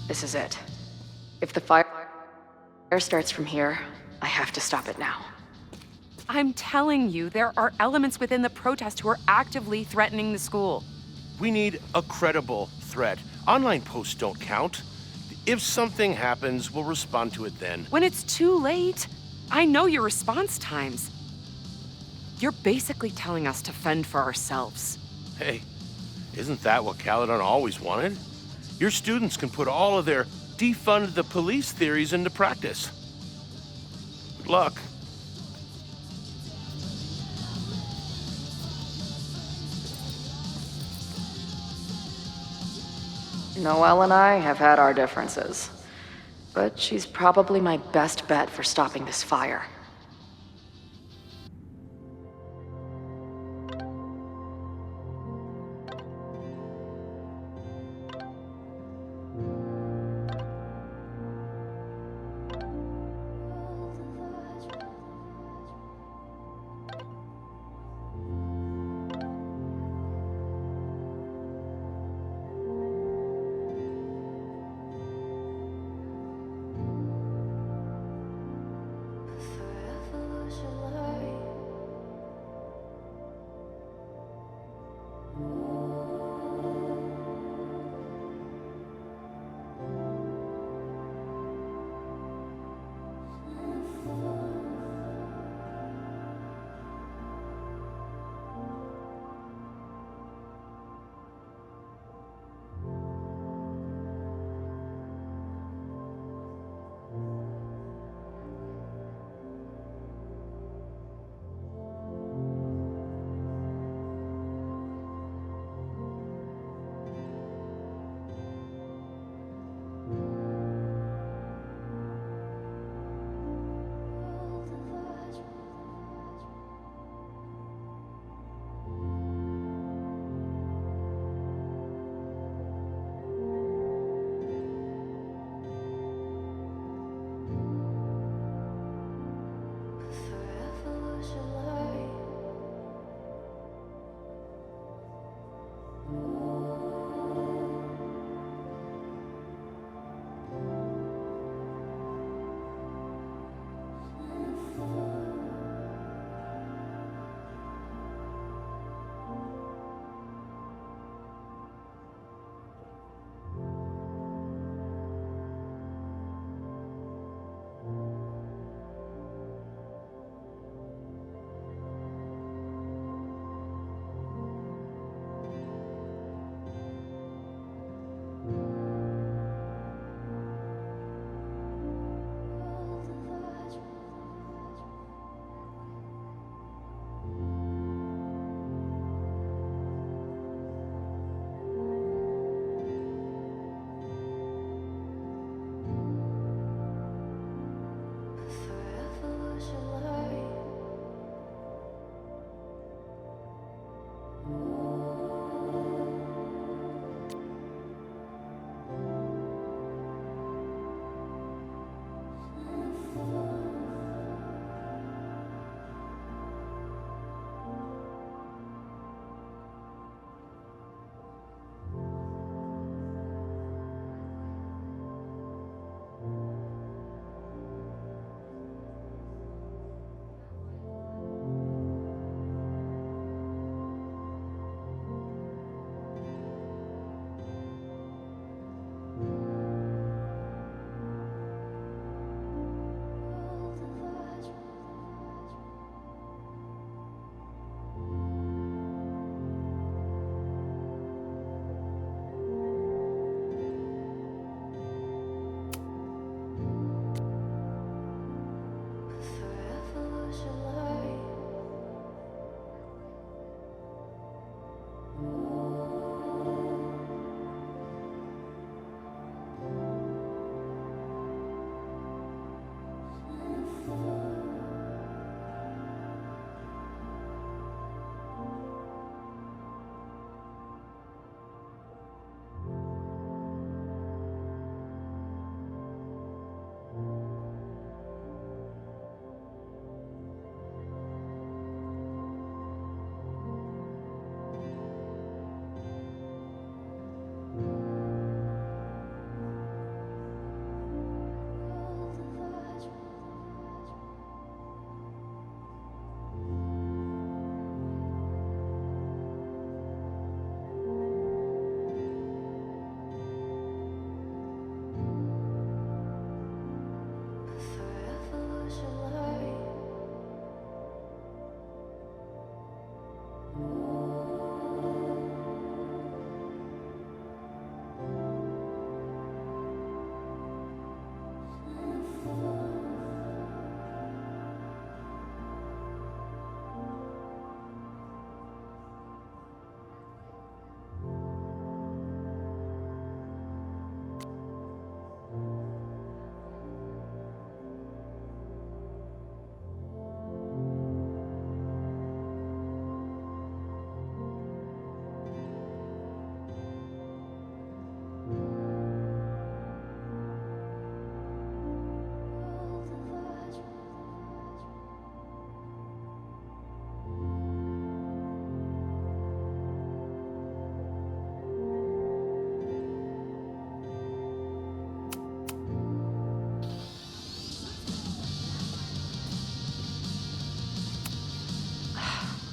This is it. If the fire starts from here, I have to stop it now. I'm telling you, there are elements within the protest who are actively threatening the school. We need a credible threat. Online posts don't count. If something happens, we'll respond to it then. When it's too late, I know your response times. You're basically telling us to fend for ourselves. Hey, isn't that what Caledon always wanted? Your students can put all of their defund the police theories into practice. Good luck. Noelle and I have had our differences, but she's probably my best bet for stopping this fire.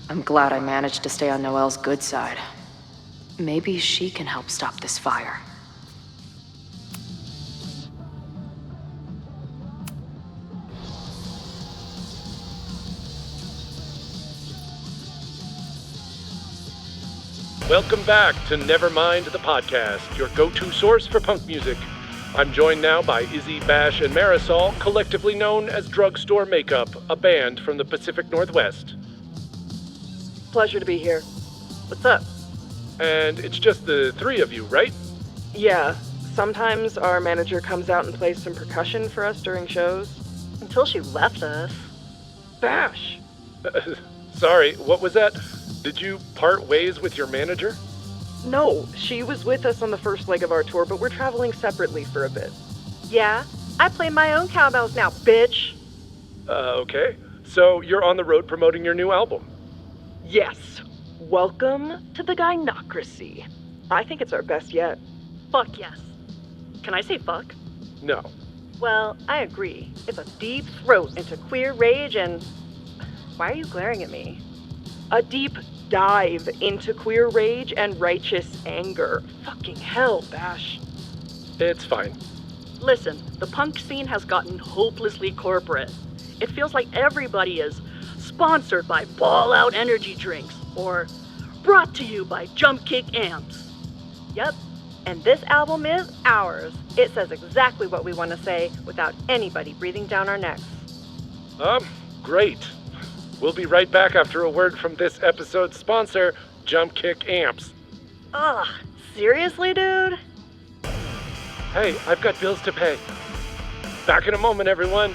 I'm glad I managed to stay on Noelle's good side. Maybe she can help stop this fire. Welcome back to Nevermind the Podcast, your go-to source for punk music. I'm joined now by Izzy, Bash, and Marisol, collectively known as Drugstore Makeup, a band from the Pacific Northwest. Pleasure to be here. What's up? And it's just the three of you, right? Yeah, sometimes our manager comes out and plays some percussion for us during shows. Until she left us. Bash. Sorry, what was that? Did you part ways with your manager? No, she was with us on the first leg of our tour, but we're traveling separately for a bit. Yeah, I play my own cowbells now, bitch. Okay. So you're on the road promoting your new album? Yes. Welcome to the Gynocracy. I think it's our best yet. Fuck yes. Can I say fuck? No. Well, I agree. It's a deep throat into queer rage and... Why are you glaring at me? A deep dive into queer rage and righteous anger. Fucking hell, Bash. It's fine. Listen, the punk scene has gotten hopelessly corporate. It feels like everybody is sponsored by Ball Out energy drinks or brought to you by Jump Kick amps. Yep, and this album is ours. It says exactly what we want to say without anybody breathing down our necks. Great. We'll be right back after a word from this episode's sponsor, Jump Kick Amps. Ugh, seriously, dude? Hey, I've got bills to pay. Back in a moment, everyone.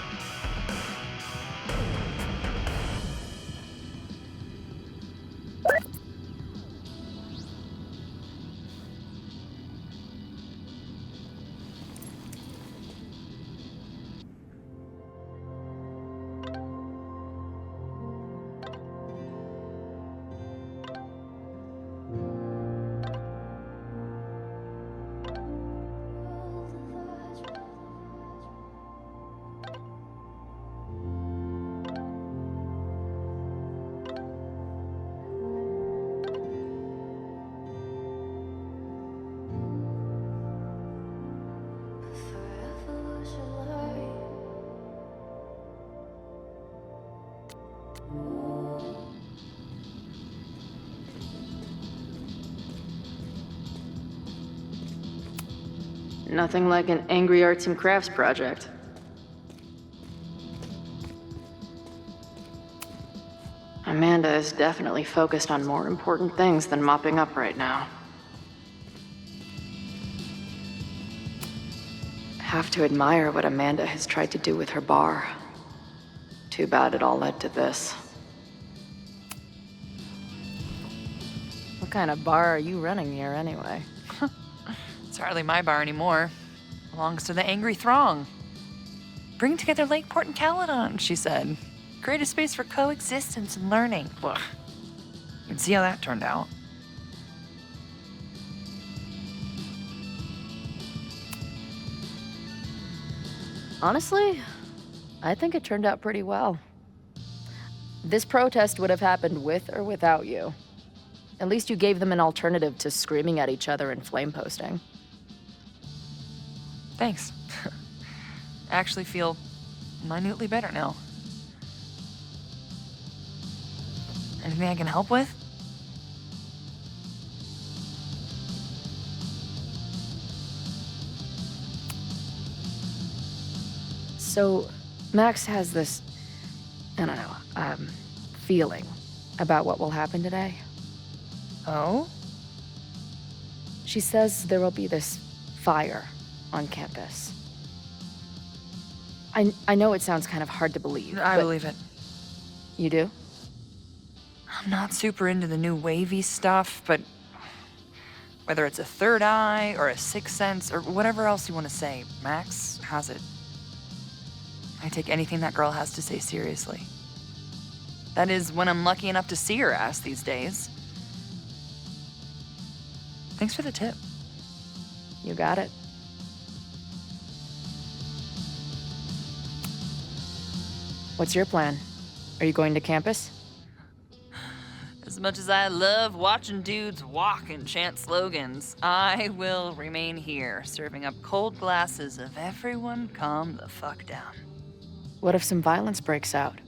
Nothing like an angry arts and crafts project. Amanda is definitely focused on more important things than mopping up right now. Have to admire what Amanda has tried to do with her bar. Too bad it all led to this. What kind of bar are you running here anyway? It's hardly my bar anymore. Belongs to the angry throng. Bring together Lakeport and Caledon, she said. Create a space for coexistence and learning. Ugh. You can see how that turned out. Honestly, I think it turned out pretty well. This protest would have happened with or without you. At least you gave them an alternative to screaming at each other and flame posting. Thanks. I actually feel minutely better now. Anything I can help with? So, Max has this, I don't know, feeling about what will happen today. Oh? She says there will be this fire on campus. I know it sounds kind of hard to believe. I but believe it. You do? I'm not super into the new wavy stuff, but whether it's a third eye or a sixth sense or whatever else you want to say, Max has it. I take anything that girl has to say seriously. That is, when I'm lucky enough to see her ass these days. Thanks for the tip. You got it. What's your plan? Are you going to campus? As much as I love watching dudes walk and chant slogans, I will remain here, serving up cold glasses of everyone calm the fuck down. What if some violence breaks out?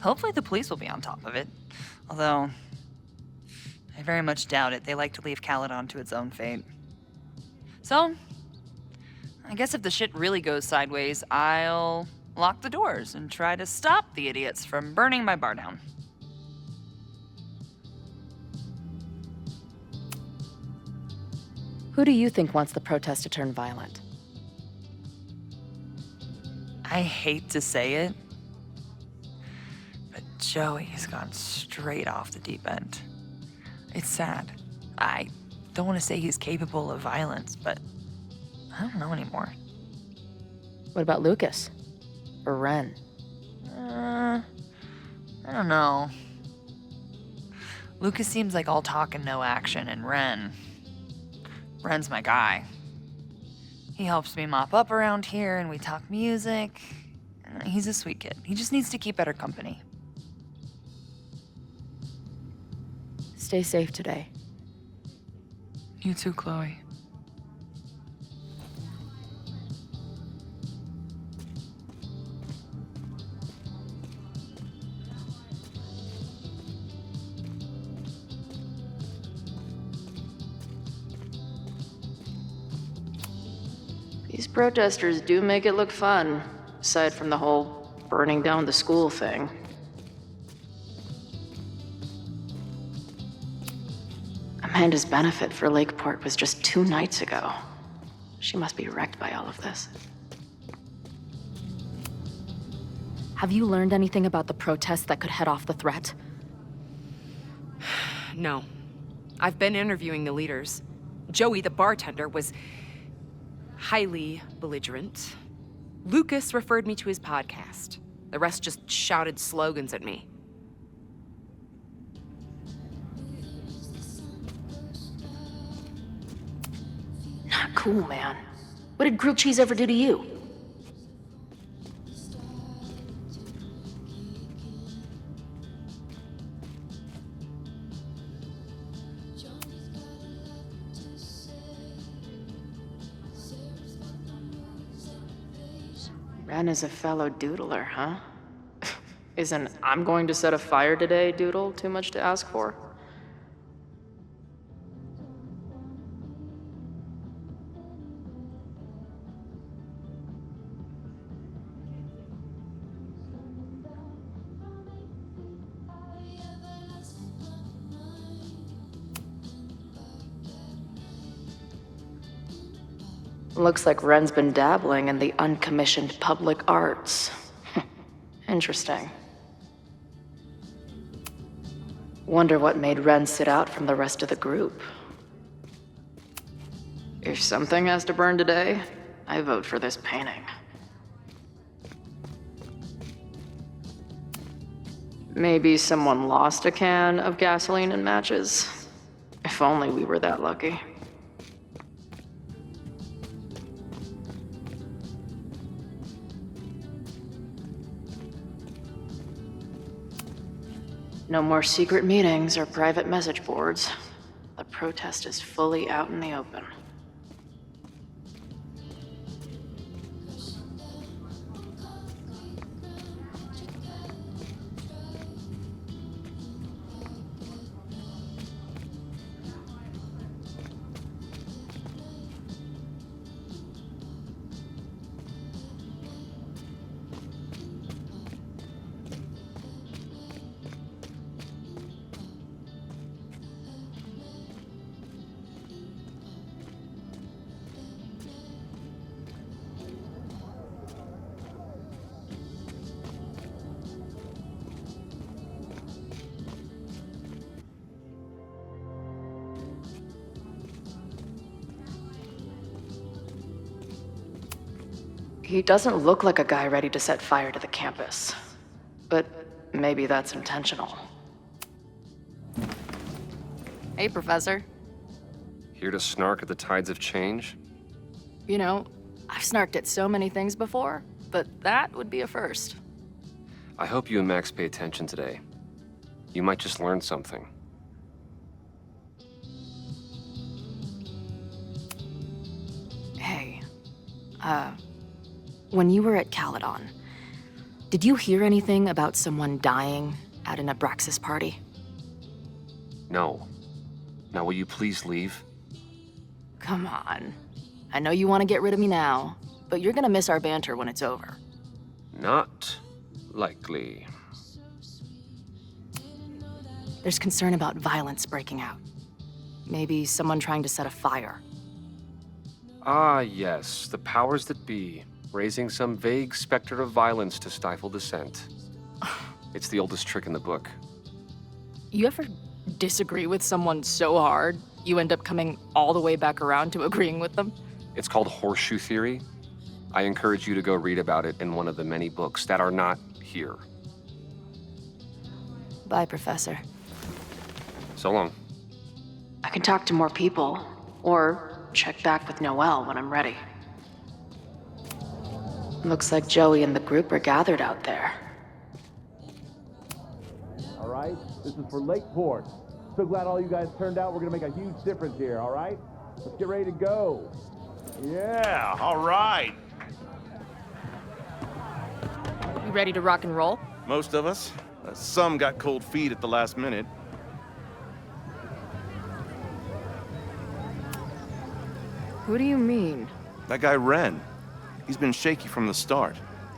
Hopefully the police will be on top of it. Although, I very much doubt it. They like to leave Caledon to its own fate. So, I guess if the shit really goes sideways, I'll lock the doors and try to stop the idiots from burning my bar down. Who do you think wants the protest to turn violent? I hate to say it, but Joey's gone straight off the deep end. It's sad. I don't want to say he's capable of violence, but I don't know anymore. What about Lucas? Or Ren? I don't know. Lucas seems like all talk and no action, and Ren's my guy. He helps me mop up around here, and we talk music. He's a sweet kid. He just needs to keep better company. Stay safe today. You too, Chloe. These protesters do make it look fun, aside from the whole burning down the school thing. Amanda's benefit for Lakeport was just 2 nights ago. She must be wrecked by all of this. Have you learned anything about the protests that could head off the threat? No. I've been interviewing the leaders. Joey, the bartender, was highly belligerent. Lucas referred me to his podcast. The rest just shouted slogans at me. Not cool, man. What did grilled cheese ever do to you? Ren is a fellow doodler, huh? Isn't "I'm going to set a fire today" doodle too much to ask for? Looks like Ren's been dabbling in the uncommissioned public arts. Interesting. Wonder what made Ren sit out from the rest of the group. If something has to burn today, I vote for this painting. Maybe someone lost a can of gasoline and matches. If only we were that lucky. No more secret meetings or private message boards. The protest is fully out in the open. He doesn't look like a guy ready to set fire to the campus. But maybe that's intentional. Hey, Professor. Here to snark at the tides of change? You know, I've snarked at so many things before, but that would be a first. I hope you and Max pay attention today. You might just learn something. Hey, when you were at Caledon, did you hear anything about someone dying at an Abraxas party? No. Now, will you please leave? Come on. I know you want to get rid of me now, but you're gonna miss our banter when it's over. Not likely. There's concern about violence breaking out. Maybe someone trying to set a fire. Ah, yes, the powers that be, raising some vague specter of violence to stifle dissent. It's the oldest trick in the book. You ever disagree with someone so hard, you end up coming all the way back around to agreeing with them? It's called horseshoe theory. I encourage you to go read about it in one of the many books that are not here. Bye, Professor. So long. I can talk to more people, or check back with Noelle when I'm ready. Looks like Joey and the group are gathered out there. All right, this is for Lakeport. So glad all you guys turned out. We're gonna make a huge difference here, all right? Let's get ready to go. Yeah, all right. You ready to rock and roll? Most of us. Some got cold feet at the last minute. Who do you mean? That guy Ren. He's been shaky from the start.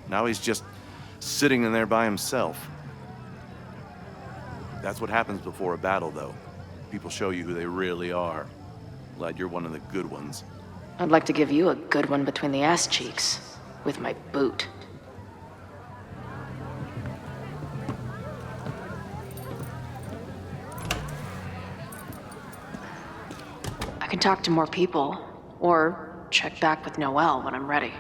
Now he's just sitting in there by himself. That's what happens before a battle, though. People show you who they really are. Glad you're one of the good ones. I'd like to give you a good one between the ass cheeks, with my boot. I can talk to more people, or check back with Noelle when I'm ready.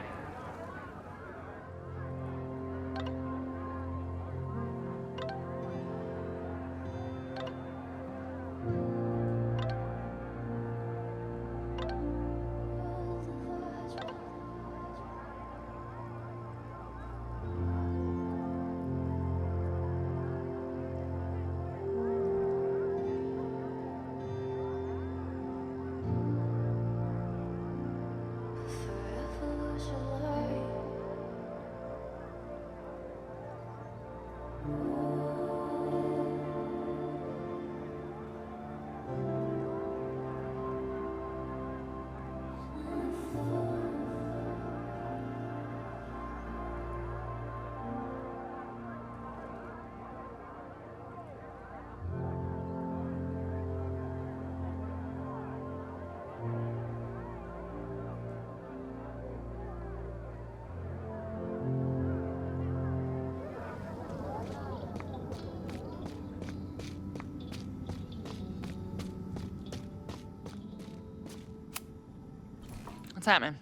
What's happening?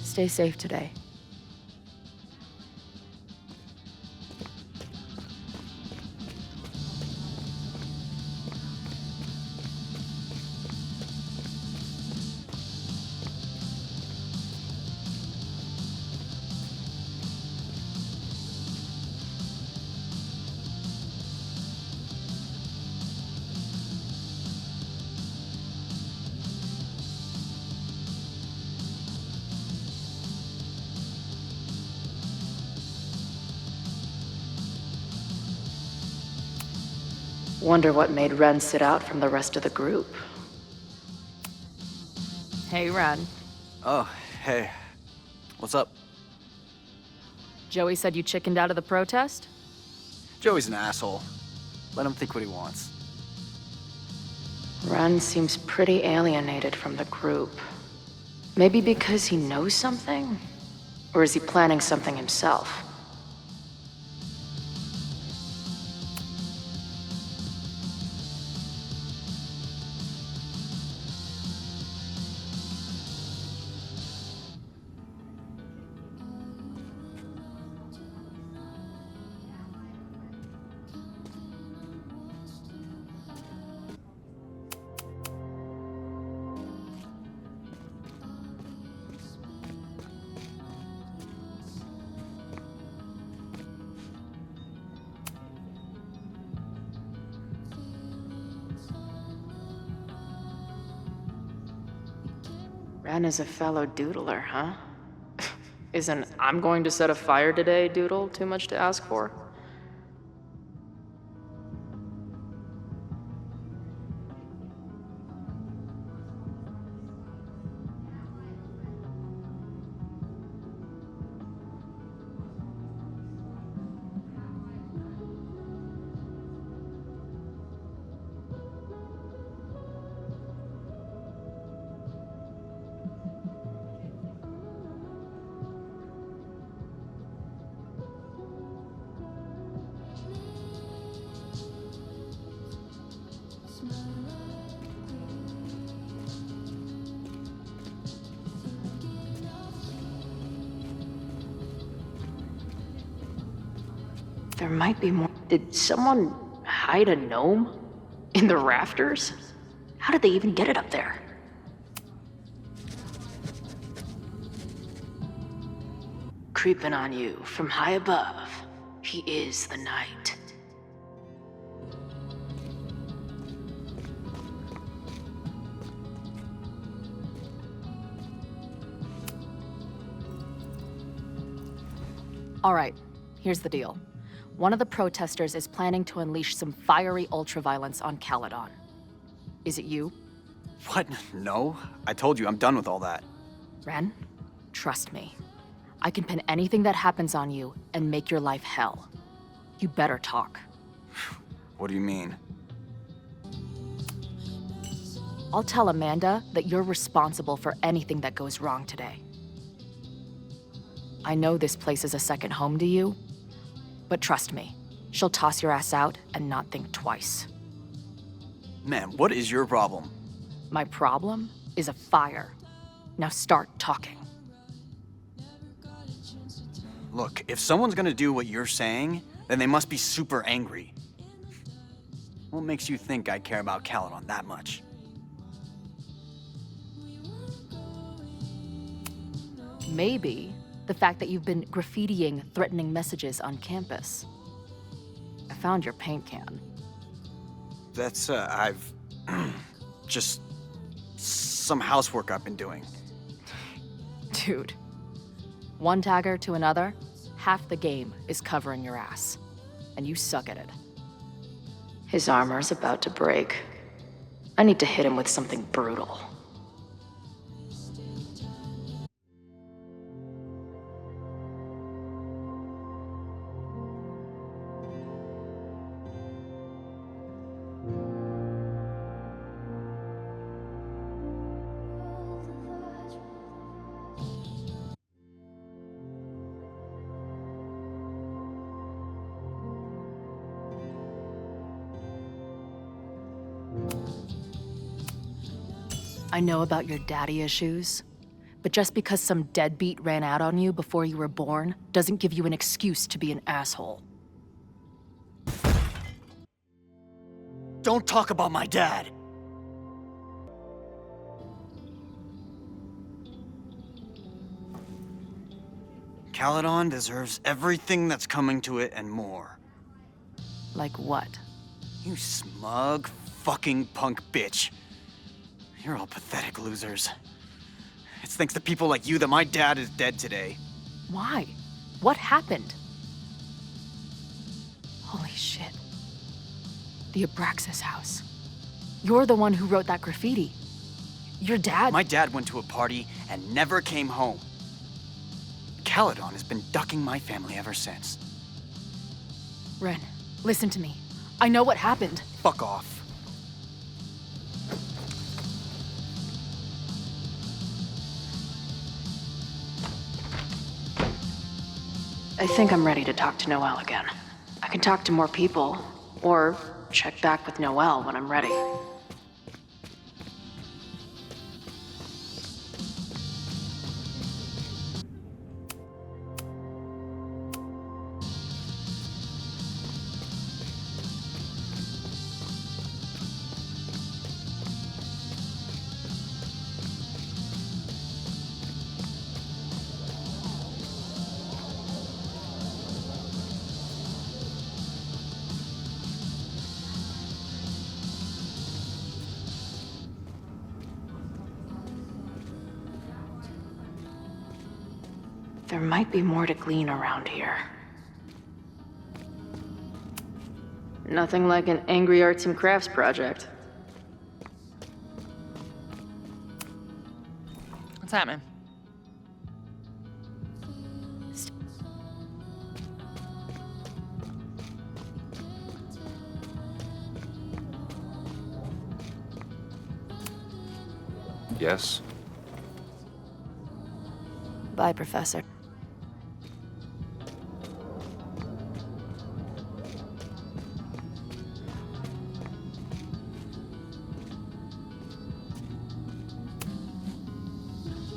Stay safe today. Wonder what made Ren sit out from the rest of the group. Hey, Ren. Oh, hey. What's up? Joey said you chickened out of the protest? Joey's an asshole. Let him think what he wants. Ren seems pretty alienated from the group. Maybe because he knows something? Or is he planning something himself? Ren is a fellow doodler, huh? Isn't "I'm going to set a fire today" doodle too much to ask for? There might be more. Did someone hide a gnome in the rafters? How did they even get it up there? Creeping on you from high above. He is the night. All right, here's the deal. One of the protesters is planning to unleash some fiery ultraviolence on Caledon. Is it you? What? No. I told you, I'm done with all that. Ren, trust me. I can pin anything that happens on you and make your life hell. You better talk. What do you mean? I'll tell Amanda that you're responsible for anything that goes wrong today. I know this place is a second home to you, but trust me, she'll toss your ass out and not think twice. Man, what is your problem? My problem is a fire. Now start talking. Look, if someone's gonna do what you're saying, then they must be super angry. What makes you think I care about Caledon that much? Maybe the fact that you've been graffitiing threatening messages on campus. I found your paint can. That's, I've... just... some housework I've been doing. Dude. One tagger to another, half the game is covering your ass. And you suck at it. His armor's about to break. I need to hit him with something brutal. I know about your daddy issues, but just because some deadbeat ran out on you before you were born doesn't give you an excuse to be an asshole. Don't talk about my dad! Caledon deserves everything that's coming to it and more. Like what? You smug, fucking punk bitch. You're all pathetic losers. It's thanks to people like you that my dad is dead today. Why? What happened? Holy shit. The Abraxas house. You're the one who wrote that graffiti. Your dad— My dad went to a party and never came home. Caledon has been ducking my family ever since. Ren, listen to me. I know what happened. Fuck off. I think I'm ready to talk to Noelle again. I can talk to more people, or check back with Noelle when I'm ready. might be more to glean around here. Nothing like an angry arts and crafts project. What's happening? Yes? Bye, Professor.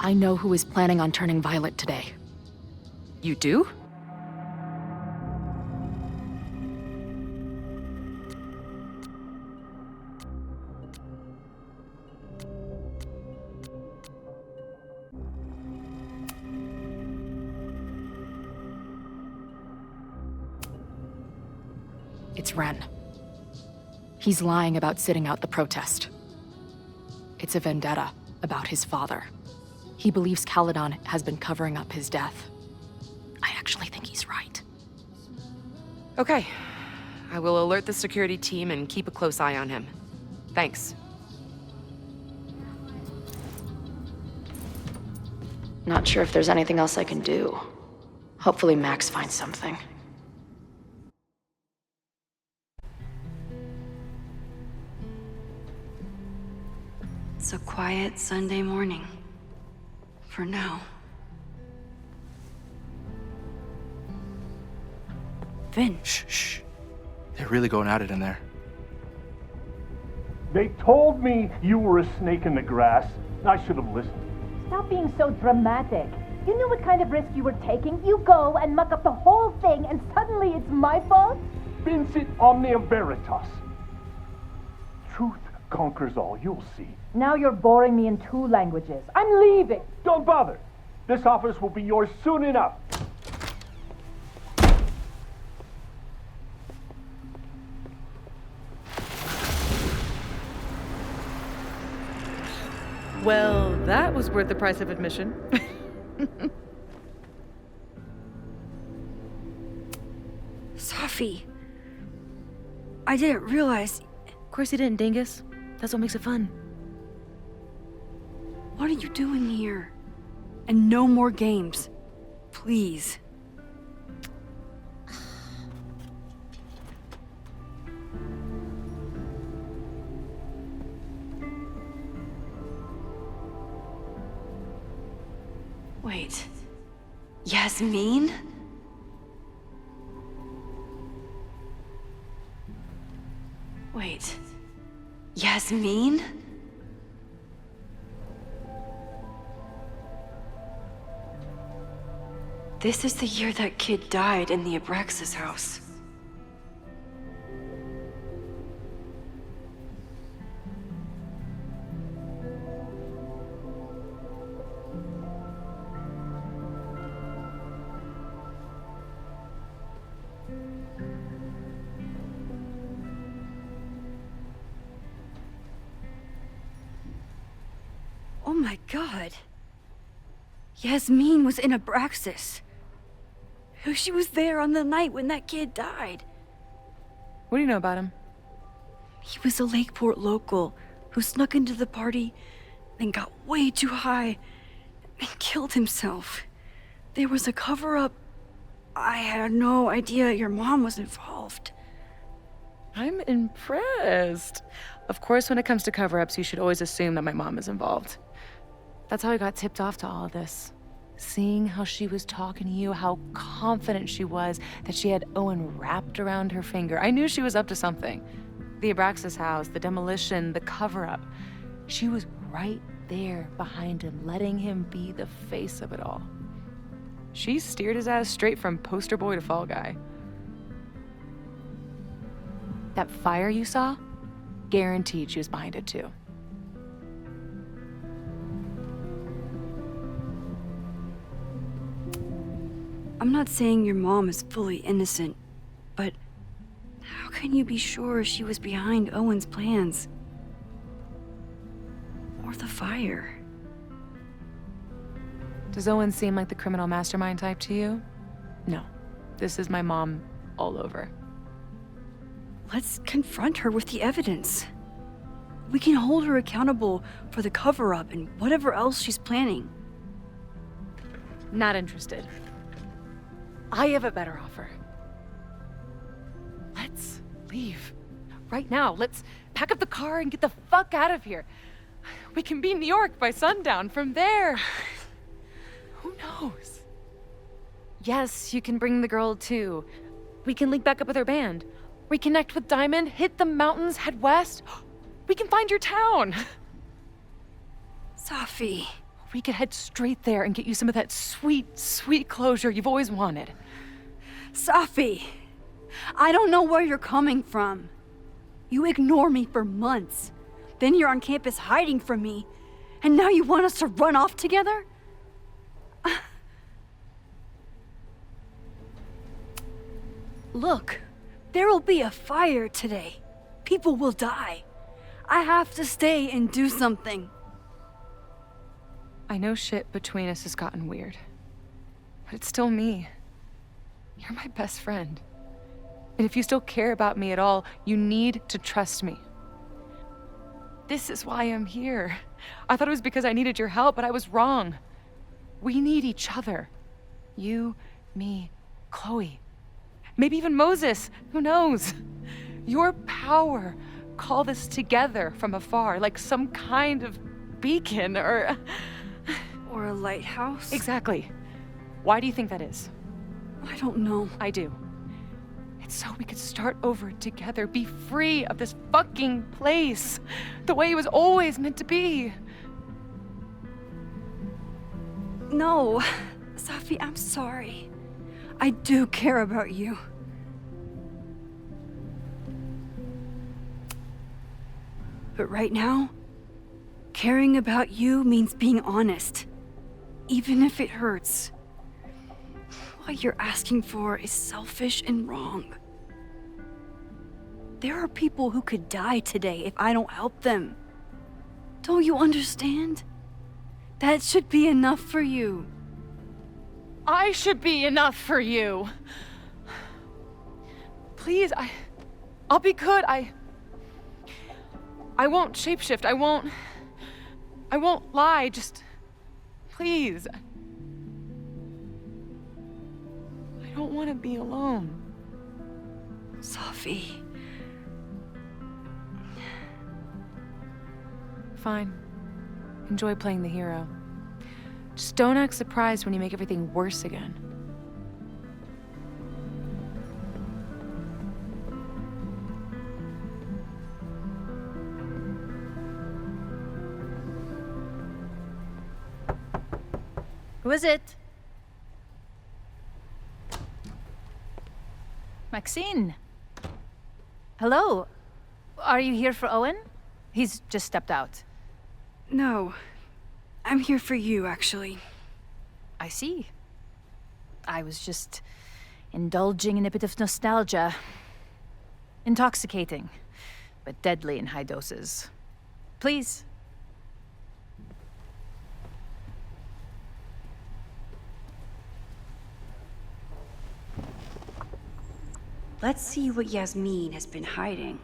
I know who is planning on turning Violet today. You do? It's Ren. He's lying about sitting out the protest. It's a vendetta about his father. He believes Caledon has been covering up his death. I actually think he's right. Okay. I will alert the security team and keep a close eye on him. Thanks. Not sure if there's anything else I can do. Hopefully Max finds something. It's a quiet Sunday morning. For now. Vin. Shh. They're really going at it in there. They told me you were a snake in the grass. I should have listened. Stop being so dramatic. You knew what kind of risk you were taking. You go and muck up the whole thing, and suddenly it's my fault? Vincit omnia veritas. Truth conquers all, you'll see. Now you're boring me in 2 languages. I'm leaving. Don't bother. This office will be yours soon enough. Well, that was worth the price of admission. Safi. I didn't realize. Of course you didn't, dingus. That's what makes it fun. What are you doing here? And no more games. Please. Wait. Yasmin? Wait. Yasmin? This is the year that kid died in the Abraxas house. Oh my god. Yasmin was in Abraxas. She was there on the night when that kid died. What do you know about him? He was a Lakeport local who snuck into the party, then got way too high and killed himself. There was a cover-up. I had no idea your mom was involved. I'm impressed. Of course, when it comes to cover-ups, you should always assume that my mom is involved. That's how I got tipped off to all of this. Seeing how she was talking to you, how confident she was that she had Owen wrapped around her finger. I knew she was up to something. The Abraxas house, the demolition, the cover-up. She was right there behind him, letting him be the face of it all. She steered his ass straight from poster boy to fall guy. That fire you saw? Guaranteed she was behind it too. I'm not saying your mom is fully innocent, but how can you be sure she was behind Owen's plans? Or the fire? Does Owen seem like the criminal mastermind type to you? No. This is my mom all over. Let's confront her with the evidence. We can hold her accountable for the cover-up and whatever else she's planning. Not interested. I have a better offer. Let's leave. Right now. Let's pack up the car and get the fuck out of here. We can be in New York by sundown. From there, who knows? Yes, you can bring the girl too. We can link back up with her band. Reconnect with Diamond, hit the mountains, head west. We can find your town. Safi. We could head straight there and get you some of that sweet, sweet closure you've always wanted. Safi, I don't know where you're coming from. You ignore me for months. Then you're on campus hiding from me. And now you want us to run off together? Look, there will be a fire today. People will die. I have to stay and do something. I know shit between us has gotten weird. But it's still me. You're my best friend. And if you still care about me at all, you need to trust me. This is why I'm here. I thought it was because I needed your help, but I was wrong. We need each other. You, me, Chloe. Maybe even Moses. Who knows? Your power called us together from afar, like some kind of beacon or a lighthouse? Exactly. Why do you think that is? I don't know. I do. It's so we could start over together, be free of this fucking place, the way it was always meant to be. No, Safi, I'm sorry. I do care about you. But right now, caring about you means being honest, even if it hurts. What you're asking for is selfish and wrong. There are people who could die today if I don't help them. Don't you understand? That should be enough for you. I should be enough for you. Please, I'll be good. I won't shapeshift. I won't lie. Just, please. I don't want to be alone. Safi. Fine. Enjoy playing the hero. Just don't act surprised when you make everything worse again. Who is it? Maxine. Hello. Are you here for Owen? He's just stepped out. No. I'm here for you, actually. I see. I was just indulging in a bit of nostalgia. Intoxicating, but deadly in high doses. Please. Let's see what Yasmin has been hiding.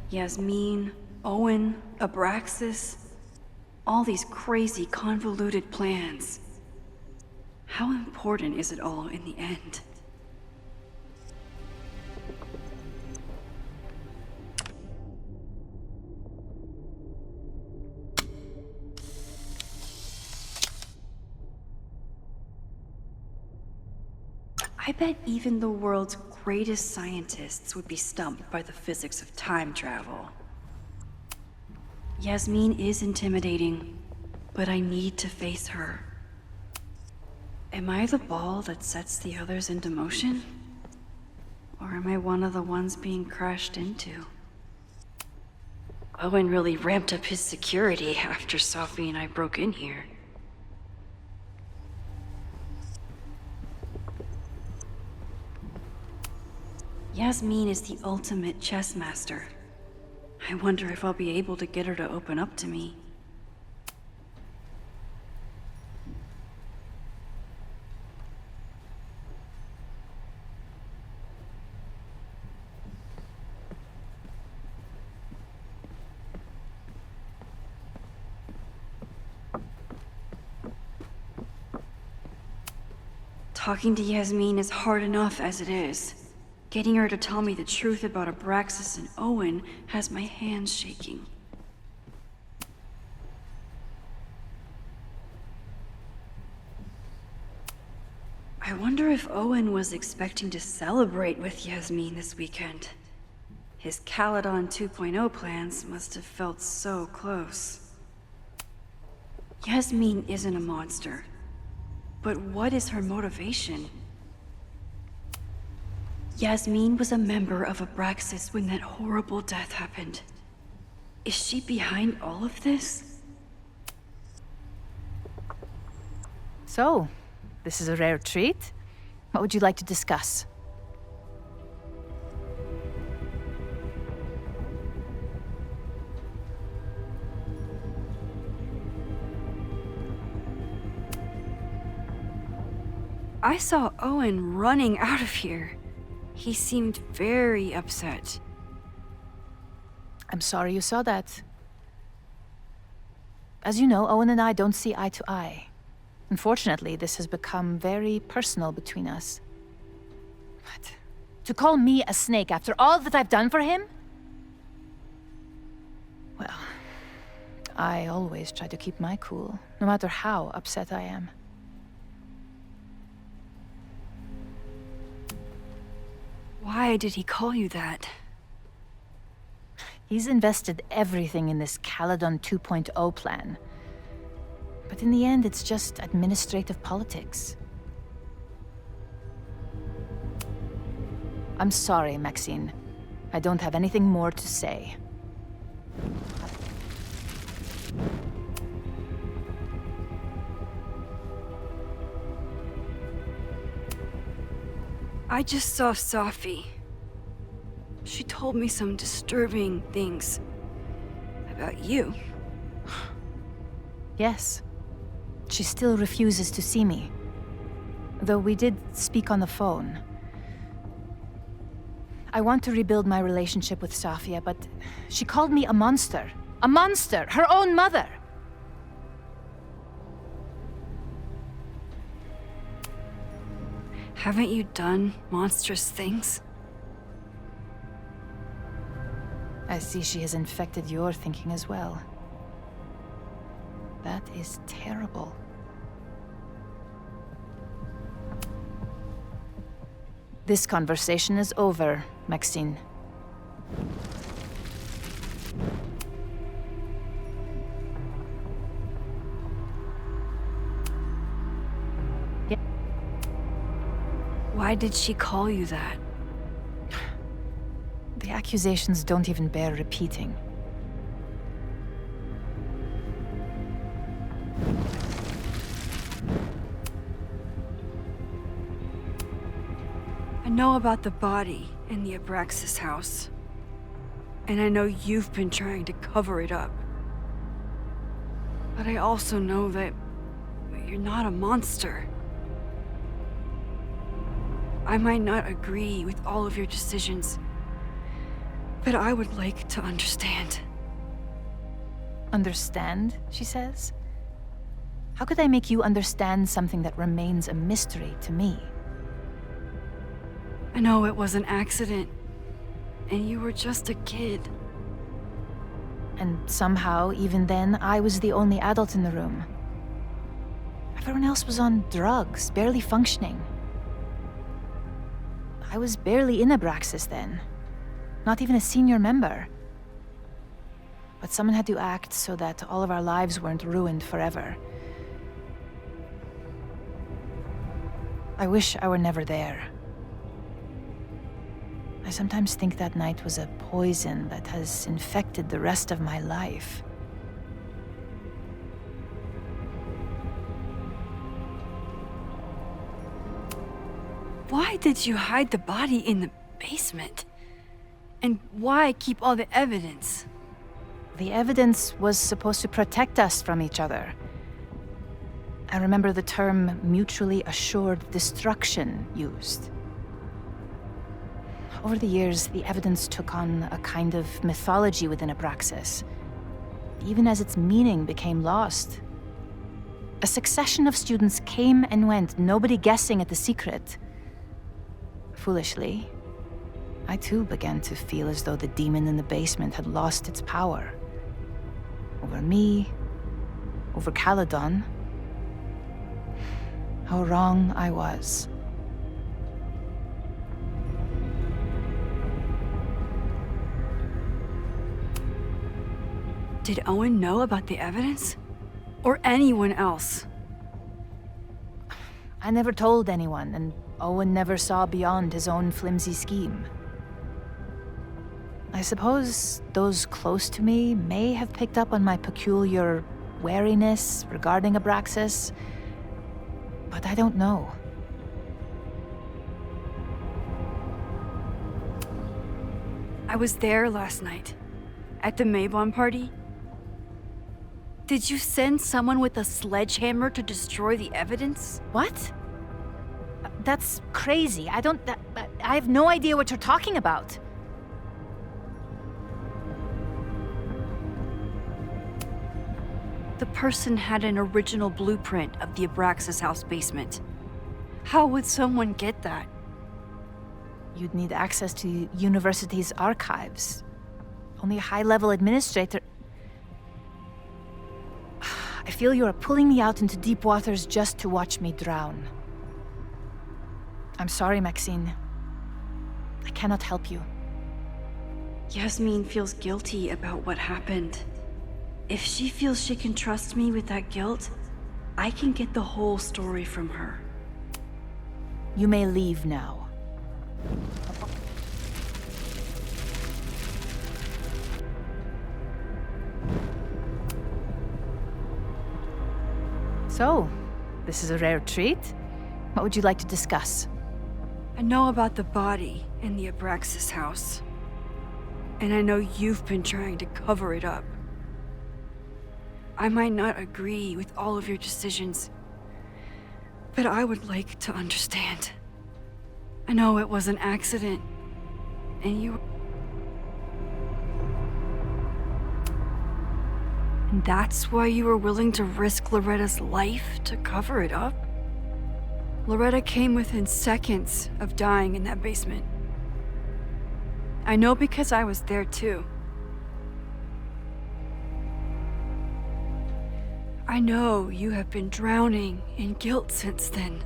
Yasmin, Owen, Abraxas. All these crazy, convoluted plans. How important is it all in the end? I bet even the world's greatest scientists would be stumped by the physics of time travel. Yasmin is intimidating, but I need to face her. Am I the ball that sets the others into motion? Or am I one of the ones being crashed into? Owen really ramped up his security after Safi and I broke in here. Yasmin is the ultimate chess master. I wonder if I'll be able to get her to open up to me. Talking to Yasmin is hard enough as it is. Getting her to tell me the truth about Abraxas and Owen has my hands shaking. I wonder if Owen was expecting to celebrate with Yasmin this weekend. His Caledon 2.0 plans must have felt so close. Yasmin isn't a monster. But what is her motivation? Yasmin was a member of Abraxas when that horrible death happened. Is she behind all of this? So, this is a rare treat. What would you like to discuss? I saw Owen running out of here. He seemed very upset. I'm sorry you saw that. As you know, Owen and I don't see eye to eye. Unfortunately, this has become very personal between us. But to call me a snake after all that I've done for him? Well, I always try to keep my cool, no matter how upset I am. Why did he call you that? He's invested everything in this Caledon 2.0 plan. But in the end, it's just administrative politics. I'm sorry, Maxine. I don't have anything more to say. I just saw Safi. She told me some disturbing things about you. Yes. She still refuses to see me. Though we did speak on the phone. I want to rebuild my relationship with Safia, but she called me a monster. A monster! Her own mother! Haven't you done monstrous things? I see she has infected your thinking as well. That is terrible. This conversation is over, Maxine. Why did she call you that? The accusations don't even bear repeating. I know about the body in the Abraxas house. And I know you've been trying to cover it up. But I also know that you're not a monster. I might not agree with all of your decisions, But I would like to understand. Understand, she says? How could I make you understand something that remains a mystery to me? I know it was an accident, and you were just a kid. And somehow, even then, I was the only adult in the room. Everyone else was on drugs, barely functioning. I was barely in Abraxas then. Not even a senior member. But someone had to act so that all of our lives weren't ruined forever. I wish I were never there. I sometimes think that night was a poison that has infected the rest of my life. Why did you hide the body in the basement? And why keep all the evidence? The evidence was supposed to protect us from each other. I remember the term mutually assured destruction used. Over the years, the evidence took on a kind of mythology within Abraxas, even as its meaning became lost. A succession of students came and went, nobody guessing at the secret. Foolishly, I too began to feel as though the demon in the basement had lost its power. Over me, over Caledon. How wrong I was. Did Owen know about the evidence? Or anyone else? I never told anyone, and Owen never saw beyond his own flimsy scheme. I suppose those close to me may have picked up on my peculiar wariness regarding Abraxas, but I don't know. I was there last night, at the Maybon party. Did you send someone with a sledgehammer to destroy the evidence? What? That's crazy. I have no idea what you're talking about. The person had an original blueprint of the Abraxas house basement. How would someone get that? You'd need access to university's archives. Only a high-level administrator... I feel you are pulling me out into deep waters just to watch me drown. I'm sorry, Maxine. I cannot help you. Yasmin feels guilty about what happened. If she feels she can trust me with that guilt, I can get the whole story from her. You may leave now. So, this is a rare treat. What would you like to discuss? I know about the body in the Abraxas house. And I know you've been trying to cover it up. I might not agree with all of your decisions, but I would like to understand. I know it was an accident, and you... And that's why you were willing to risk Loretta's life to cover it up? Loretta came within seconds of dying in that basement. I know because I was there too. I know you have been drowning in guilt since then.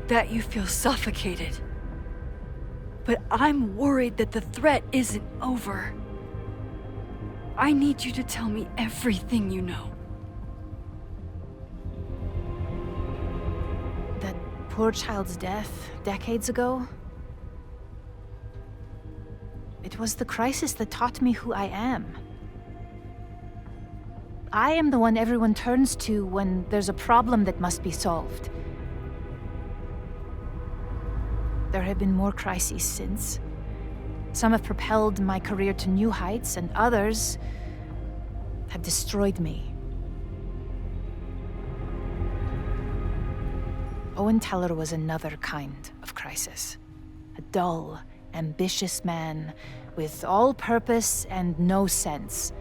That you feel suffocated. But I'm worried that the threat isn't over. I need you to tell me everything you know. That poor child's death decades ago? It was the crisis that taught me who I am. I am the one everyone turns to when there's a problem that must be solved. There have been more crises since. Some have propelled my career to new heights, and others have destroyed me. Owen Teller was another kind of crisis. A dull ambitious man with all purpose and no sense.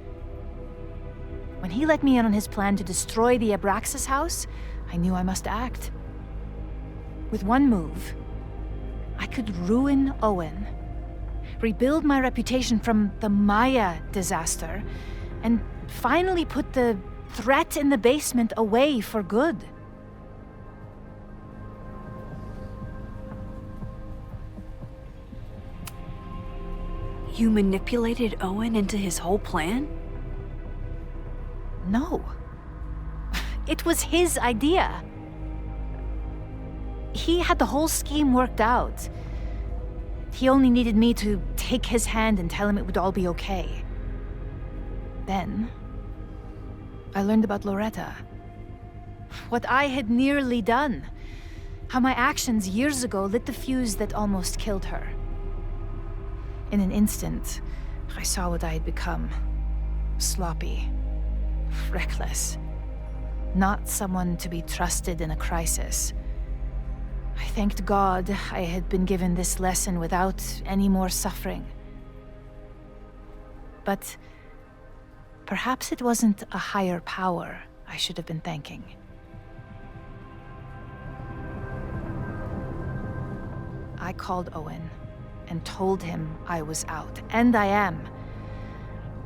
When he let me in on his plan to destroy the Abraxas house, I knew I must act. With one move, I could ruin Owen, rebuild my reputation from the Maya disaster, and finally put the threat in the basement away for good. You manipulated Owen into his whole plan? No. It was his idea. He had the whole scheme worked out. He only needed me to take his hand and tell him it would all be okay. Then, I learned about Loretta. What I had nearly done. How my actions years ago lit the fuse that almost killed her. In an instant, I saw what I had become. Sloppy. Reckless. Not someone to be trusted in a crisis. I thanked God I had been given this lesson without any more suffering. But perhaps it wasn't a higher power I should have been thanking. I called Owen and told him I was out, and I am.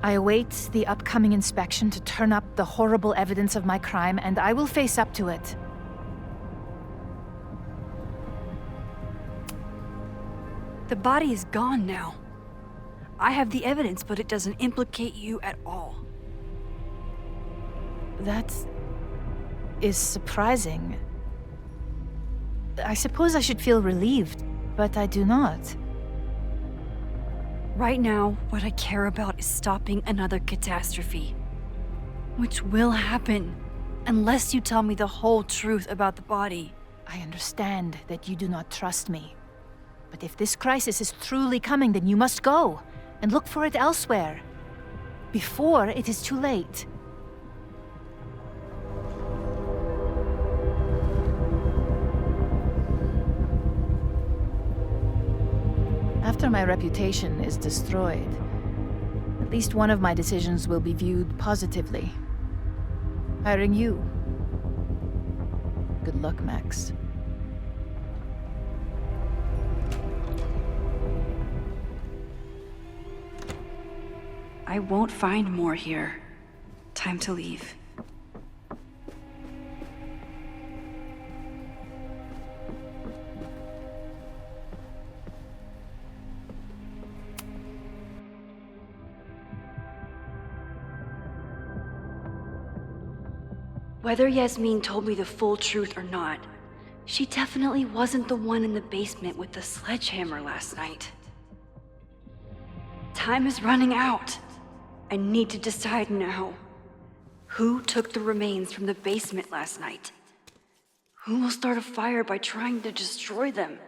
I await the upcoming inspection to turn up the horrible evidence of my crime, and I will face up to it. The body is gone now. I have the evidence, but it doesn't implicate you at all. That is surprising. I suppose I should feel relieved, but I do not. Right now, what I care about is stopping another catastrophe. Which will happen, unless you tell me the whole truth about the body. I understand that you do not trust me. But if this crisis is truly coming, then you must go and look for it elsewhere. Before it is too late. After my reputation is destroyed, at least one of my decisions will be viewed positively. Hiring you. Good luck, Max. I won't find more here. Time to leave. Whether Yasmin told me the full truth or not, she definitely wasn't the one in the basement with the sledgehammer last night. Time is running out. I need to decide now. Who took the remains from the basement last night? Who will start a fire by trying to destroy them?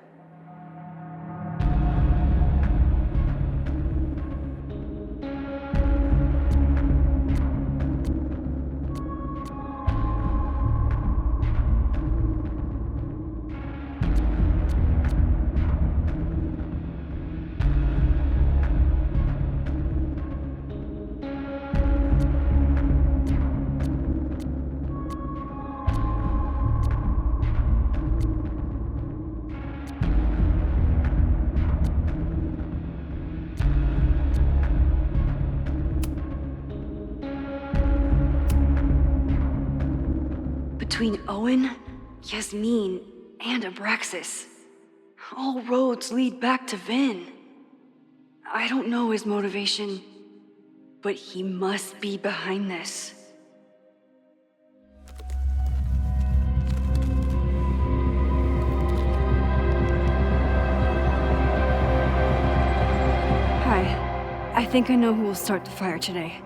Between Owen, Yasmin, and Abraxas, all roads lead back to Vin. I don't know his motivation, but he must be behind this. Hi. I think I know who will start the fire today.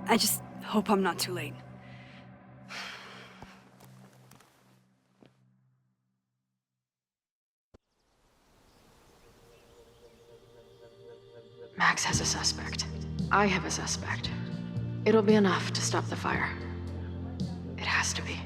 I just hope I'm not too late. Max has a suspect. I have a suspect. It'll be enough to stop the fire. It has to be.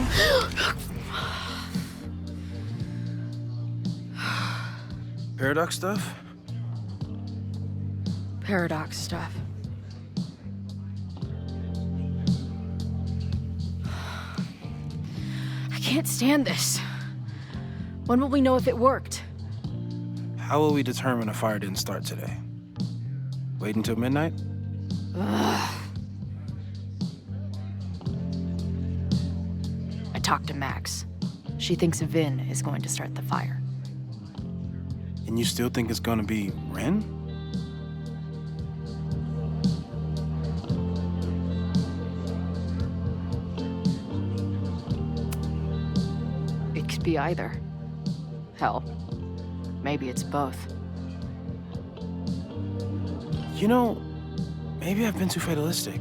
Chloe? Paradox stuff? Paradox stuff. I can't stand this. When will we know if it worked? How will we determine a fire didn't start today? Wait until midnight? Ugh. I talked to Max. She thinks Vin is going to start the fire. And you still think it's gonna be Ren? It could be either. Hell, maybe it's both. You know, maybe I've been too fatalistic.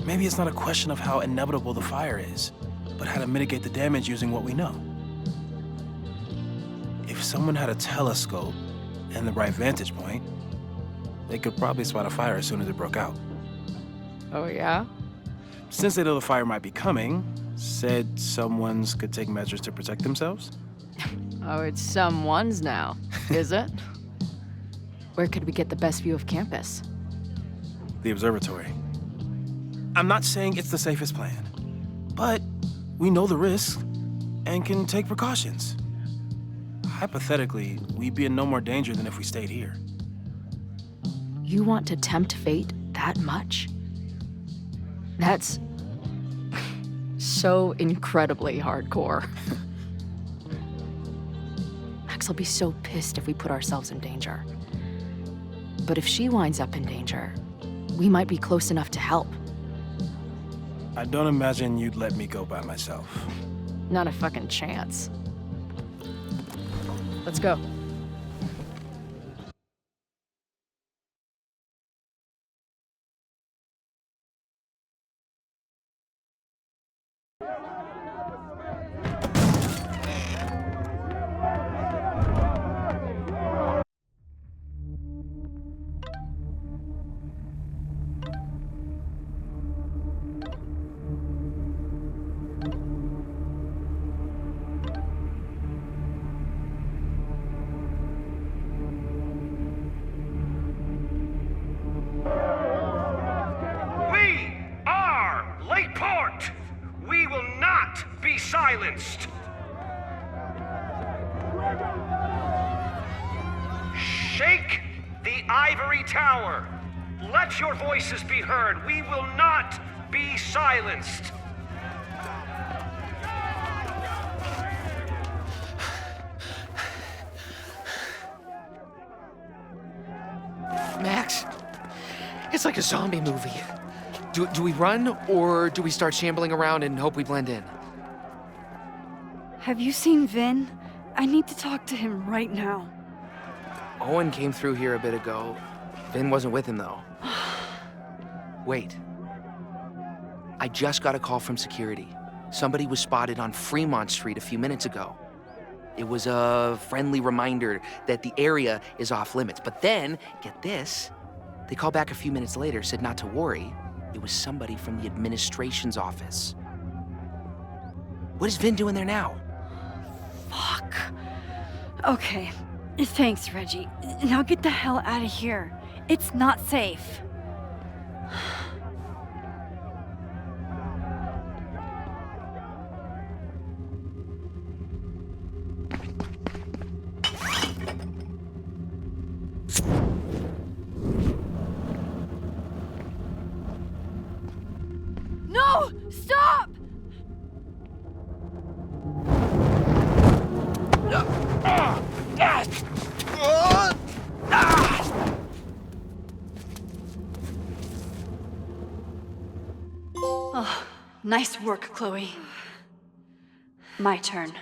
Maybe it's not a question of how inevitable the fire is, but how to mitigate the damage using what we know. If someone had a telescope and the right vantage point, they could probably spot a fire as soon as it broke out. Oh, yeah? Since they know the fire might be coming, said someones could take measures to protect themselves? Oh, it's someone's now, is it? Where could we get the best view of campus? The observatory. I'm not saying it's the safest plan, but we know the risks and can take precautions. Hypothetically, we'd be in no more danger than if we stayed here. You want to tempt fate that much? That's so incredibly hardcore. Max will be so pissed if we put ourselves in danger. But if she winds up in danger, we might be close enough to help. I don't imagine you'd let me go by myself. Not a fucking chance. Let's go. Silenced. Shake the ivory tower. Let your voices be heard. We will not be silenced. Max, it's like a zombie movie. Do we run, or do we start shambling around and hope we blend in? Have you seen Vin? I need to talk to him right now. Owen came through here a bit ago. Vin wasn't with him, though. Wait. I just got a call from security. Somebody was spotted on Fremont Street a few minutes ago. It was a friendly reminder that the area is off limits. But then, get this, they called back a few minutes later, said not to worry. It was somebody from the administration's office. What is Vin doing there now? Fuck. Okay. Thanks, Reggie. Now get the hell out of here. It's not safe. No! Stop! Oh, nice work, Chloe. My turn.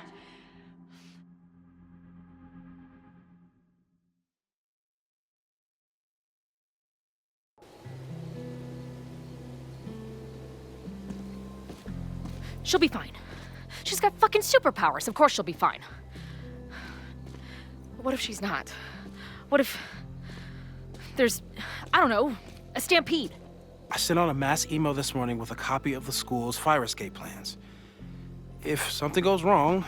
She'll be fine. She's got fucking superpowers. Of course she'll be fine. What if she's not? What if there's, I don't know, a stampede? I sent out a mass email this morning with a copy of the school's fire escape plans. If something goes wrong,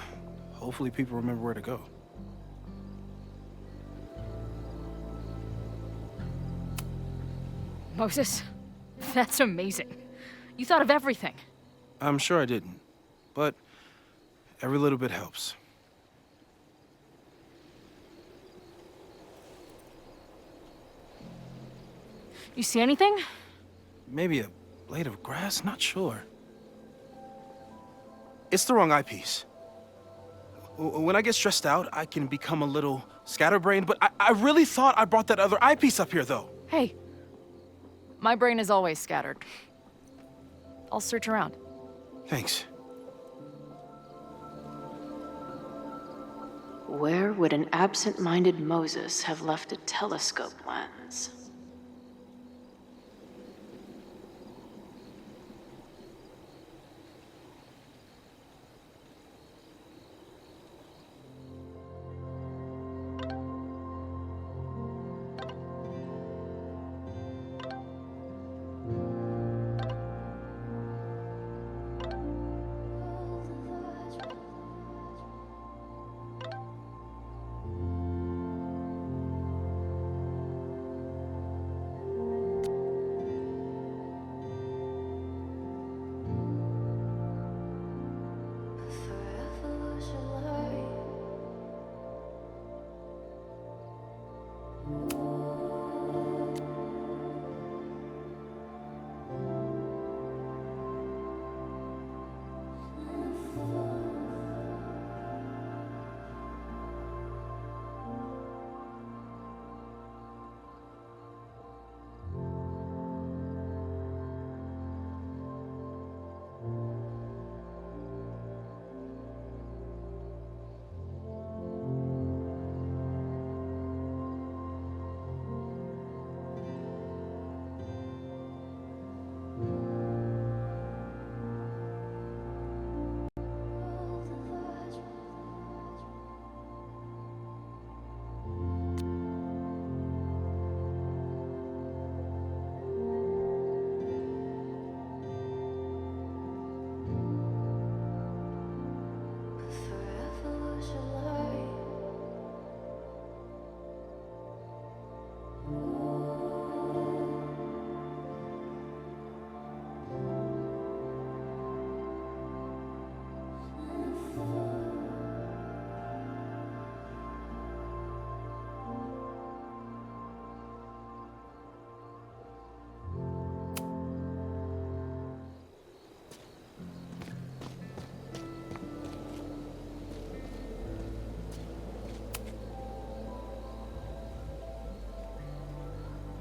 hopefully people remember where to go. Moses, that's amazing. You thought of everything. I'm sure I didn't, but every little bit helps. You see anything? Maybe a blade of grass? Not sure. It's the wrong eyepiece. When I get stressed out, I can become a little scatterbrained, but I really thought I brought that other eyepiece up here, though. Hey, my brain is always scattered. I'll search around. Thanks. Where would an absent-minded Moses have left a telescope lens?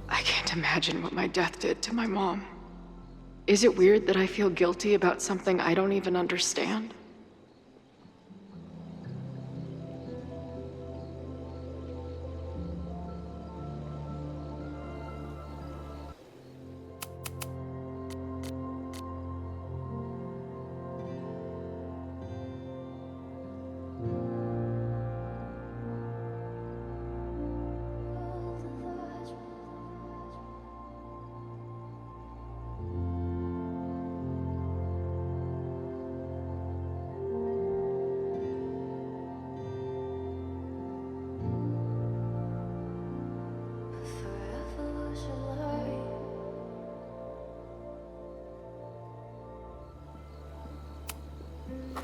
I can't imagine what my death did to my mom. Is it weird that I feel guilty about something I don't even understand?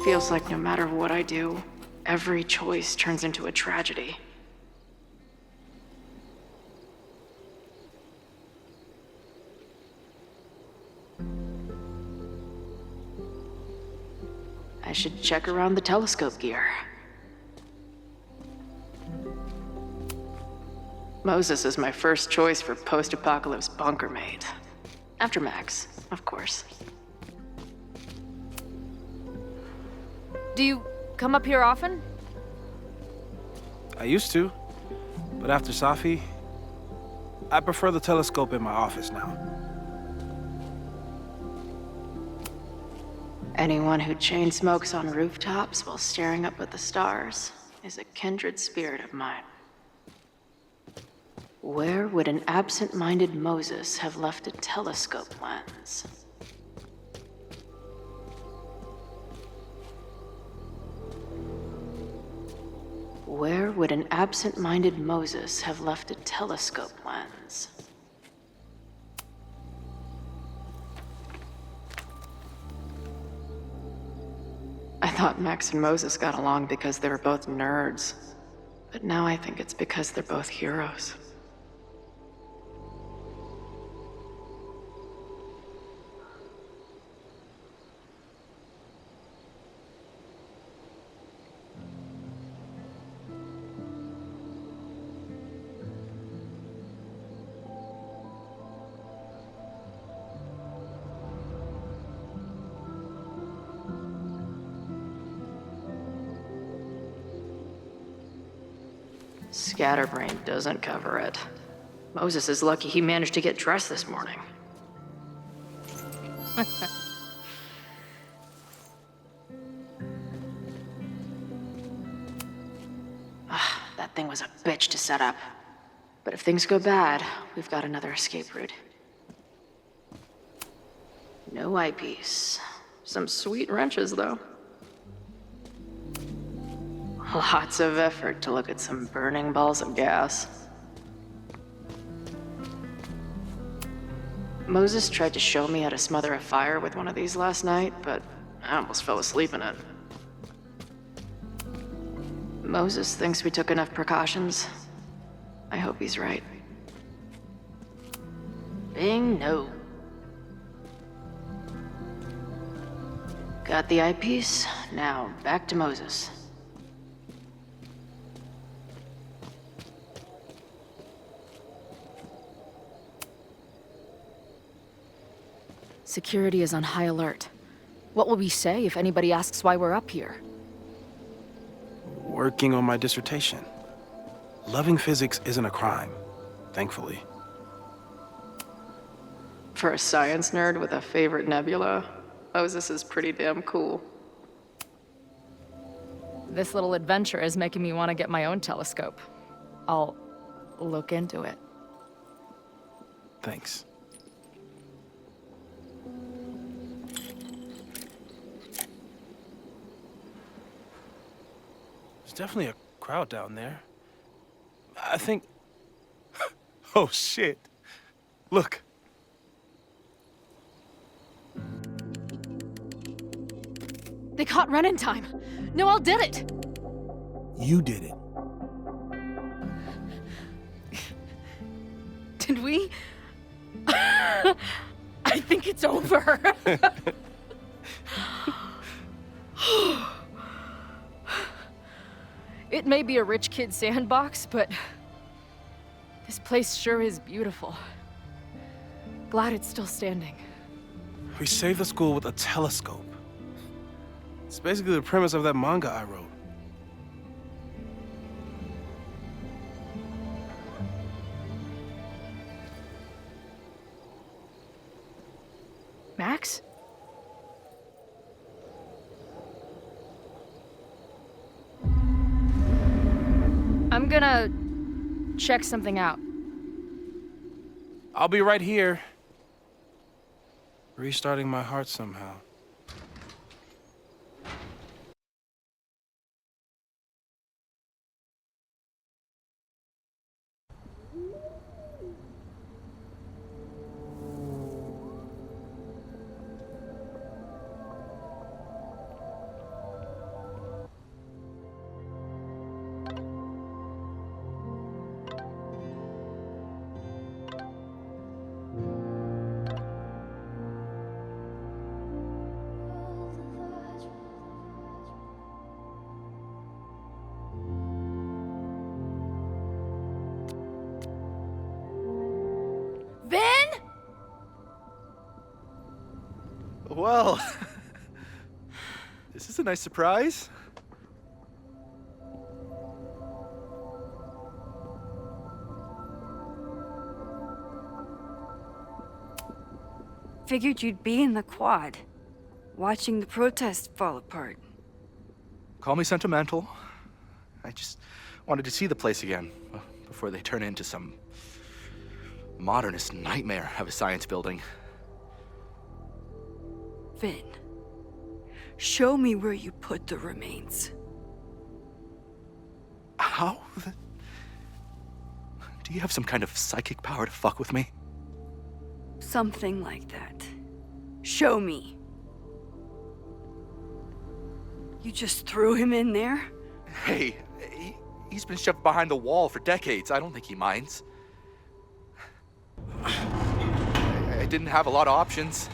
Feels like no matter what I do, every choice turns into a tragedy. I should check around the telescope gear. Moses is my first choice for post-apocalypse bunker mate. After Max, of course. Do you come up here often? I used to, but after Safi, I prefer the telescope in my office now. Anyone who chain smokes on rooftops while staring up at the stars is a kindred spirit of mine. Where would an absent-minded Moses have left a telescope lens? Where would an absent-minded Moses have left a telescope lens? I thought Max and Moses got along because they were both nerds. But now I think it's because they're both heroes. Scatterbrain doesn't cover it. Moses is lucky he managed to get dressed this morning. That thing was a bitch to set up. But if things go bad, we've got another escape route. No eyepiece. Some sweet wrenches, though. Lots of effort to look at some burning balls of gas. Moses tried to show me how to smother a fire with one of these last night, but I almost fell asleep in it. Moses thinks we took enough precautions. I hope he's right. Bing, no. Got the eyepiece. Now, back to Moses. Security is on high alert. What will we say if anybody asks why we're up here? Working on my dissertation. Loving physics isn't a crime, thankfully. For a science nerd with a favorite nebula, Moses is pretty damn cool. This little adventure is making me want to get my own telescope. I'll look into it. Thanks. There's definitely a crowd down there. I think... Oh, shit. Look. They caught Ren in time. Noel did it. You did it. Did we? I think it's over. It may be a rich kid's sandbox, but this place sure is beautiful. Glad it's still standing. We saved the school with a telescope. It's basically the premise of that manga I wrote. Max? I'm gonna check something out. I'll be right here. Restarting my heart somehow. Well, this is a nice surprise. Figured you'd be in the quad, watching the protest fall apart. Call me sentimental. I just wanted to see the place again before they turn into some modernist nightmare of a science building. Vin, show me where you put the remains. How? Do you have some kind of psychic power to fuck with me? Something like that. Show me. You just threw him in there? Hey, he's been shoved behind the wall for decades. I don't think he minds. I didn't have a lot of options.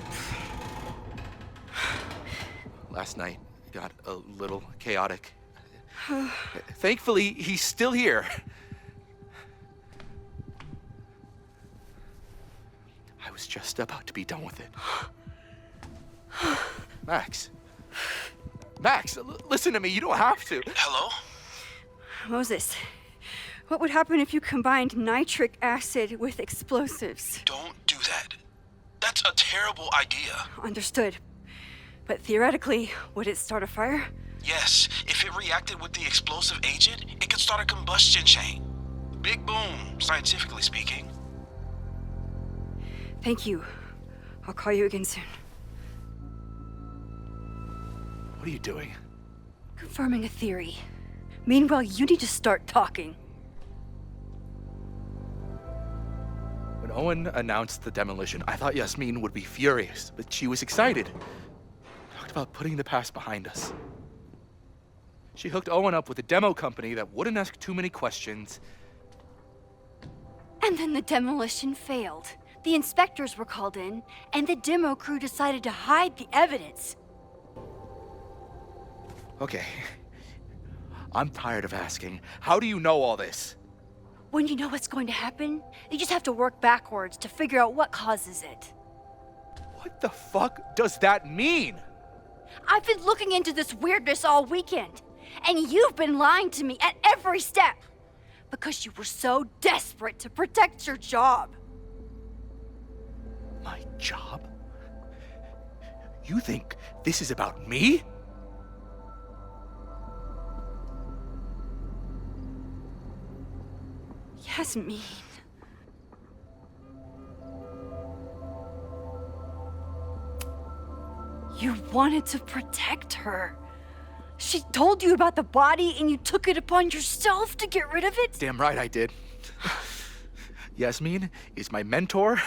Last night got a little chaotic. Thankfully, he's still here. I was just about to be done with it. Max. Max, listen to me. You don't have to. Hello? Moses, what would happen if you combined nitric acid with explosives? Don't do that. That's a terrible idea. Understood. But theoretically, would it start a fire? Yes, if it reacted with the explosive agent, it could start a combustion chain. Big boom, scientifically speaking. Thank you. I'll call you again soon. What are you doing? Confirming a theory. Meanwhile, you need to start talking. When Owen announced the demolition, I thought Yasmin would be furious, but she was excited. Talked about putting the past behind us. She hooked Owen up with a demo company that wouldn't ask too many questions. And then the demolition failed. The inspectors were called in, and the demo crew decided to hide the evidence. Okay. I'm tired of asking. How do you know all this? When you know what's going to happen, you just have to work backwards to figure out what causes it. What the fuck does that mean? I've been looking into this weirdness all weekend, and you've been lying to me at every step because you were so desperate to protect your job. My job? You think this is about me? Yasmin. You wanted to protect her. She told you about the body and you took it upon yourself to get rid of it? Damn right I did. Yasmin is my mentor,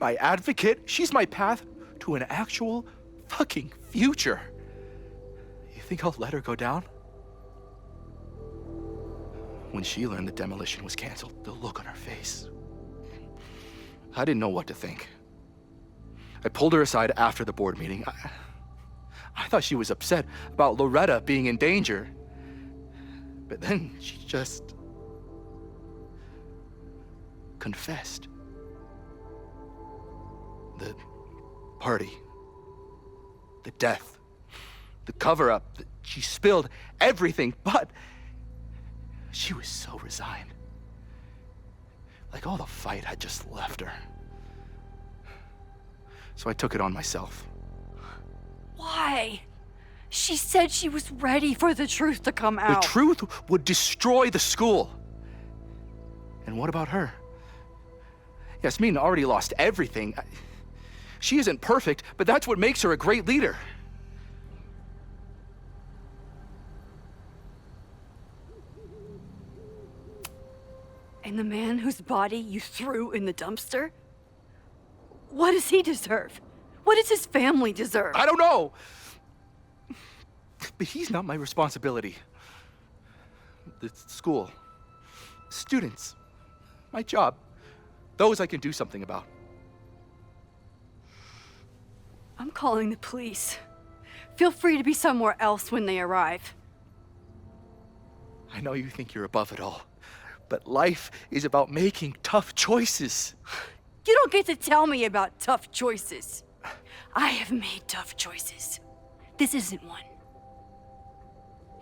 my advocate. She's my path to an actual fucking future. You think I'll let her go down? When she learned the demolition was canceled, the look on her face. I didn't know what to think. I pulled her aside after the board meeting. I thought she was upset about Loretta being in danger. But then she just confessed. The party, the death, the cover-up, she spilled everything, but she was so resigned. Like all the fight had just left her. So I took it on myself. Why? She said she was ready for the truth to come out. The truth would destroy the school. And what about her? Yasmin already lost everything. She isn't perfect, but that's what makes her a great leader. And the man whose body you threw in the dumpster? What does he deserve? What does his family deserve? I don't know. But he's not my responsibility. The school, students, my job, those I can do something about. I'm calling the police. Feel free to be somewhere else when they arrive. I know you think you're above it all, but life is about making tough choices. You don't get to tell me about tough choices. I have made tough choices. This isn't one.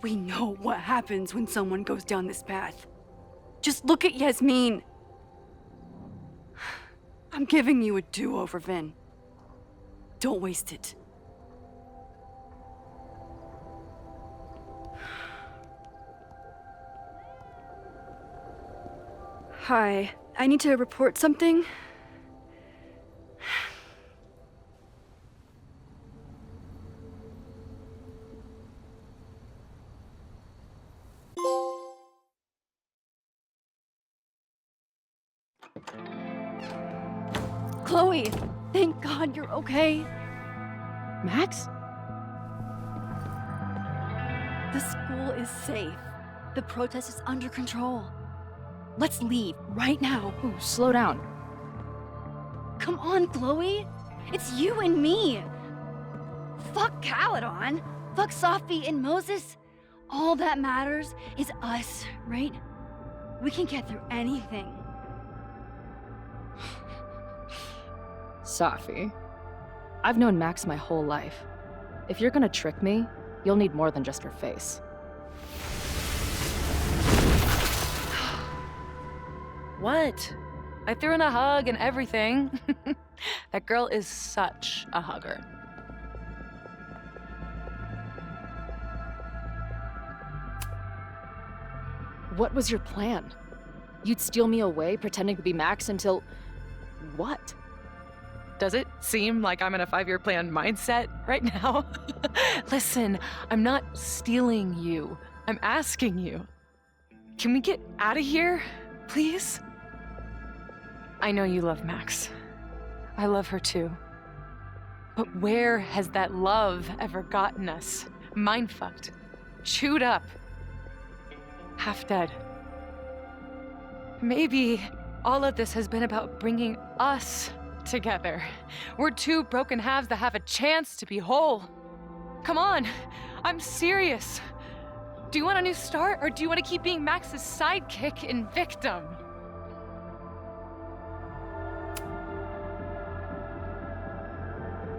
We know what happens when someone goes down this path. Just look at Yasmin. I'm giving you a do-over, Vin. Don't waste it. Hi, I need to report something. Chloe, thank God you're okay. Max? The school is safe. The protest is under control. Let's leave right now. Ooh, slow down. Come on, Chloe. It's you and me. Fuck Caledon. Fuck Safi and Moses. All that matters is us, right? We can get through anything. Safi, I've known Max my whole life. If you're gonna trick me, you'll need more than just her face. What? I threw in a hug and everything. That girl is such a hugger. What was your plan? You'd steal me away, pretending to be Max until... what? Does it seem like I'm in a 5-year plan mindset right now? Listen, I'm not stealing you. I'm asking you. Can we get out of here, please? I know you love Max. I love her too. But where has that love ever gotten us? Mind-fucked. Chewed up. Half dead. Maybe all of this has been about bringing us together. We're two broken halves that have a chance to be whole. Come on, I'm serious. Do you want a new start, or do you want to keep being Max's sidekick and victim?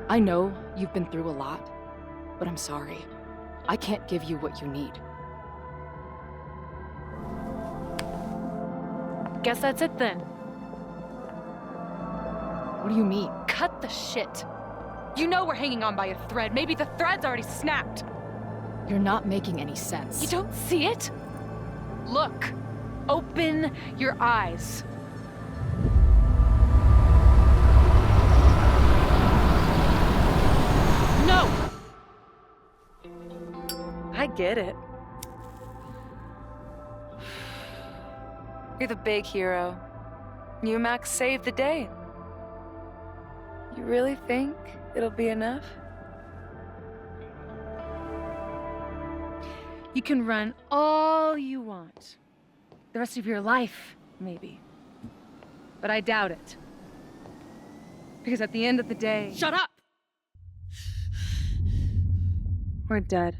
I know you've been through a lot, but I'm sorry. I can't give you what you need. Guess that's it then. What do you mean? Cut the shit. You know we're hanging on by a thread. Maybe the thread's already snapped. You're not making any sense. You don't see it? Look. Open your eyes. No! I get it. You're the big hero. You and Max saved the day. You really think it'll be enough? You can run all you want. The rest of your life, maybe. But I doubt it. Because at the end of the day... Shut up! We're dead.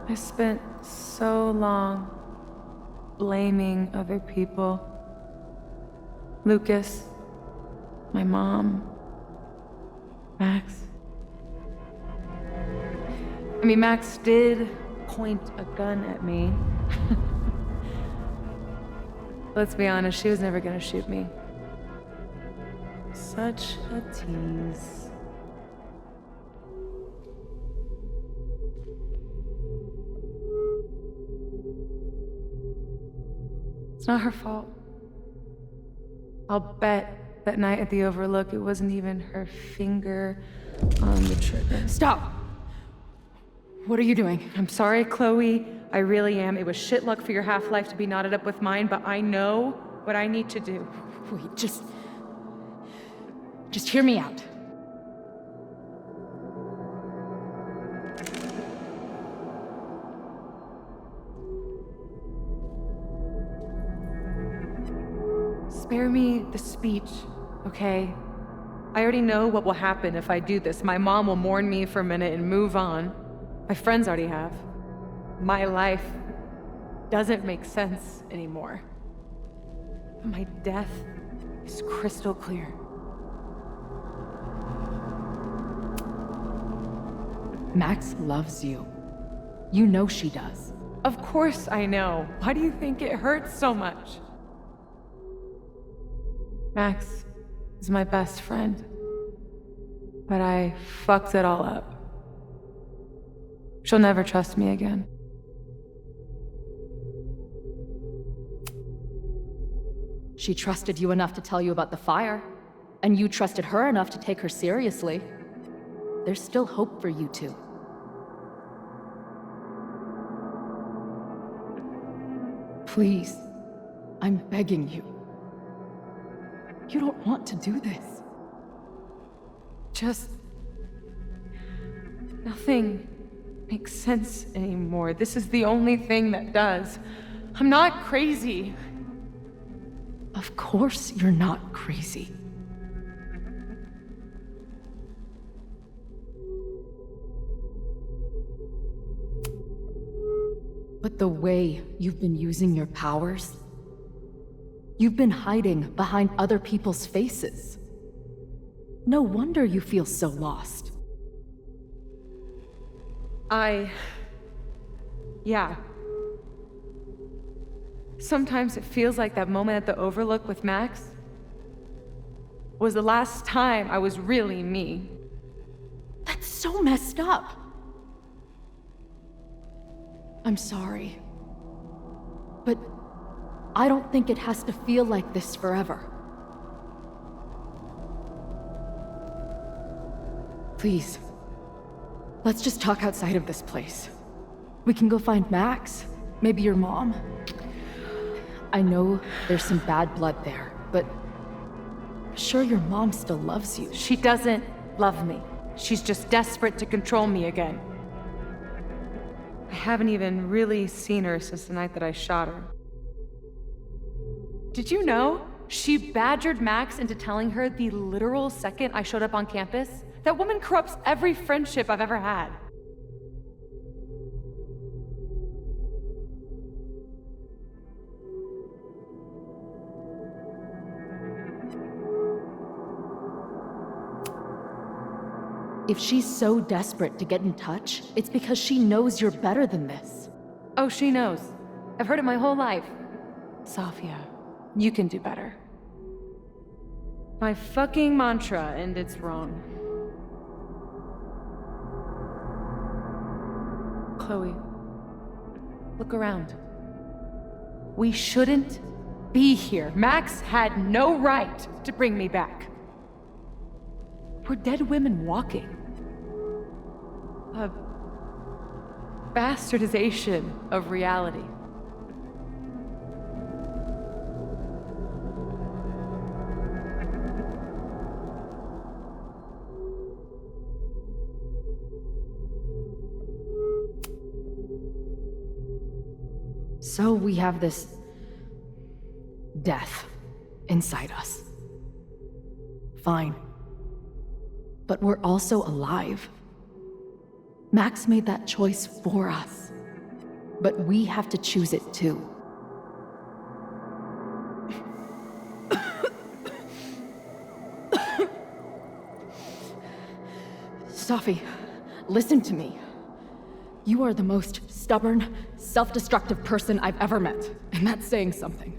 I spent so long blaming other people. Lucas, My mom. Max. I mean, Max did point a gun at me. Let's be honest, she was never gonna shoot me. Such a tease. It's not her fault. I'll bet that night at the Overlook, it wasn't even her finger on the trigger. Stop! What are you doing? I'm sorry, Chloe. I really am. It was shit luck for your half-life to be knotted up with mine, but I know what I need to do. Wait, just hear me out. Spare me the speech, okay? I already know what will happen if I do this. My mom will mourn me for a minute and move on. My friends already have. My life doesn't make sense anymore. But my death is crystal clear. Max loves you. You know she does. Of course I know. Why do you think it hurts so much? Max is my best friend. But I fucked it all up. She'll never trust me again. She trusted you enough to tell you about the fire, and you trusted her enough to take her seriously. There's still hope for you two. Please, I'm begging you. You don't want to do this. Just... nothing makes sense anymore. This is the only thing that does. I'm not crazy. Of course you're not crazy. But the way you've been using your powers, you've been hiding behind other people's faces. No wonder you feel so lost. Yeah. Sometimes it feels like that moment at the Overlook with Max was the last time I was really me. That's so messed up. I'm sorry. But I don't think it has to feel like this forever. Please, let's just talk outside of this place. We can go find Max, maybe your mom. I know there's some bad blood there, but I'm sure your mom still loves you. She doesn't love me. She's just desperate to control me again. I haven't even really seen her since the night that I shot her. Did you know? She badgered Max into telling her the literal second I showed up on campus. That woman corrupts every friendship I've ever had. If she's so desperate to get in touch, it's because she knows you're better than this. Oh, she knows. I've heard it my whole life. Safia, you can do better. My fucking mantra, and it's wrong. Chloe, look around. We shouldn't be here. Max had no right to bring me back. We're dead women walking. A bastardization of reality. So we have this death inside us. Fine. But we're also alive. Max made that choice for us. But we have to choose it too. Safi, listen to me. You are the most stubborn, self-destructive person I've ever met, and that's saying something.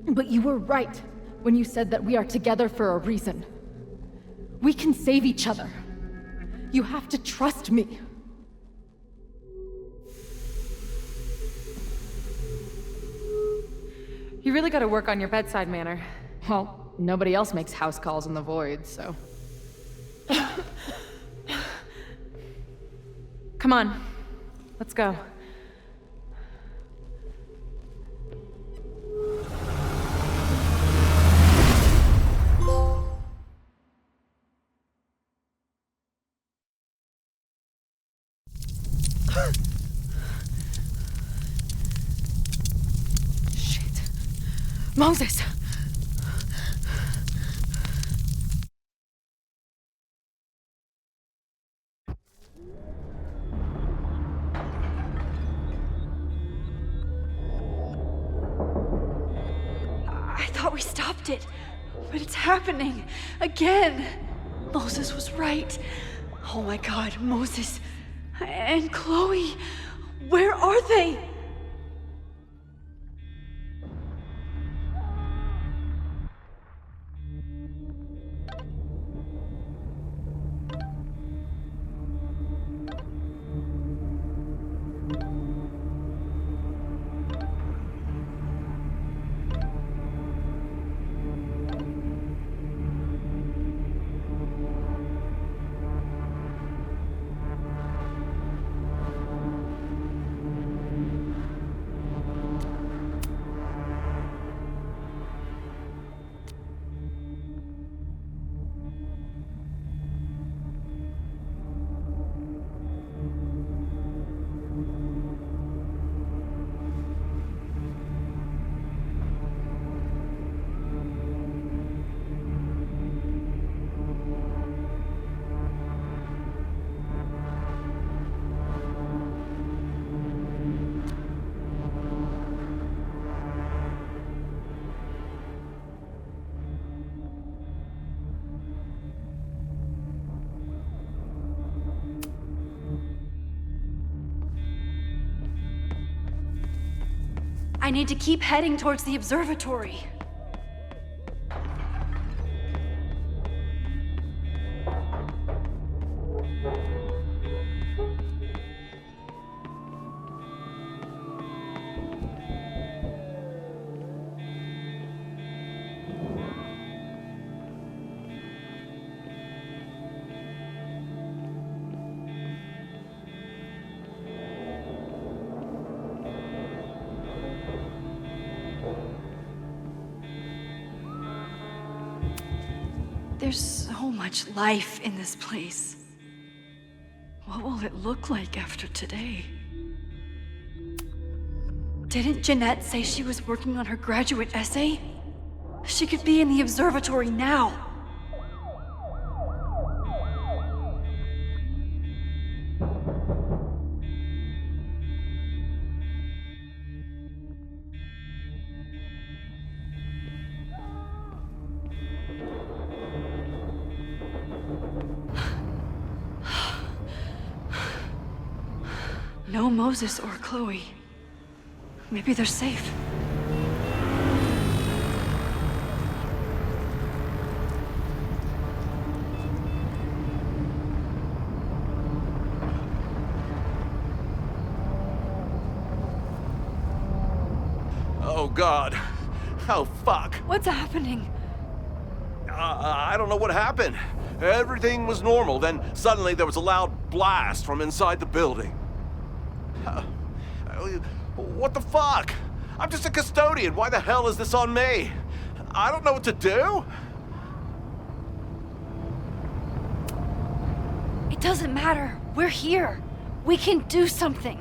But you were right when you said that we are together for a reason. We can save each other. You have to trust me. You really gotta work on your bedside manner. Well, nobody else makes house calls in the void, so... Come on, let's go. Shit. Moses! I thought we stopped it, but it's happening again. Moses was right. Oh my God, Moses and Chloe, where are they? I need to keep heading towards the observatory. There's so much life in this place. What will it look like after today? Didn't Jeanette say she was working on her graduate essay? She could be in the observatory now. No Moses or Chloe. Maybe they're safe. Oh God. Oh fuck. What's happening? I don't know what happened. Everything was normal, then suddenly there was a loud blast from inside the building. What the fuck? I'm just a custodian. Why the hell is this on me? I don't know what to do. It doesn't matter. We're here. We can do something.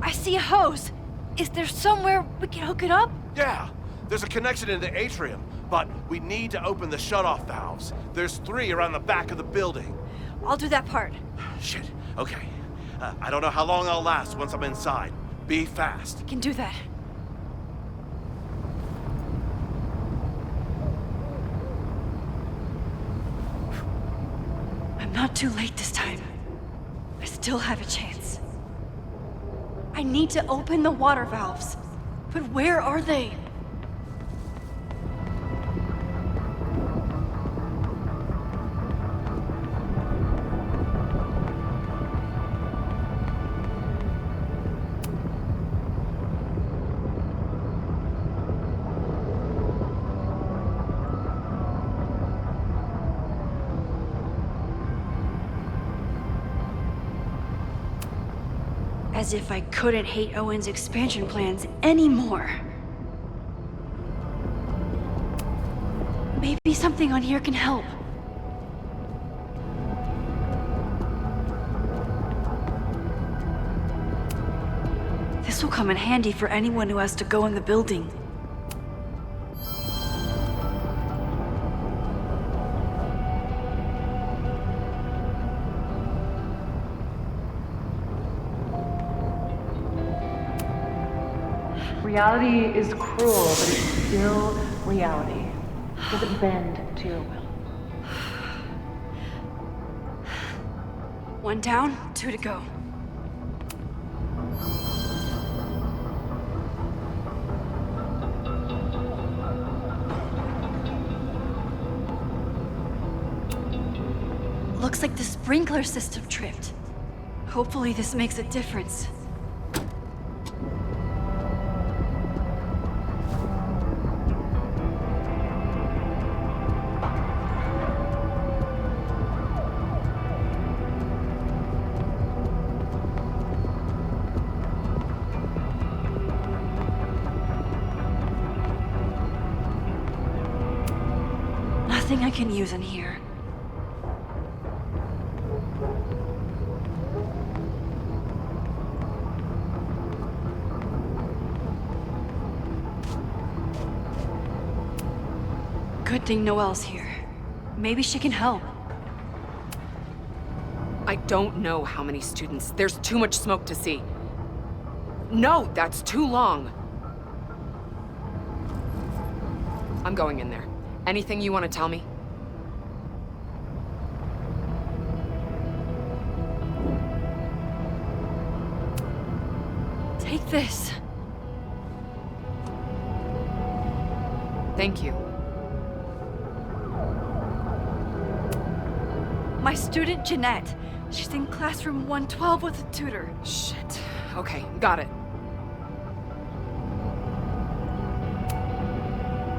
I see a hose. Is there somewhere we can hook it up? Yeah, there's a connection in the atrium, but we need to open the shutoff valves. There's 3 around the back of the building. I'll do that part. Shit, okay. I don't know how long I'll last once I'm inside. Be fast. I can do that. not too late this time. I still have a chance. I need to open the water valves. But where are they? As if I couldn't hate Owen's expansion plans anymore. Maybe something on here can help. This will come in handy for anyone who has to go in the building. Reality is cruel, but it's still reality. It doesn't bend to your will. One down, 2 to go. Looks like the sprinkler system tripped. Hopefully this makes a difference. Nothing I can use in here. Good thing Noelle's here. Maybe she can help. I don't know how many students. There's too much smoke to see. No, that's too long. I'm going in there. Anything you want to tell me? Take this. Thank you. My student Jeanette. She's in classroom 112 with a tutor. Shit. Okay, got it.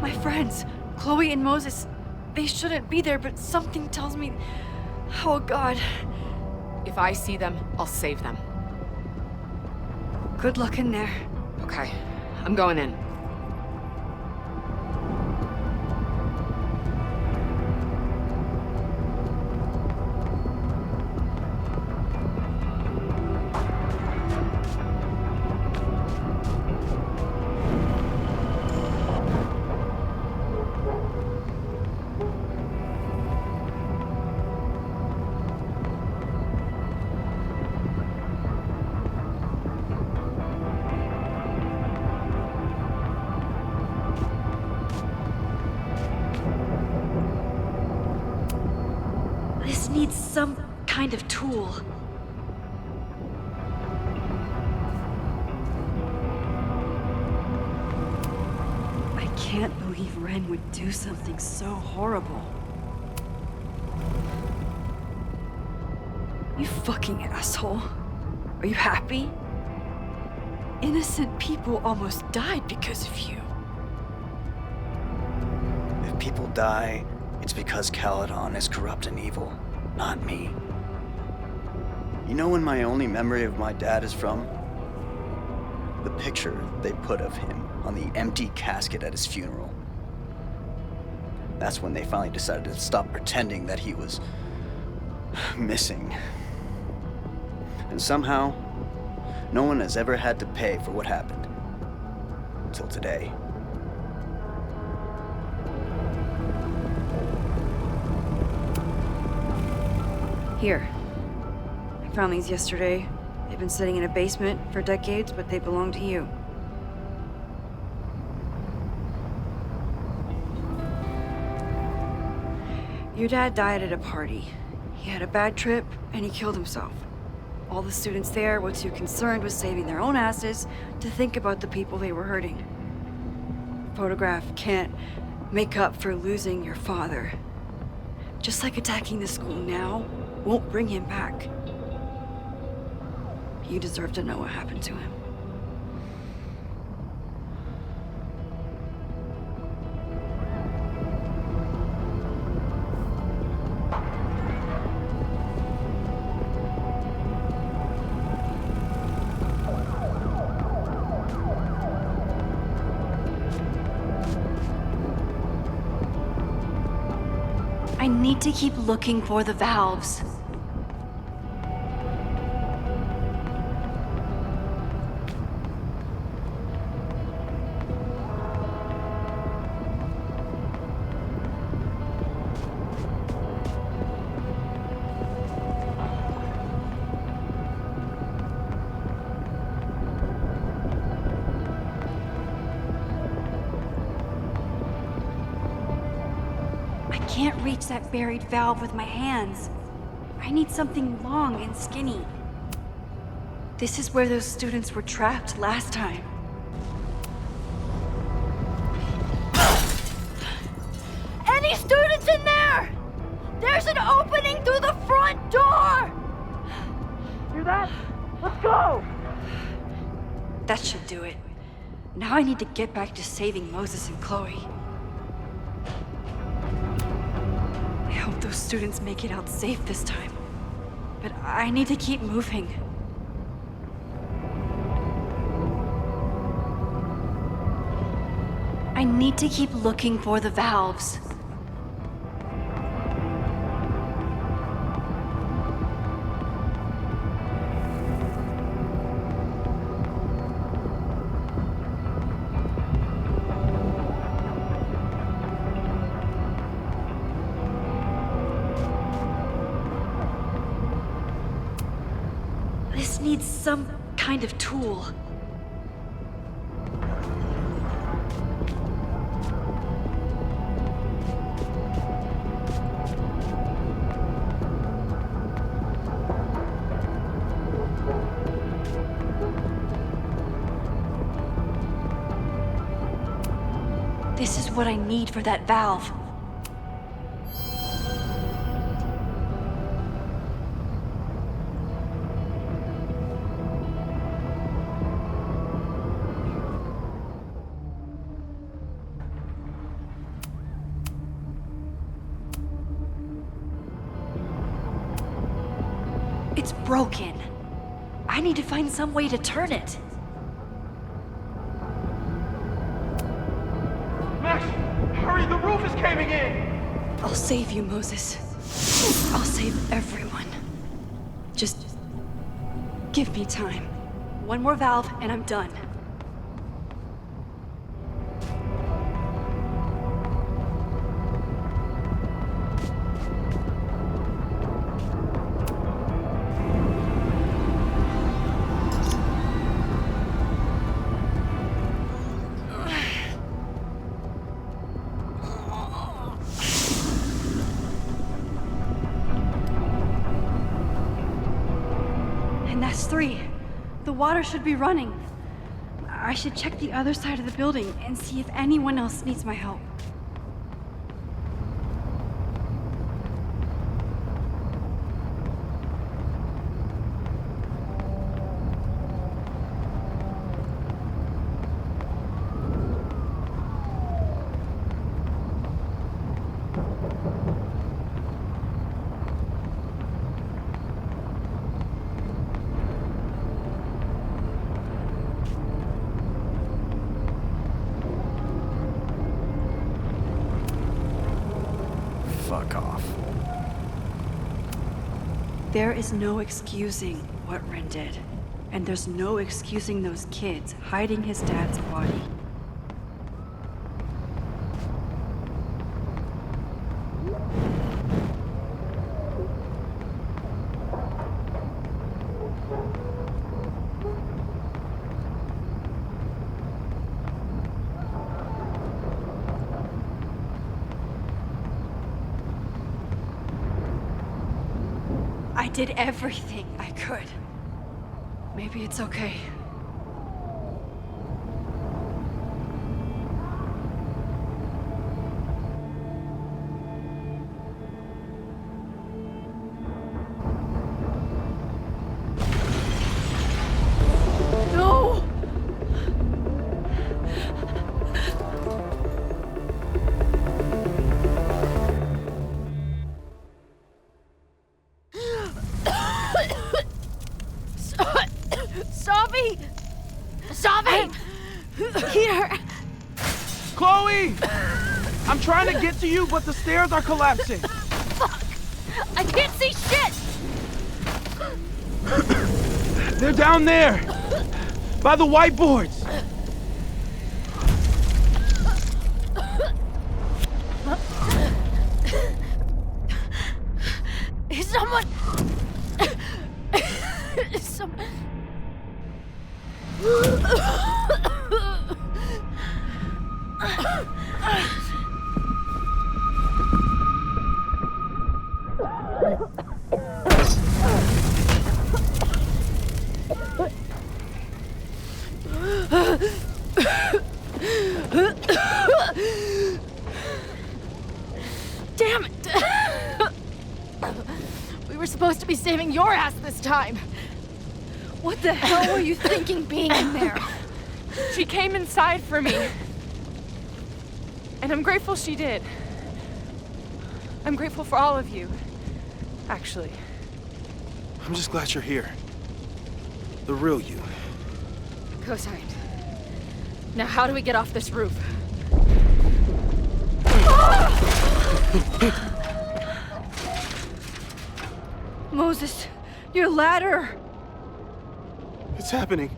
My friends, Chloe and Moses, they shouldn't be there, but something tells me... Oh God. If I see them, I'll save them. Good luck in there. Okay, I'm going in. This needs some kind of tool. I can't believe Ren would do something so horrible. You fucking asshole. Are you happy? Innocent people almost died because of you. If people die, it's because Caledon is corrupt and evil, not me. You know when my only memory of my dad is from? The picture they put of him on the empty casket at his funeral. That's when they finally decided to stop pretending that he was missing. And somehow, no one has ever had to pay for what happened. Till today. Here. I found these yesterday. They've been sitting in a basement for decades, but they belong to you. Your dad died at a party. He had a bad trip, and he killed himself. All the students there were too concerned with saving their own asses to think about the people they were hurting. Photograph can't make up for losing your father. Just like attacking the school now won't bring him back. You deserve to know what happened to him. I need to keep looking for the valves. I can't reach that buried valve with my hands. I need something long and skinny. This is where those students were trapped last time. Any students in there? There's an opening through the front door! Hear that? Let's go! That should do it. Now I need to get back to saving Moses and Chloe. I hope those students make it out safe this time. But I need to keep moving. I need to keep looking for the valves. This needs some kind of tool. This is what I need for that valve. It's broken. I need to find some way to turn it. Max, hurry, the roof is caving in! I'll save you, Moses. I'll save everyone. Just give me time. One more valve and I'm done. And that's 3. The water should be running. I should check the other side of the building and see if anyone else needs my help. Fuck off. There is no excusing what Ren did. And there's no excusing those kids hiding his dad's body. I did everything I could. Maybe it's okay. No! Safi! Safi! Here! Chloe! I'm trying to get to you, but the stairs are collapsing. Fuck! I can't see shit! They're down there! By the whiteboards! Is someone... Someone... Damn it! We were supposed to be saving your ass this time. What the hell were you thinking being in there? She came inside for me. And I'm grateful she did. I'm grateful for all of you, actually. I'm just glad you're here. The real you. Co-signed. Now how do we get off this roof? Moses, your ladder! It's happening,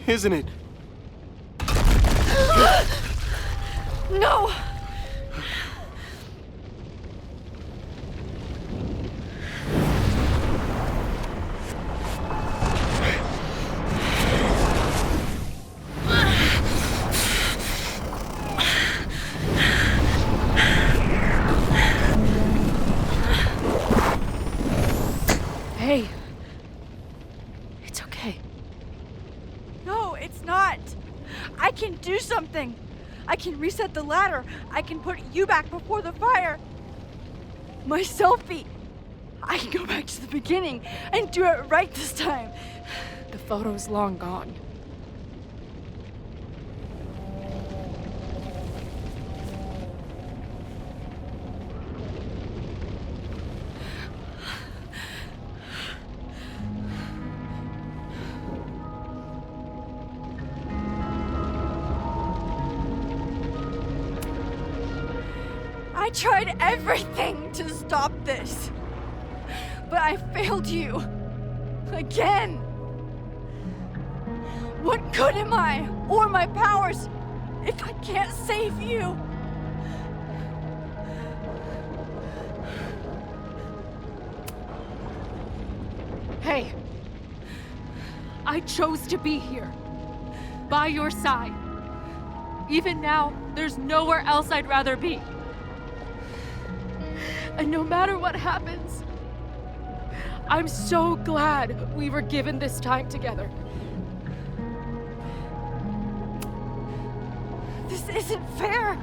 isn't it? No! Hey. It's okay. No, it's not! I can do something! I can reset the ladder. I can put you back before the fire. My selfie. I can go back to the beginning and do it right this time. The photo's long gone. I tried everything to stop this. But I failed you. Again. What good am I, or my powers, if I can't save you? Hey. I chose to be here. By your side. Even now, there's nowhere else I'd rather be. And no matter what happens, I'm so glad we were given this time together. This isn't fair.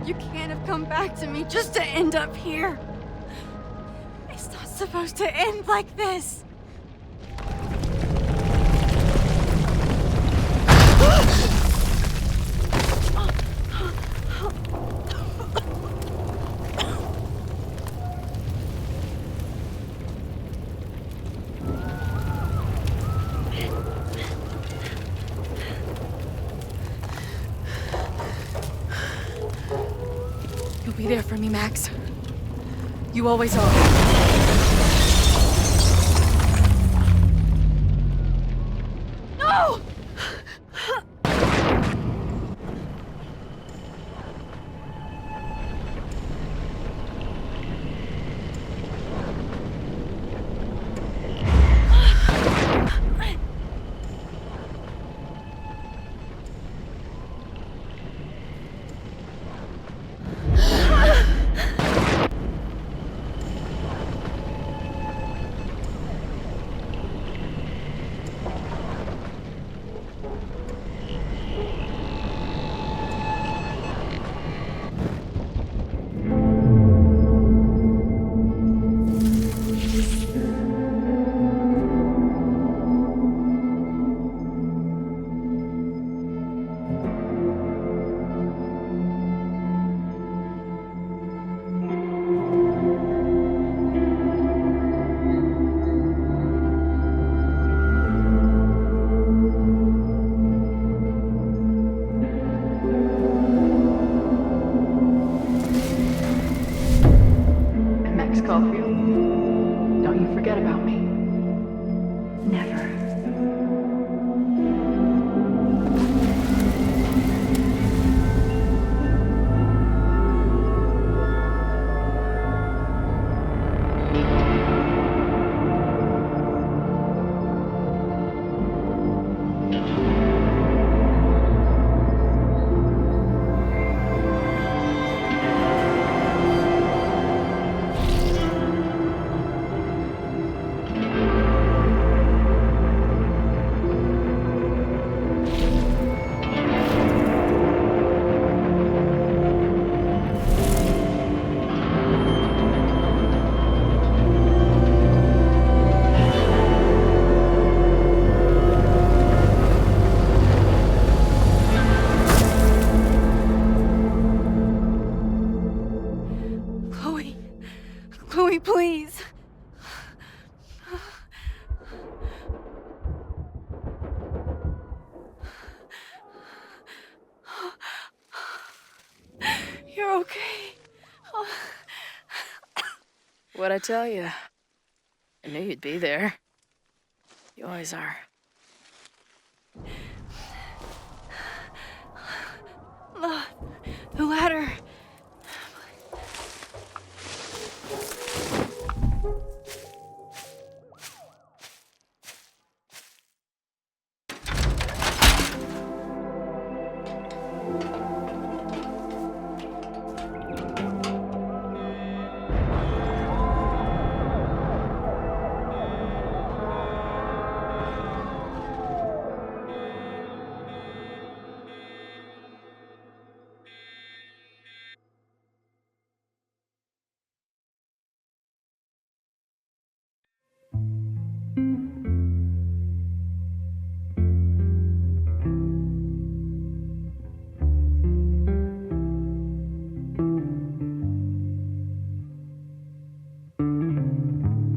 You can't have come back to me just to end up here. It's not supposed to end like this. You'll be there for me, Max. You always are. No! Please. You're okay. What'd I tell you? I knew you'd be there. You always are. The ladder.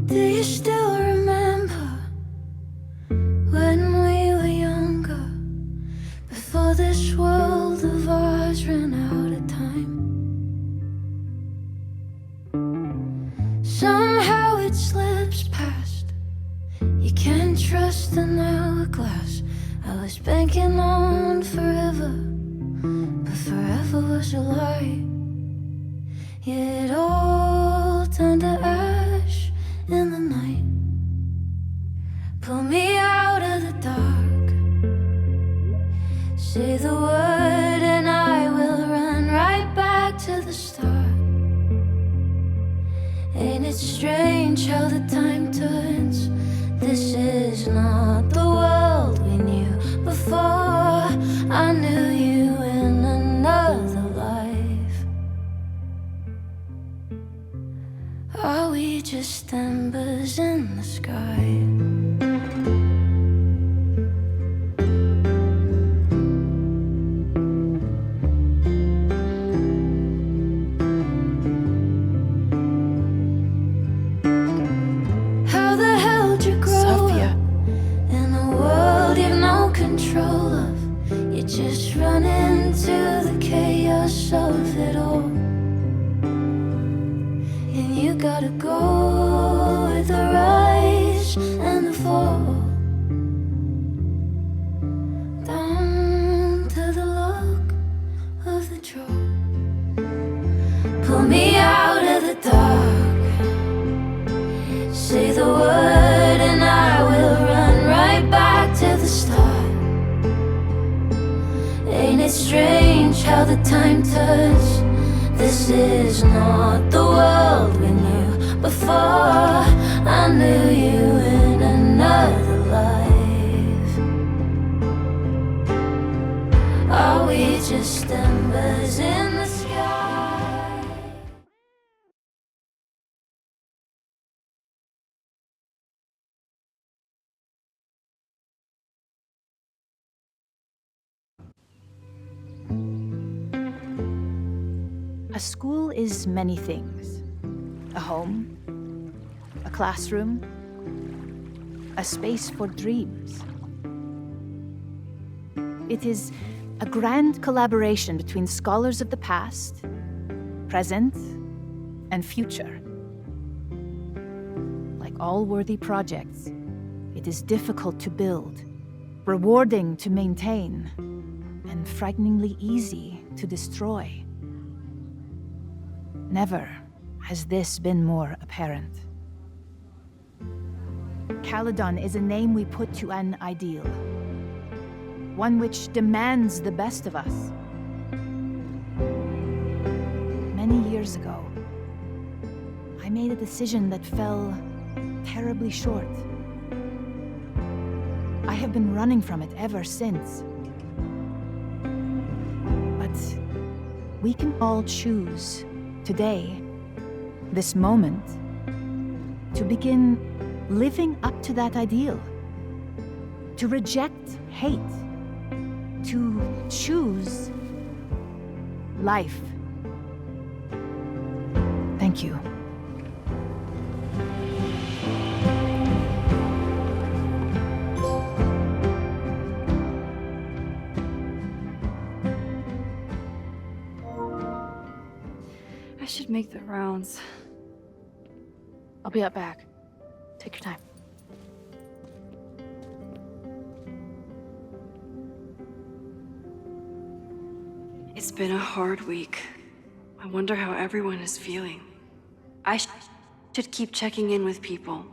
Do you still remember when we were younger, before this world of ours ran out of time? Somehow it slips past. You can't trust an hourglass. I was banking on forever, but forever was a lie. Yeah, it all turned to ash in the night. Pull me out of the dark. Say the word and I will run right back to the start. Ain't it strange how the time turns? This is not the world we knew before. I knew you in another life. Are we just embers in the sky? How the hell did you grow up in a world you've no control of? You just run into the chaos of it all. And you gotta go with the rise and the fall, down to the luck of the draw. Pull me out of the dark. Say the word and I will run right back to the start. Ain't it strange how the time turns? This is not the world we knew before. I knew you in another life. Are we just embers in the sky? A school is many things. A home, a classroom, a space for dreams. It is a grand collaboration between scholars of the past, present, and future. Like all worthy projects, it is difficult to build, rewarding to maintain, and frighteningly easy to destroy. Never has this been more apparent. Caledon is a name we put to an ideal, one which demands the best of us. Many years ago, I made a decision that fell terribly short. I have been running from it ever since. But we can all choose today, this moment, to begin living up to that ideal, to reject hate, to choose life. Thank you. should make the rounds. I'll be up back. Take your time. It's been a hard week. I wonder how everyone is feeling. I should keep checking in with people.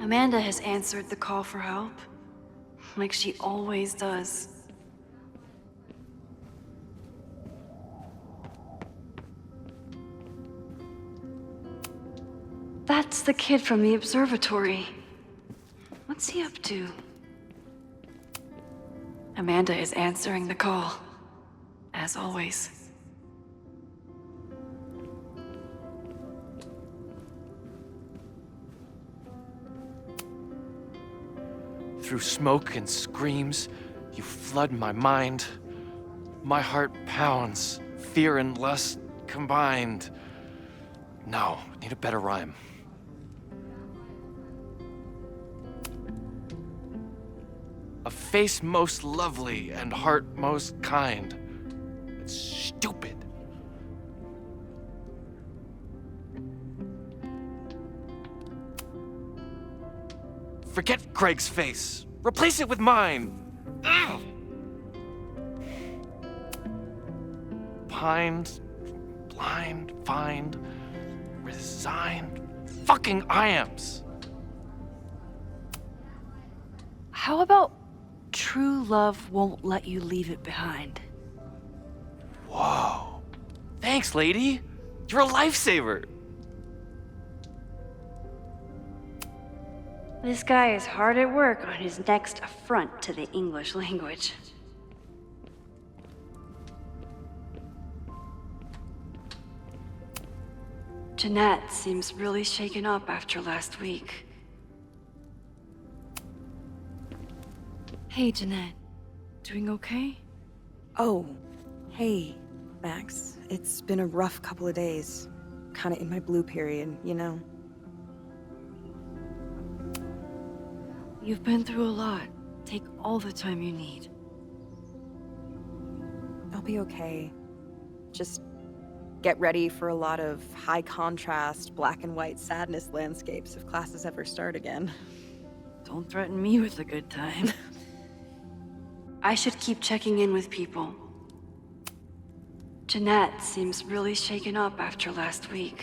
Amanda has answered the call for help, like she always does. That's the kid from the observatory. What's he up to? Amanda is answering the call, as always. Through smoke and screams, you flood my mind. My heart pounds, fear and lust combined. No, need a better rhyme. A face most lovely and heart most kind. It's stupid. Forget Greg's face. Replace it with mine. Ugh. Pined, blind, find, resigned. Fucking iams. How about true love won't let you leave it behind? Whoa. Thanks, lady. You're a lifesaver. This guy is hard at work on his next affront to the English language. Jeanette seems really shaken up after last week. Hey, Jeanette. Doing okay? Oh, hey, Max. It's been a rough couple of days. Kinda in my blue period, you know? You've been through a lot. Take all the time you need. I'll be okay. Just get ready for a lot of high contrast, black and white sadness landscapes if classes ever start again. Don't threaten me with a good time. I should keep checking in with people. Jeanette seems really shaken up after last week.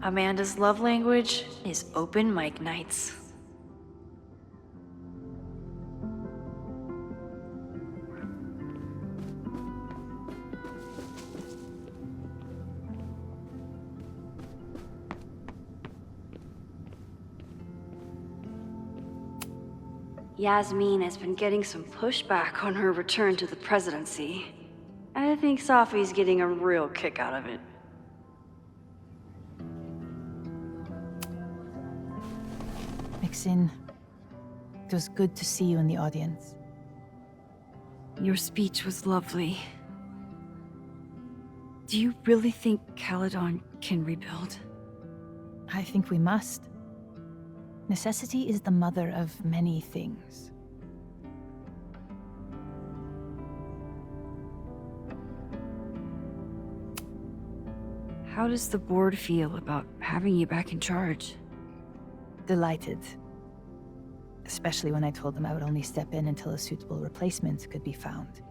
Amanda's love language is open mic nights. Yasmin has been getting some pushback on her return to the presidency. I think Safi's getting a real kick out of it. Maxine, it was good to see you in the audience. Your speech was lovely. Do you really think Caledon can rebuild? I think we must. Necessity is the mother of many things. How does the board feel about having you back in charge? Delighted. Especially when I told them I would only step in until a suitable replacement could be found.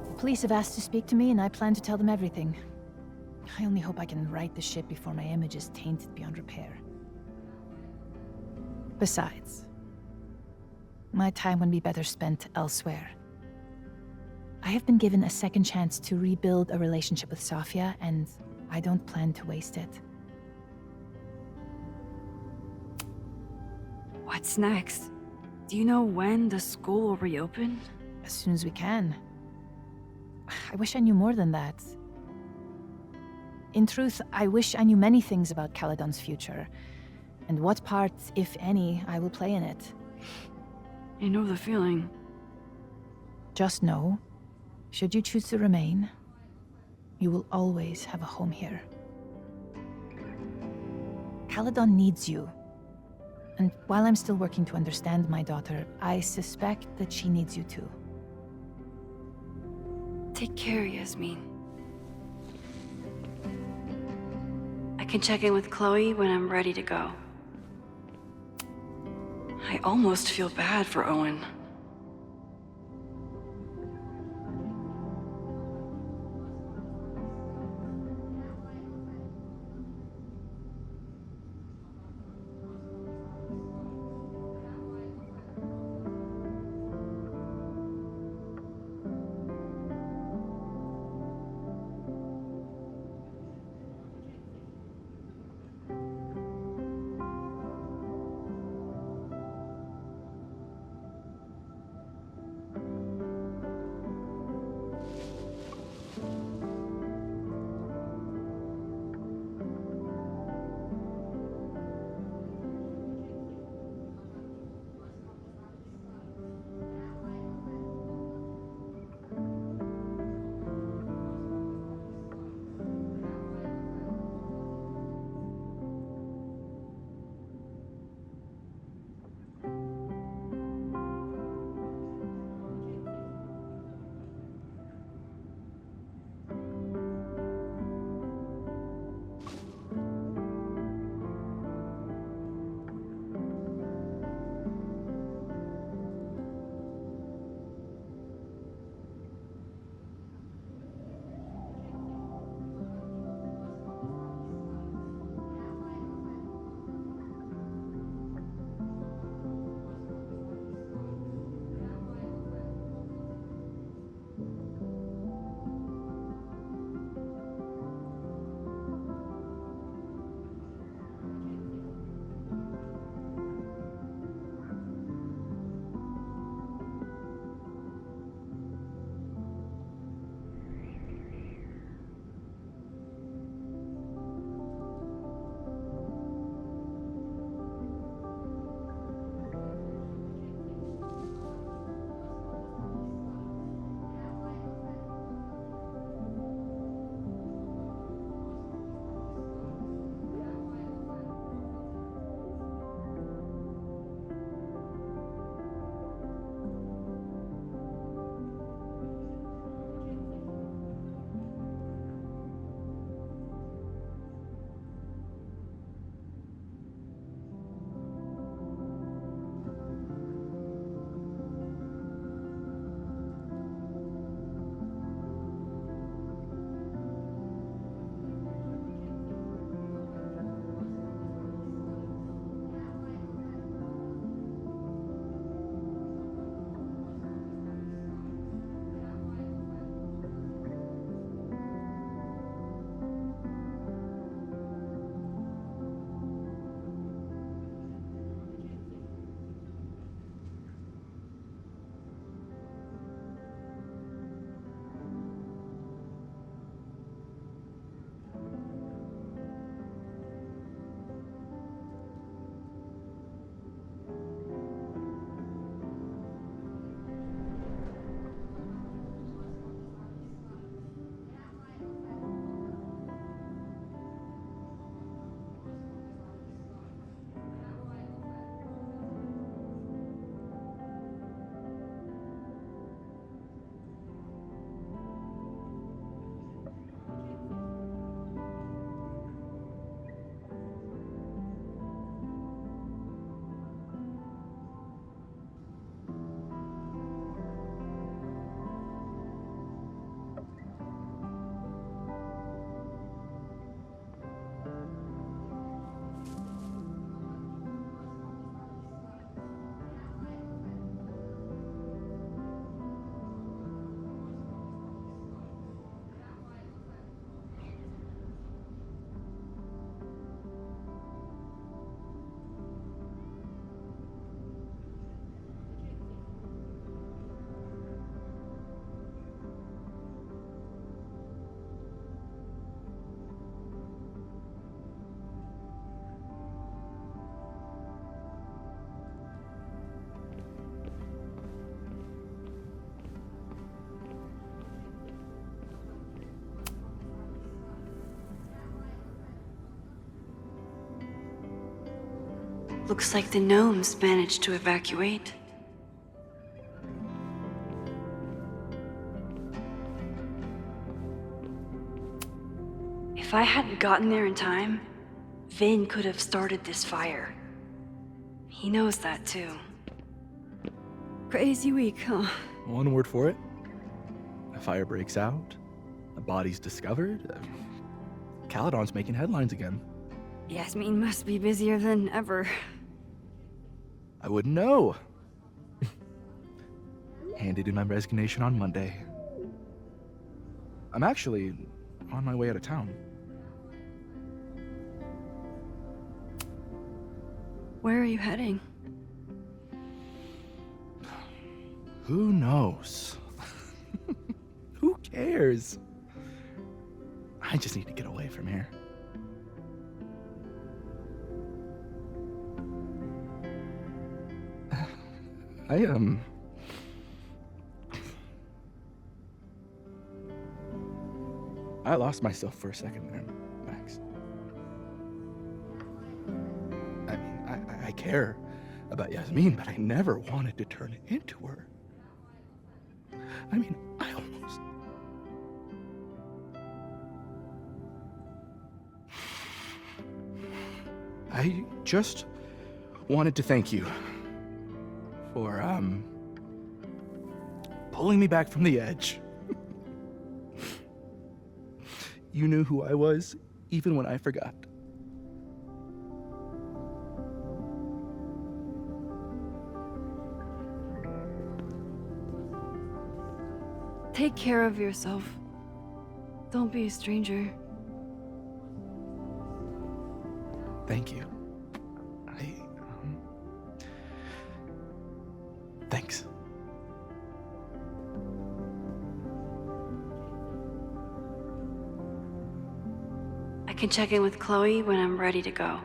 The police have asked to speak to me, and I plan to tell them everything. I only hope I can right the ship before my image is tainted beyond repair. Besides, my time would be better spent elsewhere. I have been given a second chance to rebuild a relationship with Safia, and I don't plan to waste it. What's next? Do you know when the school will reopen? As soon as we can. I wish I knew more than that. In truth, I wish I knew many things about Caledon's future, and what part, if any, I will play in it. I know the feeling. Just know, should you choose to remain, you will always have a home here. Caledon needs you. And while I'm still working to understand my daughter, I suspect that she needs you too. Take care, Yasmin. I can check in with Chloe when I'm ready to go. I almost feel bad for Owen. Looks like the gnomes managed to evacuate. If I hadn't gotten there in time, Vin could have started this fire. He knows that too. Crazy week, huh? One word for it. A fire breaks out. A body's discovered. Caledon's making headlines again. Yasmin must be busier than ever. I wouldn't know. Handed in my resignation on Monday. I'm actually on my way out of town. Where are you heading? Who knows? Who cares? I just need to get away from here. I lost myself for a second there, Max. I mean, I care about Yasmin, but I never wanted to turn it into her. I mean, I just wanted to thank you for, pulling me back from the edge. You knew who I was, even when I forgot. Take care of yourself. Don't be a stranger. Thank you. Thanks. I can check in with Chloe when I'm ready to go.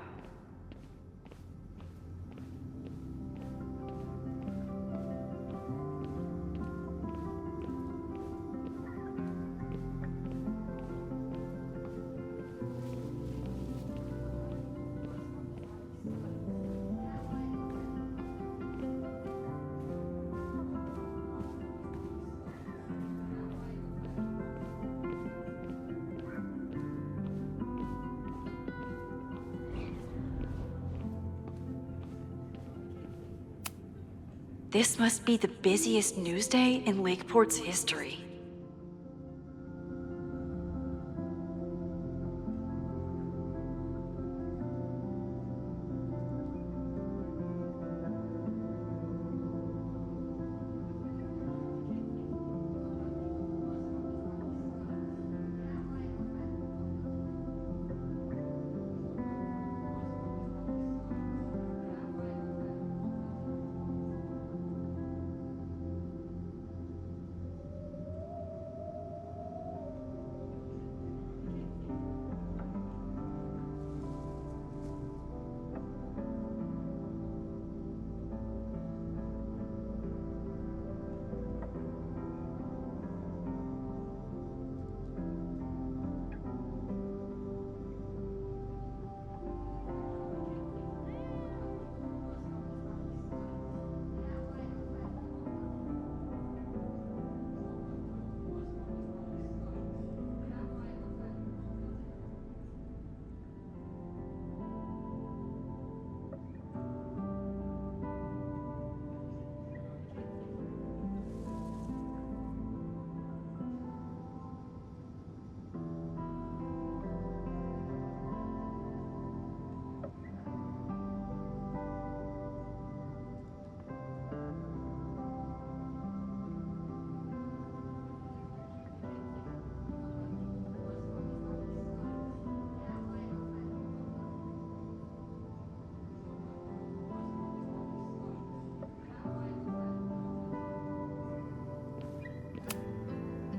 This must be the busiest news day in Lakeport's history.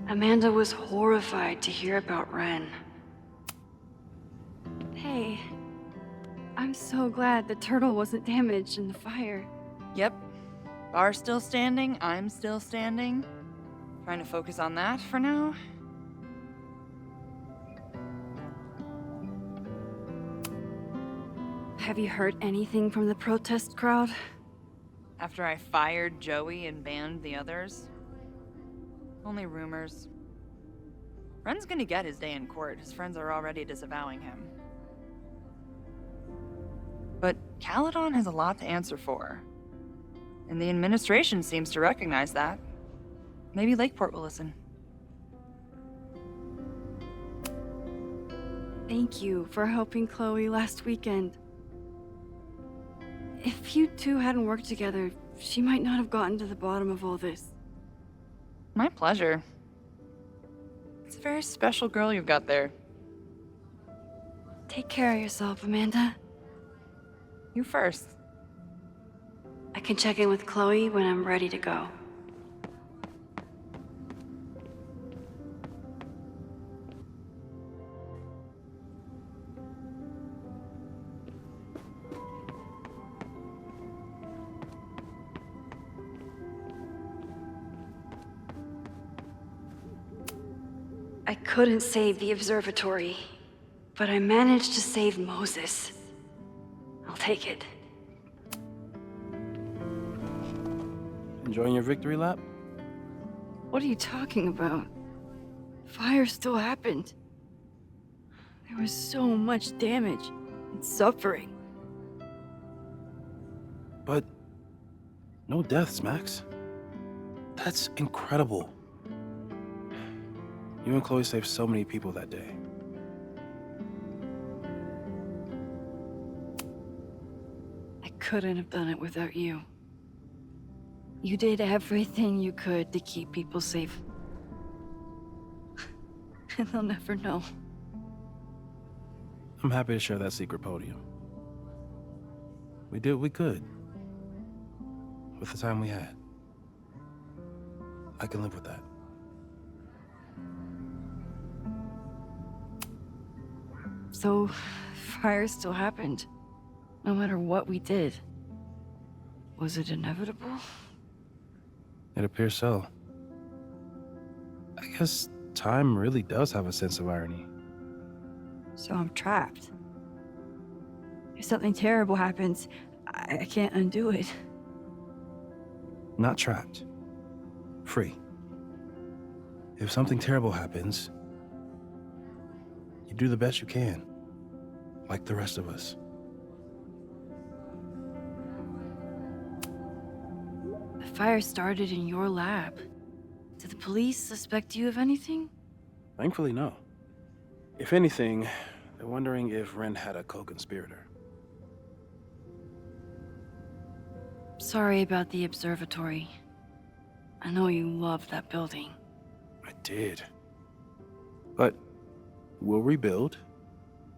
Amanda was horrified to hear about Ren. Hey, I'm so glad the turtle wasn't damaged in the fire. Yep. Bar's still standing, I'm still standing. Trying to focus on that for now. Have you heard anything from the protest crowd? After I fired Joey and banned the others? Only rumors. Ren's gonna get his day in court. His friends are already disavowing him. But Caledon has a lot to answer for. And the administration seems to recognize that. Maybe Lakeport will listen. Thank you for helping Chloe last weekend. If you two hadn't worked together, she might not have gotten to the bottom of all this. My pleasure. It's a very special girl you've got there. Take care of yourself, Amanda. You first. I can check in with Chloe when I'm ready to go. I couldn't save the observatory, but I managed to save Moses. I'll take it. Enjoying your victory lap? What are you talking about? Fire still happened. There was so much damage and suffering. But no deaths, Max. That's incredible. You and Chloe saved so many people that day. I couldn't have done it without you. You did everything you could to keep people safe. And they'll never know. I'm happy to share that secret podium. We did what we could. With the time we had. I can live with that. So, fire still happened. No matter what we did. Was it inevitable? It appears so. I guess time really does have a sense of irony. So I'm trapped. If something terrible happens, I can't undo it. Not trapped. Free. If something terrible happens, you do the best you can. Like the rest of us. The fire started in your lab. Did the police suspect you of anything? Thankfully, no. If anything, they're wondering if Ren had a co-conspirator. Sorry about the observatory. I know you loved that building. I did. But we'll rebuild,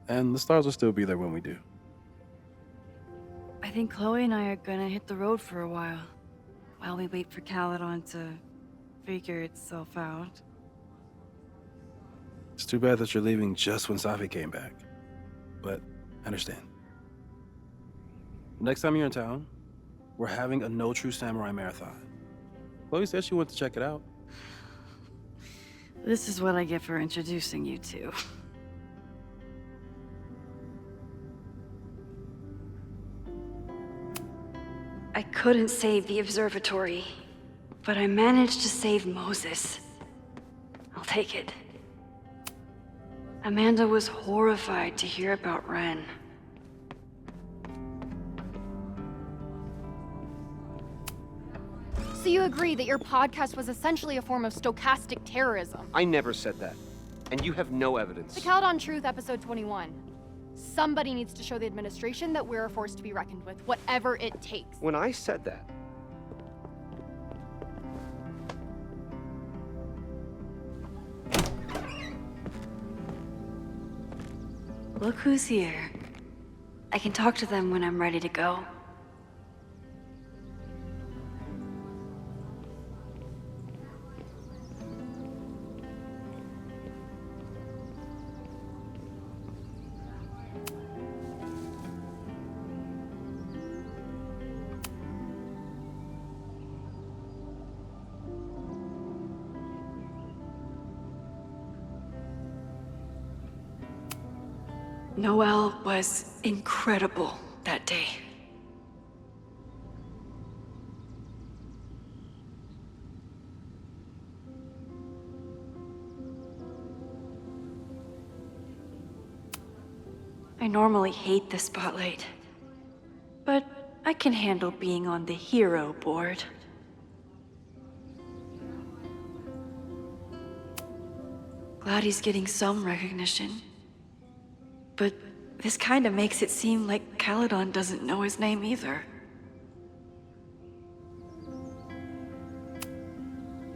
and the stars will still be there when we do. I think Chloe and I are gonna hit the road for a while we wait for Caledon to figure itself out. It's too bad that you're leaving just when Safi came back. But I understand. Next time you're in town, we're having a No True Samurai marathon. Chloe said she wanted to check it out. This is what I get for introducing you to. I couldn't save the observatory, but I managed to save Moses. I'll take it. Amanda was horrified to hear about Ren. So you agree that your podcast was essentially a form of stochastic terrorism? I never said that. And you have no evidence. The Caledon Truth, episode 21. Somebody needs to show the administration that we're a force to be reckoned with, whatever it takes. When I said that, Look who's here. I can talk to them when I'm ready to go. Noelle was incredible. that day. I normally hate the spotlight, but I can handle being on the hero board. Glad he's getting some recognition. But this kinda makes it seem like Caledon doesn't know his name either.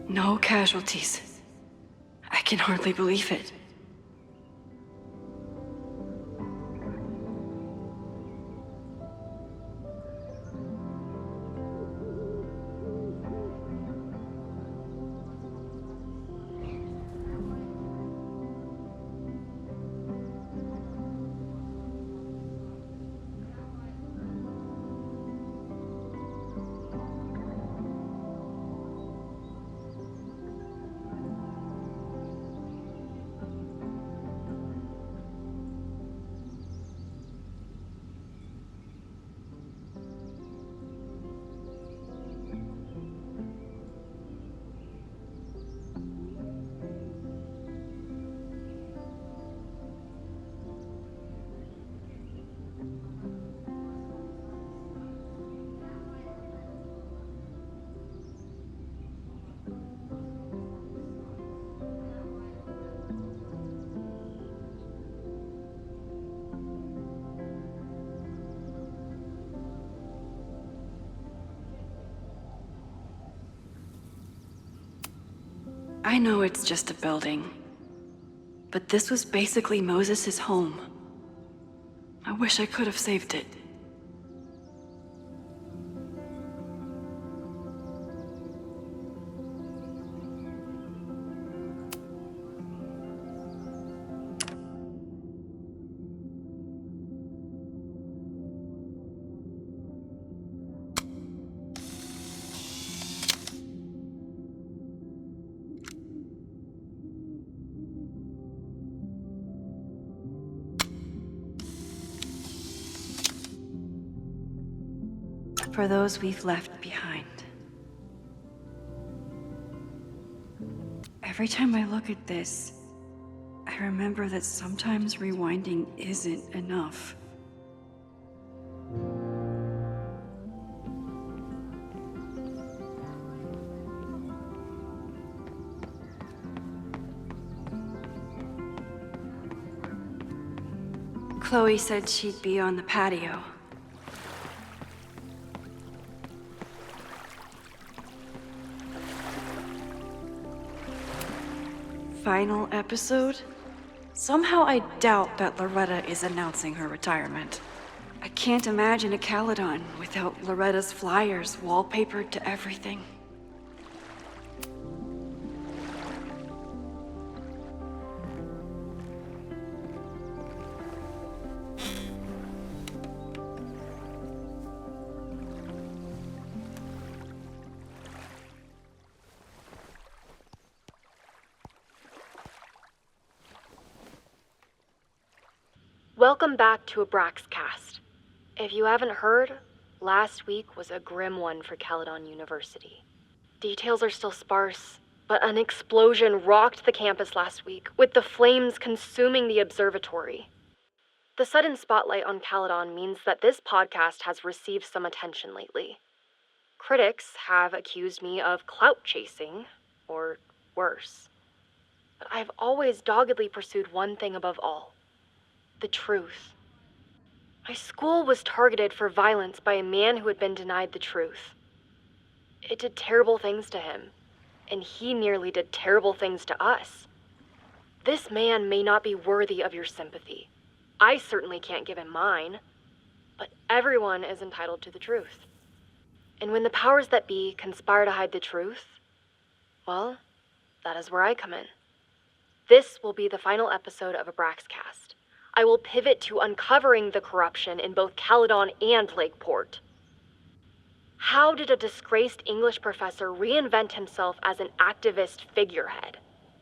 No casualties. I can hardly believe it. I know it's just a building, but this was basically Moses' home. I wish I could have saved it. For those we've left behind. Every time I look at this, I remember that sometimes rewinding isn't enough. Chloe said she'd be on the patio. Final episode? Somehow I doubt that Loretta is announcing her retirement. I can't imagine a Caledon without Loretta's flyers wallpapered to everything. Welcome back to Abraxcast. If you haven't heard, last week was a grim one for Caledon University. Details are still sparse, but an explosion rocked the campus last week, with the flames consuming the observatory. The sudden spotlight on Caledon means that this podcast has received some attention lately. Critics have accused me of clout chasing, or worse. But I've always doggedly pursued one thing above all: the truth. My school was targeted for violence by a man who had been denied the truth. It did terrible things to him, and he nearly did terrible things to us. This man may not be worthy of your sympathy. I certainly can't give him mine, but everyone is entitled to the truth. And when the powers that be conspire to hide the truth, well, that is where I come in. This will be the final episode of Abraxcast. I will pivot to uncovering the corruption in both Caledon and Lakeport. How did a disgraced English professor reinvent himself as an activist figurehead?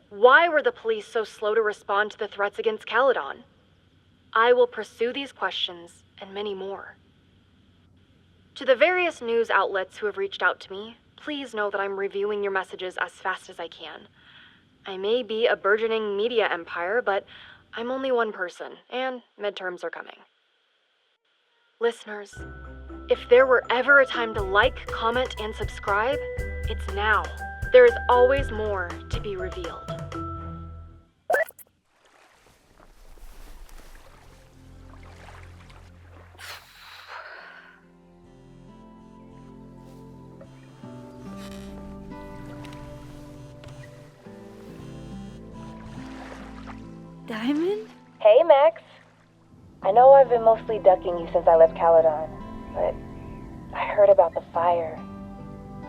Why were the police so slow to respond to the threats against Caledon? I will pursue these questions and many more To the various news outlets who have reached out to me, please know that I'm reviewing your messages as fast as I can. I may be a burgeoning media empire, but I'm only one person, and midterms are coming. Listeners, if there were ever a time to like, comment, and subscribe, it's now. There is always more to be revealed. Diamond? Hey, Max. I know I've been mostly ducking you since I left Caledon, but I heard about the fire.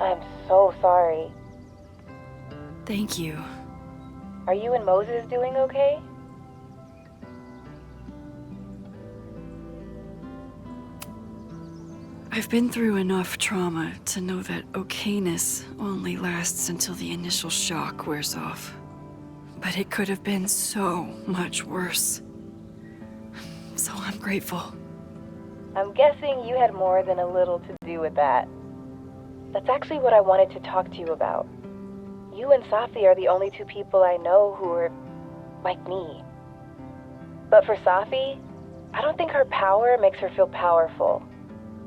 I'm so sorry. Thank you. Are you and Moses doing okay? I've been through enough trauma to know that okayness only lasts until the initial shock wears off. But it could have been so much worse. So I'm grateful. I'm guessing you had more than a little to do with that. That's actually what I wanted to talk to you about. You and Safi are the only two people I know who are like me. But for Safi, I don't think her power makes her feel powerful.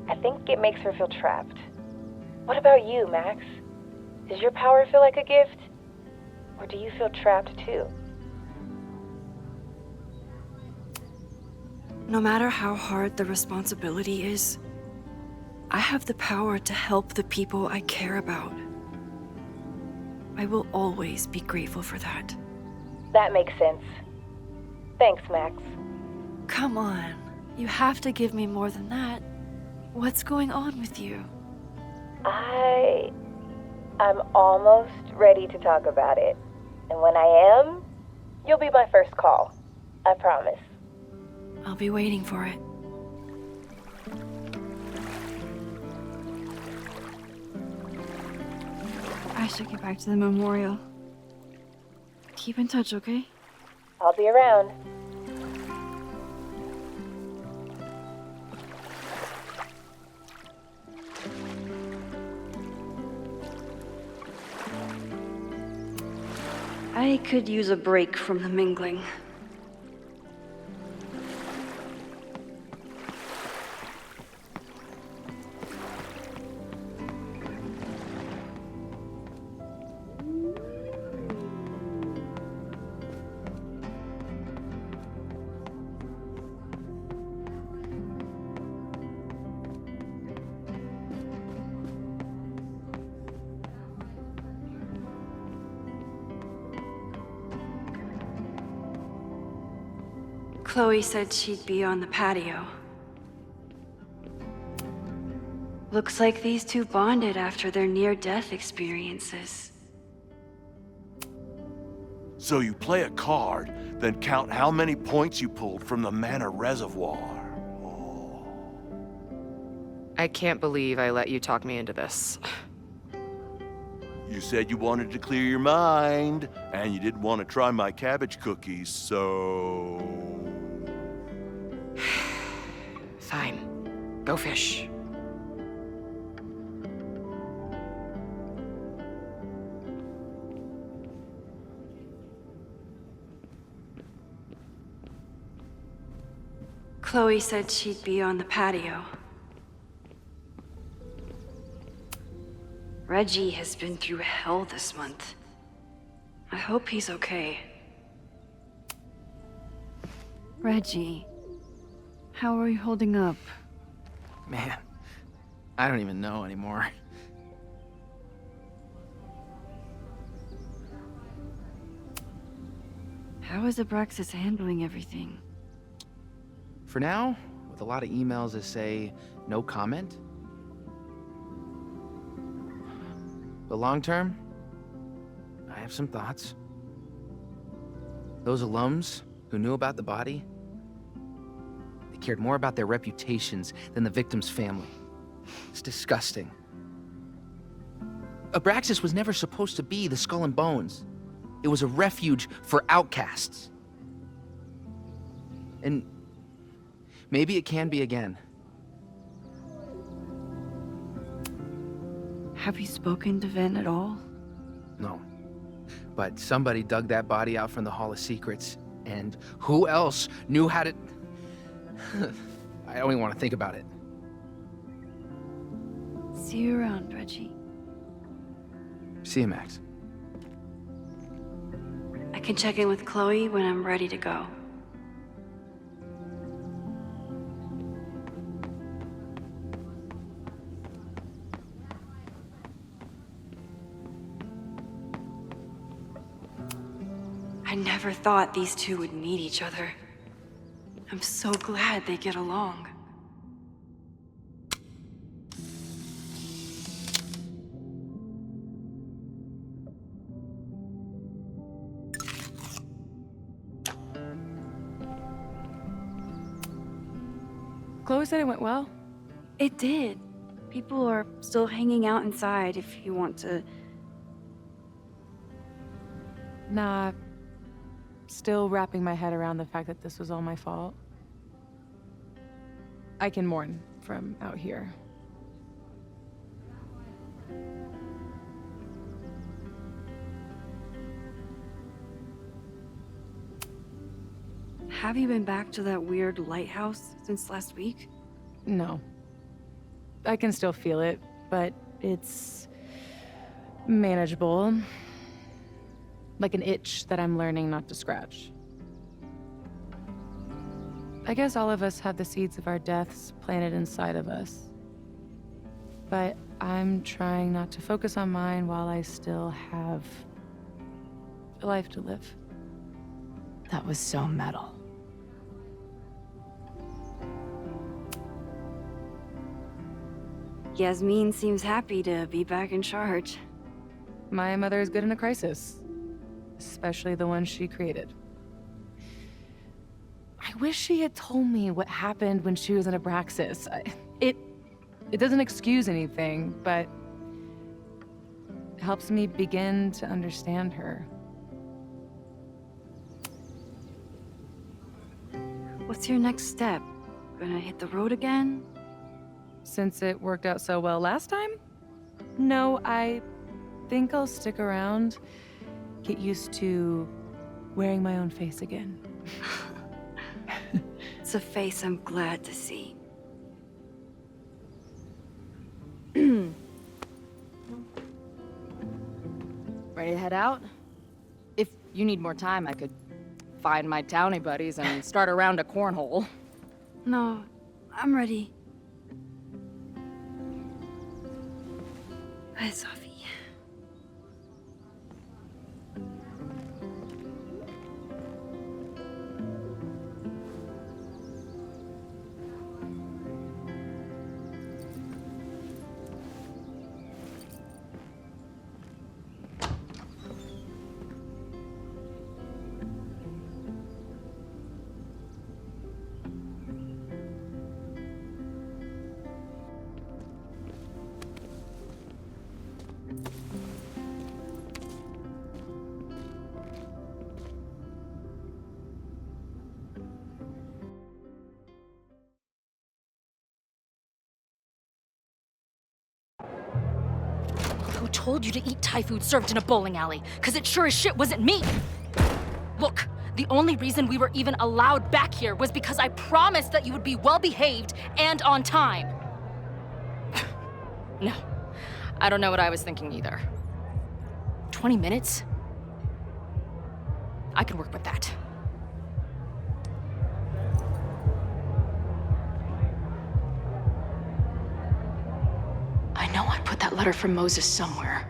I think it makes her feel trapped. What about you, Max? Does your power feel like a gift? Or do you feel trapped too? No matter how hard the responsibility is, I have the power to help the people I care about. I will always be grateful for that. That makes sense. Thanks, Max. Come on, you have to give me more than that. What's going on with you? I'm almost ready to talk about it. And when I am, you'll be my first call. I promise. I'll be waiting for it. I should get back to the memorial. Keep in touch, okay? I'll be around. I could use a break from the mingling. Chloe said she'd be on the patio. Looks like these two bonded after their near-death experiences. So you play a card, then count how many points you pulled from the mana reservoir. I can't believe I let you talk me into this. You said you wanted to clear your mind, and you didn't want to try my cabbage cookies, so... Fine. Go fish. Chloe said she'd be on the patio. Reggie has been through hell this month. I hope he's okay. Reggie, how are you holding up? Man, I don't even know anymore. How is Abraxas handling everything? For now, with a lot of emails that say no comment. But long term, I have some thoughts. Those alums who knew about the body, they cared more about their reputations than the victim's family. It's disgusting. Abraxas was never supposed to be the Skull and Bones. It was a refuge for outcasts. And maybe it can be again. Have you spoken to Vin at all? No. But somebody dug that body out from the Hall of Secrets, and who else knew how to... I don't even want to think about it. See you around, Reggie. See you, Max. I can check in with Chloe when I'm ready to go. I never thought these two would meet each other. I'm so glad they get along. Chloe said it went well. It did. People are still hanging out inside if you want to. Nah. Still wrapping my head around the fact that this was all my fault. I can mourn from out here. Have you been back to that weird lighthouse since last week? No. I can still feel it, but it's manageable. Like an itch that I'm learning not to scratch. I guess all of us have the seeds of our deaths planted inside of us. But I'm trying not to focus on mine while I still have a life to live. That was so metal. Yasmin seems happy to be back in charge. My mother is good in a crisis. Especially the one she created. I wish she had told me what happened when she was in Abraxas. It doesn't excuse anything, but helps me begin to understand her. What's your next step? Gonna hit the road again? Since it worked out so well last time? No, I think I'll stick around. Get used to wearing my own face again. It's a face I'm glad to see. Ready to head out? If you need more time, I could find my townie buddies and start a round of cornhole. No, I'm ready. Bye, Safi. Who told you to eat Thai food served in a bowling alley? Because it sure as shit wasn't me! Look, the only reason we were even allowed back here was because I promised that you would be well-behaved and on time. No, I don't know what I was thinking either. 20 minutes? I can work with that. I know I put that letter from Moses somewhere.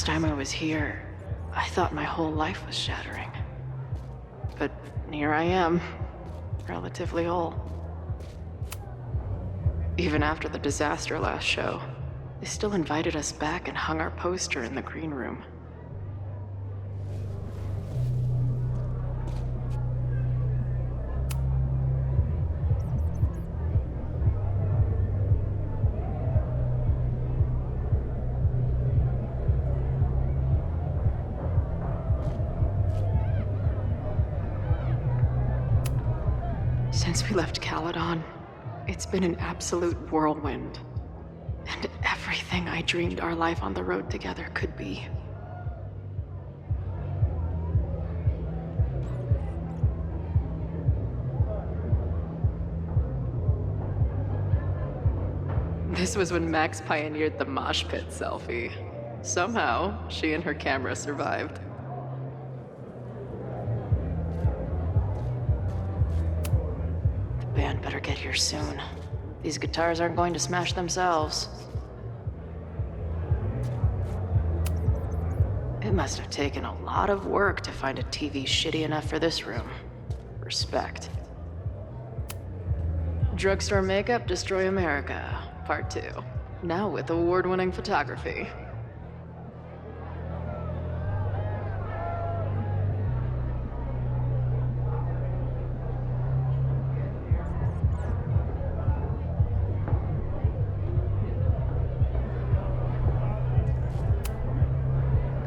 time I was here, I thought my whole life was shattering. But here I am, relatively whole. Even after the disaster last show, they still invited us back and hung our poster in the green room. Since we left Caledon, it's been an absolute whirlwind. And everything I dreamed our life on the road together could be. This was when Max pioneered the mosh pit selfie. Somehow, she and her camera survived. The band better get here soon. These guitars aren't going to smash themselves. It must have taken a lot of work to find a TV shitty enough for this room. Respect. Drugstore Makeup Destroy America, Part 2. Now with award-winning photography.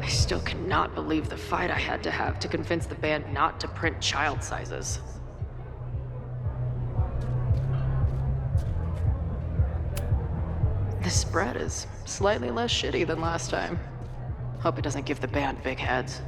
I still cannot believe the fight I had to have to convince the band not to print child sizes. This spread is slightly less shitty than last time. Hope it doesn't give the band big heads.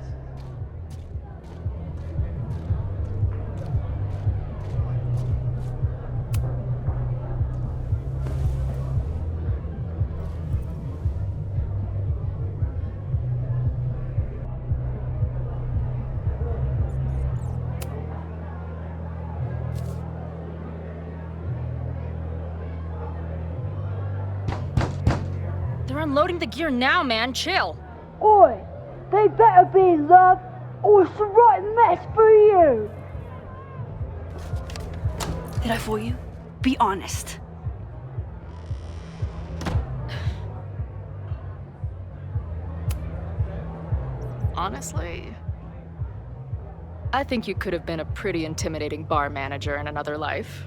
They're unloading the gear now, man. Chill. Oi! They better be in love, or it's the right mess for you! Did I fool you? Be honest. Honestly, I think you could have been a pretty intimidating bar manager in another life.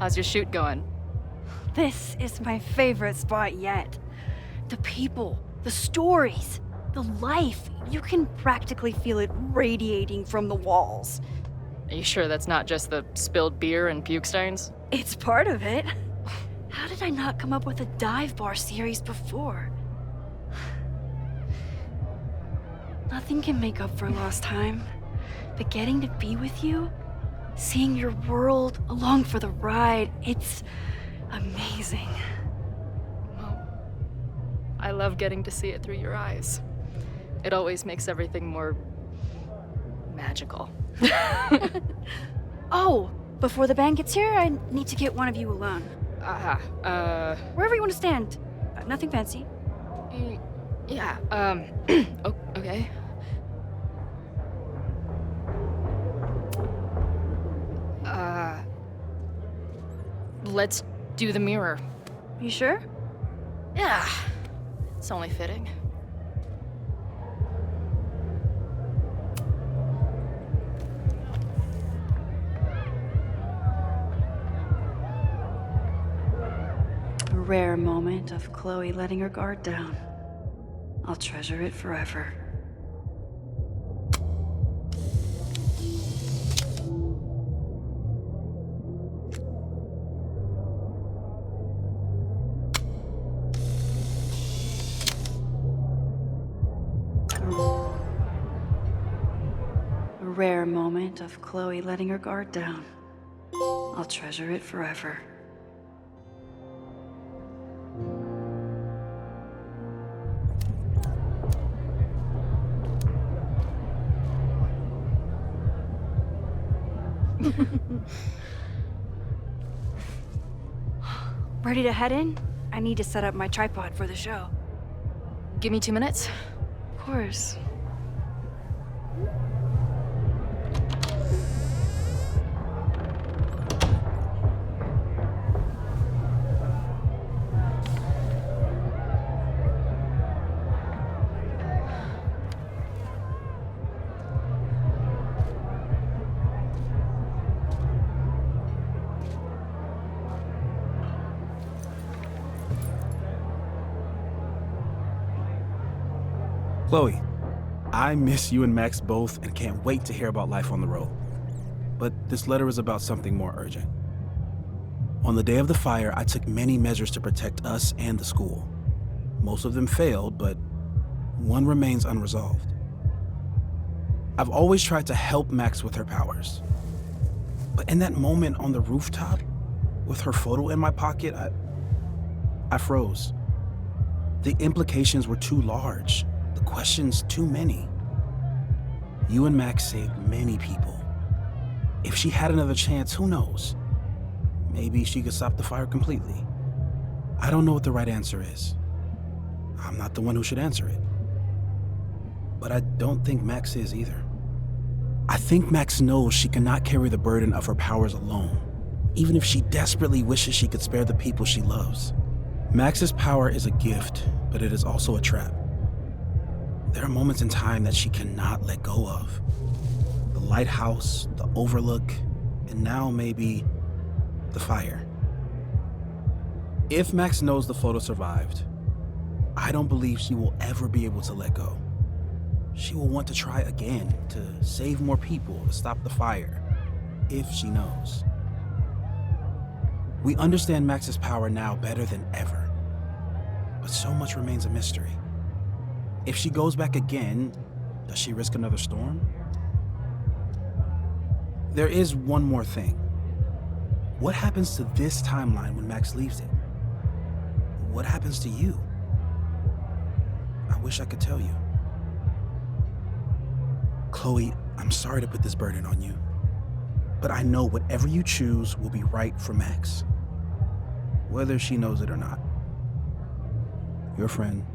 How's your shoot going? This is my favorite spot yet. The people, the stories, the life. You can practically feel it radiating from the walls. Are you sure that's not just the spilled beer and puke stains? It's part of it. How did I not come up with a dive bar series before? Nothing can make up for lost time, but getting to be with you, seeing your world along for the ride, it's amazing. Well, I love getting to see it through your eyes. It always makes everything more magical. Oh, before the band gets here, I need to get one of you alone. Wherever you want to stand. Nothing fancy. Yeah, okay. Let's do the mirror. You sure? Yeah. It's only fitting. A rare moment of Chloe letting her guard down. I'll treasure it forever. A rare moment of Chloe letting her guard down. I'll treasure it forever. Ready to head in? I need to set up my tripod for the show. Give me 2 minutes. Of course. Chloe, I miss you and Max both and can't wait to hear about life on the road. But this letter is about something more urgent. On the day of the fire, I took many measures to protect us and the school. Most of them failed, but one remains unresolved. I've always tried to help Max with her powers. But in that moment on the rooftop, with her photo in my pocket, I froze. The implications were too large. The questions too many. You and Max saved many people. If she had another chance, who knows? Maybe she could stop the fire completely. I don't know what the right answer is. I'm not the one who should answer it. But I don't think Max is either. I think Max knows she cannot carry the burden of her powers alone, even if she desperately wishes she could spare the people she loves. Max's power is a gift, but it is also a trap. There are moments in time that she cannot let go of. The lighthouse, the overlook, and now maybe the fire. If Max knows the photo survived, I don't believe she will ever be able to let go. She will want to try again, to save more people, to stop the fire, if she knows. We understand Max's power now better than ever, but so much remains a mystery. If she goes back again, does she risk another storm? There is one more thing. What happens to this timeline when Max leaves it? What happens to you? I wish I could tell you. Chloe, I'm sorry to put this burden on you, but I know whatever you choose will be right for Max, whether she knows it or not. Your friend,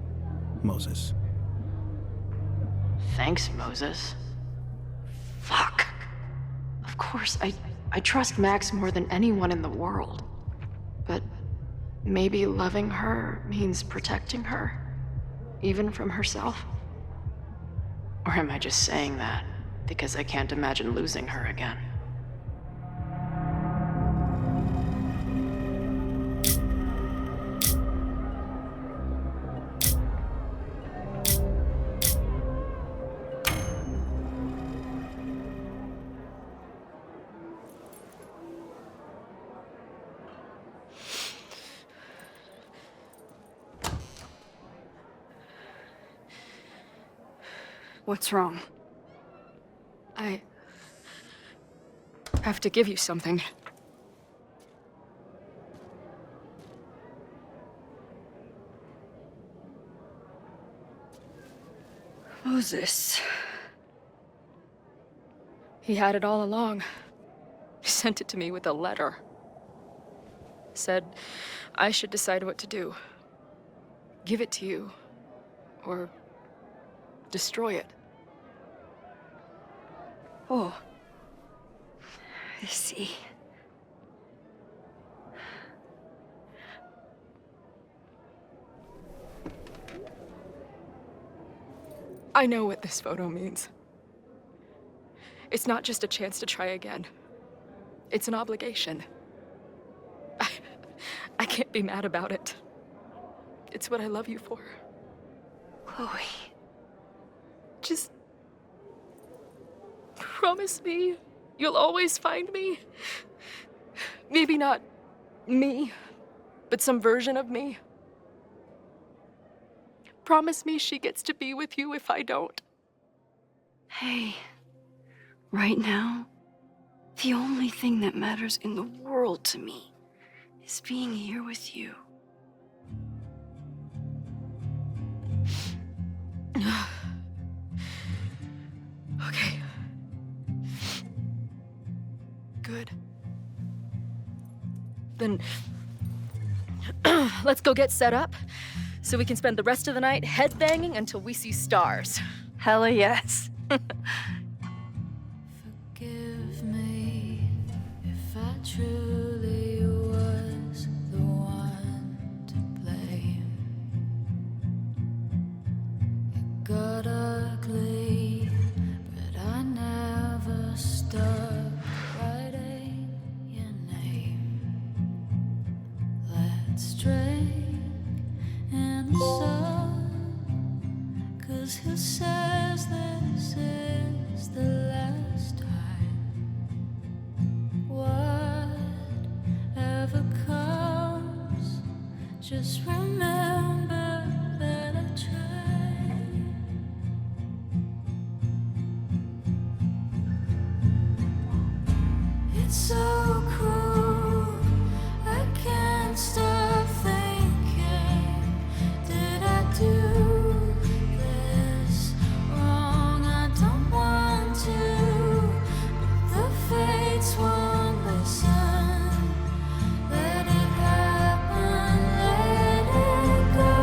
Moses. Thanks, Moses. Fuck. Of course, I trust Max more than anyone in the world. But maybe loving her means protecting her, even from herself? Or am I just saying that because I can't imagine losing her again? What's wrong? I have to give you something. Moses. He had it all along. He sent it to me with a letter. Said I should decide what to do. Give it to you, or destroy it. Oh. I see. I know what this photo means. It's not just a chance to try again. It's an obligation. I can't be mad about it. It's what I love you for. Chloe. Just promise me you'll always find me. Maybe not me, but some version of me. Promise me she gets to be with you if I don't. Hey, right now, the only thing that matters in the world to me is being here with you. Okay. Good. Then Let's go get set up so we can spend the rest of the night headbanging until we see stars. Hella yes. Forgive me if I truly was the one to blame. It got ugly, but I never stopped writing your name. Let's drink in the sun, 'cause who says this is the last time? Whatever comes, just remember that I tried. It's so cruel, I can't stop thinking, did I do this wrong? I don't want to, but the fates won't listen. Let it happen, let it go.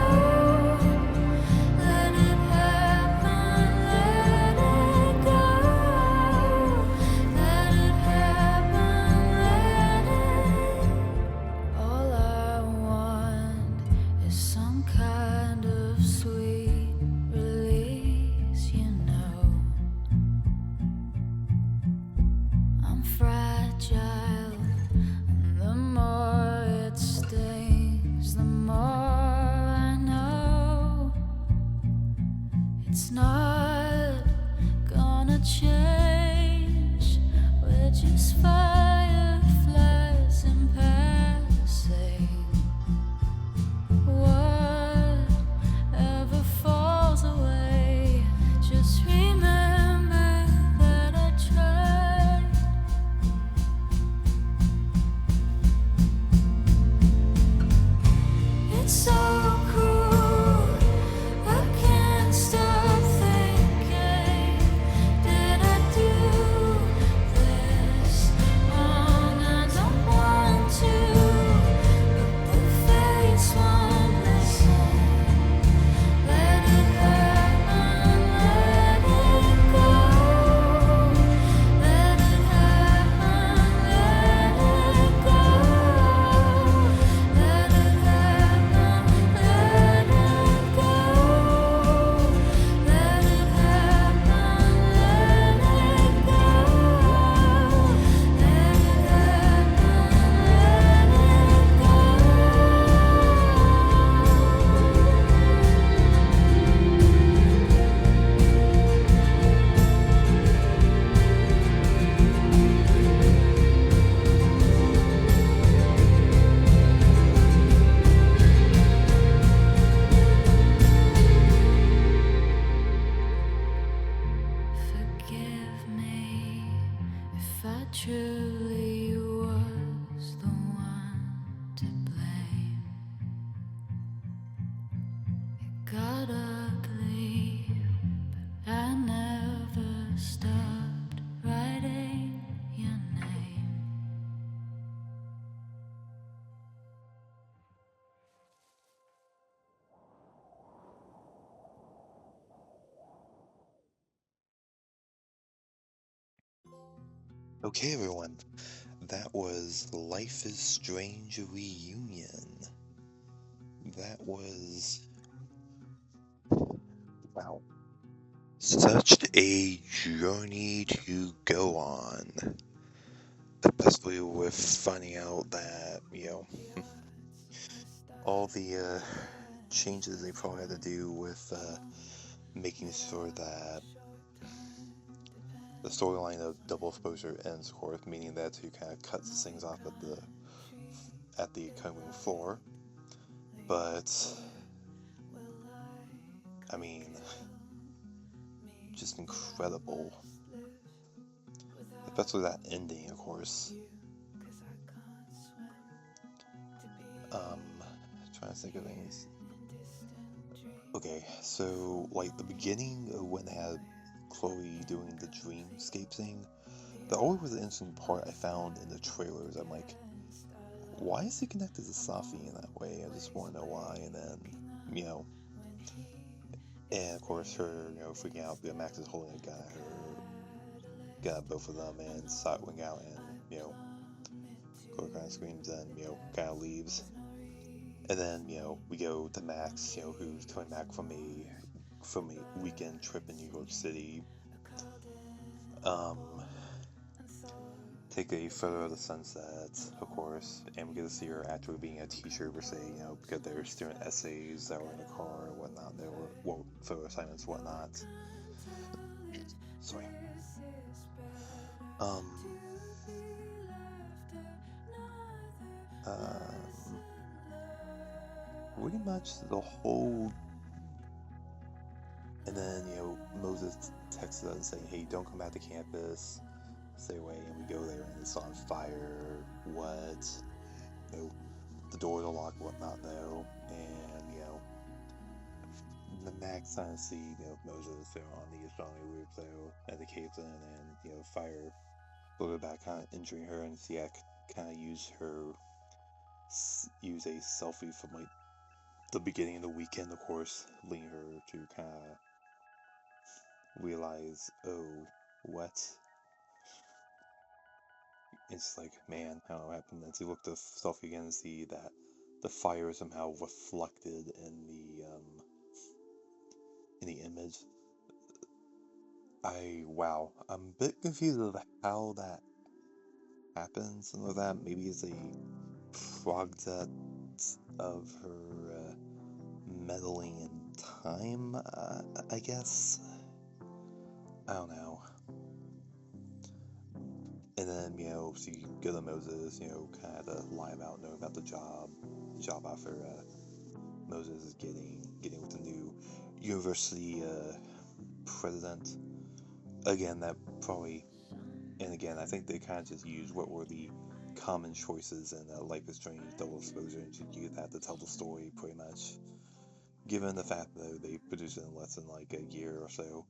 Let it happen, let it go. Let it happen, let it. All I want is some kind of sweet release, you know. I'm fragile, and the more it stings, the more I know it's not gonna change. We're just fireflies in passing. Whatever falls away, just remember that I tried. It's so cruel, I can't stop thinking, did I do this wrong? I don't want to, but the fates won't listen. Let it happen, let it go. Let it happen, let it go. Let it happen, let it go. Let it happen, let it go. Let Forgive me if I truly was the one to blame. It got ugly, but I never stopped writing your name. Okay, everyone, that was Life is Strange Reunion. That was, wow, such a journey to go on. Especially with finding out that, all the changes they probably had to do with making sure that the storyline of Double Exposure ends, of course, meaning that who kind of cuts things off at the coming floor. But I mean, just incredible. Especially that ending, of course. Trying to think of things. Okay, so like the beginning of when they had Chloe doing the dreamscape thing, that always was an interesting part I found in the trailers. I'm like, why is he connected to Safi in that way? I just want to know why. And then, you know, and of course her, you know, freaking out because Max is holding a gun at her, got both of them, and wing out, and, you know, Chloe kind of screams and, you know, kind of leaves. And then, you know, we go to Max, you know, who's coming back from a weekend trip in New York City. Take a photo of the sunset, of course, and we get to see her actually being a teacher per se, you know, because there were student essays that were in the car and whatnot. There were, well, photo assignments, whatnot. Sorry. Pretty much the whole. And then, you know, Moses texts us saying, hey, don't come back to campus, stay away, and we go there and it's on fire, what? You know, the doors are locked, whatnot, though, and, you know, the Max kind of see, you know, Moses there on the astronomy roof, though, at the caves in, and, you know, fire a little bit back, kind of injuring her, and see, I kind of use a selfie from, like, the beginning of the weekend, of course, leading her to kind of realize, oh, what? It's like, man, I don't know what happened. And so you look at the selfie again and see that the fire is somehow reflected in the image. Wow, I'm a bit confused of how that happens and all that. Maybe it's a product of her meddling in time, I guess. I don't know. And then, you know, so you go to Moses, you know, kind of lie about knowing about the job offer Moses is getting with the new university president. Again, that probably, and again, I think they kind of just used what were the common choices in Life is Strange Double Exposure and just use that to tell the story, pretty much. Given the fact that they produced it in less than like a year or so,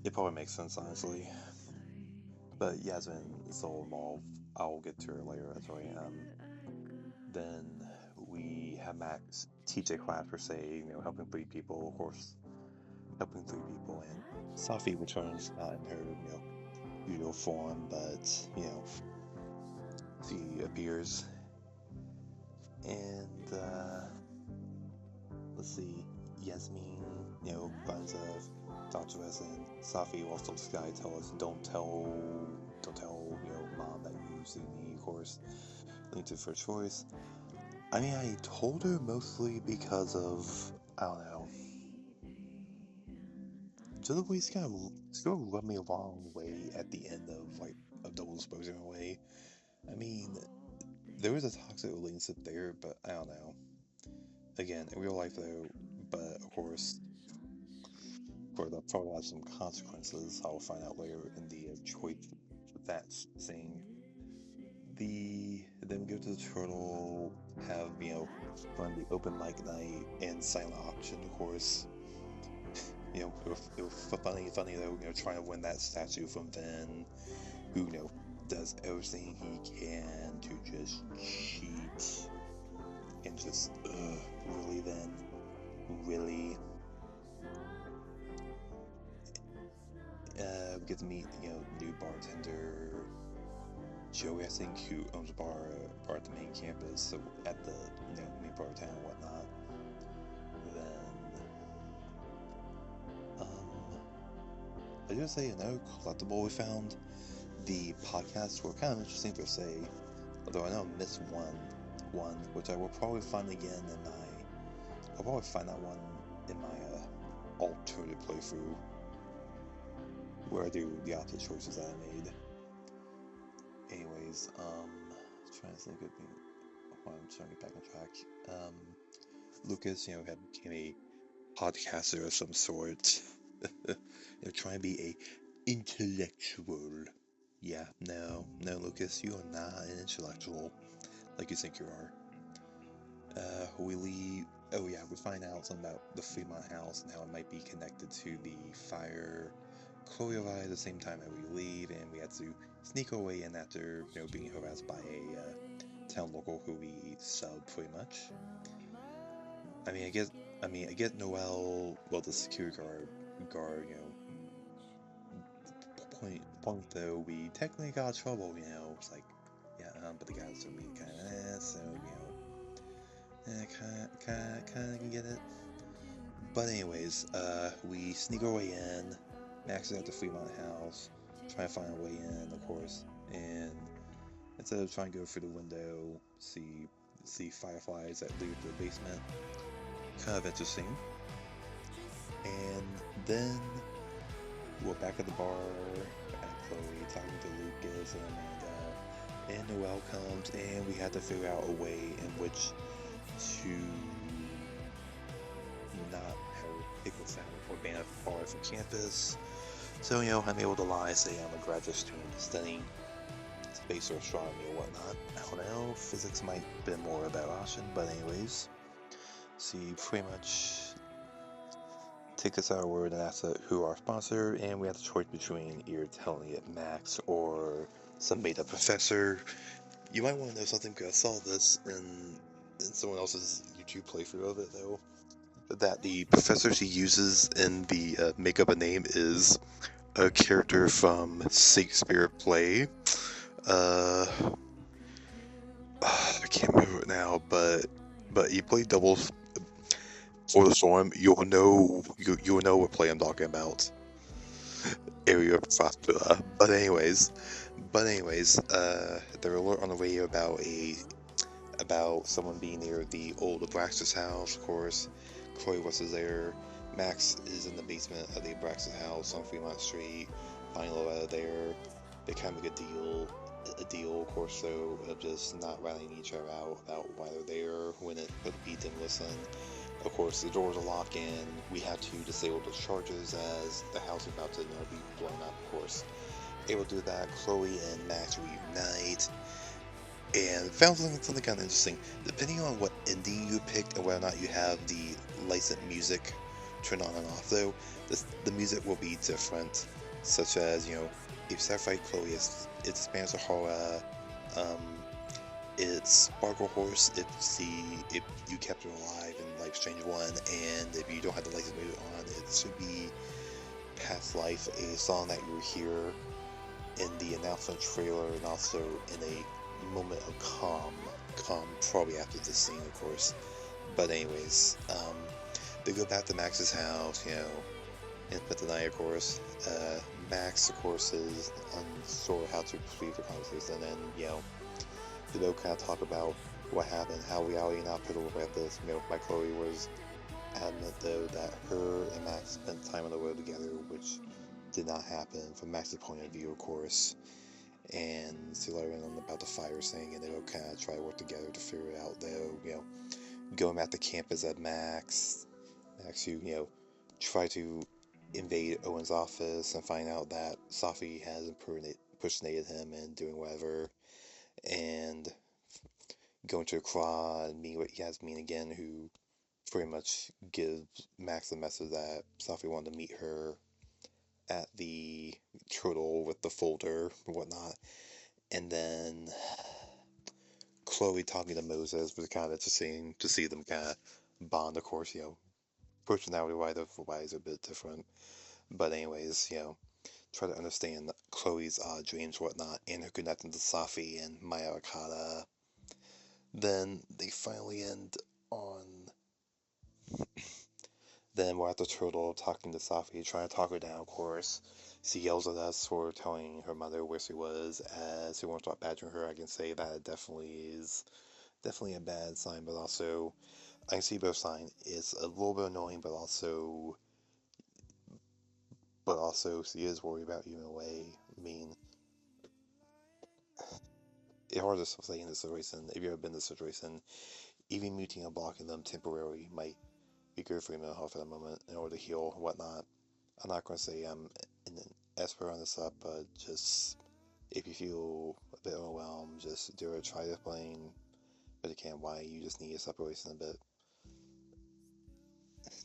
it probably makes sense, honestly. But Yasmin is still involved. I'll get to her later, that's right. Then we have Max teach a class per se, you know, helping 3 people, of course, helping 3 people, and Safi returns, not in her, you know, usual form, but, you know, she appears, and, let's see, Yasmin, you know, finds talks to us, and Safi will also Sky tell us, don't tell, you know, Mom that you see me, of course, linked to first choice. I mean, I told her mostly because of, I don't know, just the way it's kind of rubbed me a long way at the end of, like, a Double Exposure in a way. I mean, there was a toxic relationship there, but I don't know. Again, in real life, though, but of course, they'll probably have some consequences. I'll find out later in the choice that's saying. Then we go to the Turtle, have, you know, run the open mic night and silent auction, of course. You know, it was funny though, you know, trying to win that statue from Vin, who, you know, does everything he can to just cheat. And just, really, Vin? Really? We get to meet, you know, new bartender, Joey, I think, who owns a bar at the main campus, so at the, you know, main part of town and whatnot. Then, I just say another collectible we found. The podcasts were kind of interesting per se, although I know I missed one, which I will probably find again I'll probably find that one in my alternative playthrough, where I do the opposite choices that I made. Anyways, trying to think of I'm trying to get back on track. Lucas, you know, became a podcaster of some sort. You know, trying to be a intellectual. Yeah, no, Lucas, you are not an intellectual like you think you are. We leave. Oh yeah, we find out something about the Fremont house and how it might be connected to the fire. Chloe arrives at the same time that we leave, and we have to sneak our way in after, you know, being harassed by a town local who we sub pretty much. I get Noel, well, the security guard, point though, we technically got trouble, it's like, yeah, but the guy's so mean, kind of, so, kind of can get it. But anyways, we sneak our way in, Max is at the Fremont house, trying to find our way in, of course, and instead of trying to go through the window, see fireflies that lead to the basement, kind of interesting. And then we're back at the bar at Chloe, talking to Lucas and Amanda, and Noel comes, and we had to figure out a way in which to not have her pick us out or ban a bar from campus. So, I'm able to lie, say I'm a graduate student studying space or astronomy or whatnot. I don't know, physics might be more about option, but anyways. See, pretty much take us our word and ask who our sponsor, and we have the choice between either telling it Max or some made-up professor. You might want to know something because I saw this in someone else's YouTube playthrough of it, though. That the professor she uses in the make-up a name is a character from Shakespeare play. I can't remember it now, but you play doubles for the storm, you'll know what play I'm talking about. Area Prospera. But anyways, there were alert on the radio about someone being near the old Abraxas house, of course. Chloe was there. Max is in the basement of the Abraxas house on Fremont Street. Finding Loretta there. They kind of make a deal, of course, so of just not rallying each other out about why they're there when the beat didn't listen. Of course, the doors are locked and we had to disable the charges as the house is about to be blown up, of course. Able to do that, Chloe and Max reunite, and found something kind of interesting. Depending on what ending you picked and whether or not you have the licensed music turned on and off, though, the music will be different, such as, if Safi Chloe, it's Spanish horror, it's Sparkle Horse if you kept her alive in Life Strange 1, and if you don't have the license music on, it should be Past Life, a song that you hear in the announcement trailer and also in a moment of calm probably after this scene, of course. But anyways, they go back to Max's house, and spend the night, of course. Max, of course, is unsure how to proceed the conversation, and they both kind of talk about what happened, how reality not put away at this. My Chloe was adamant, though, that her and Max spent time on the road together, which did not happen from Max's point of view, of course. And she let her in about the fire thing, and they both kind of try to work together to figure it out, though. Going back to campus at Max, who, try to invade Owen's office and find out that Safi has impersonated him and doing whatever, and going to a quad and meeting with Yasmin again, who pretty much gives Max the message that Safi wanted to meet her at the turtle with the folder and whatnot. And then Chloe talking to Moses was kind of interesting to see them kind of bond, of course, personality-wise a bit different. But anyways, try to understand Chloe's dreams, whatnot, and her connecting to Safi and Maya Akata. Then they finally end on. Then we're at the turtle talking to Safi, trying to talk her down, of course. She yells at us for telling her mother where she was, as she wants to start badgering her. I can say that it definitely a bad sign, but also I can see both sides. It's a little bit annoying, but also she is worried about you in a way. I mean, it's hard to say in this situation. If you've ever been in this situation, even muting and blocking them temporarily might be good for your mental health at the moment in order to heal and whatnot. I'm not going to say I'm an expert on this up, but just if you feel a bit overwhelmed, just do it. Try to explain, but you can't why you just need a separation a bit.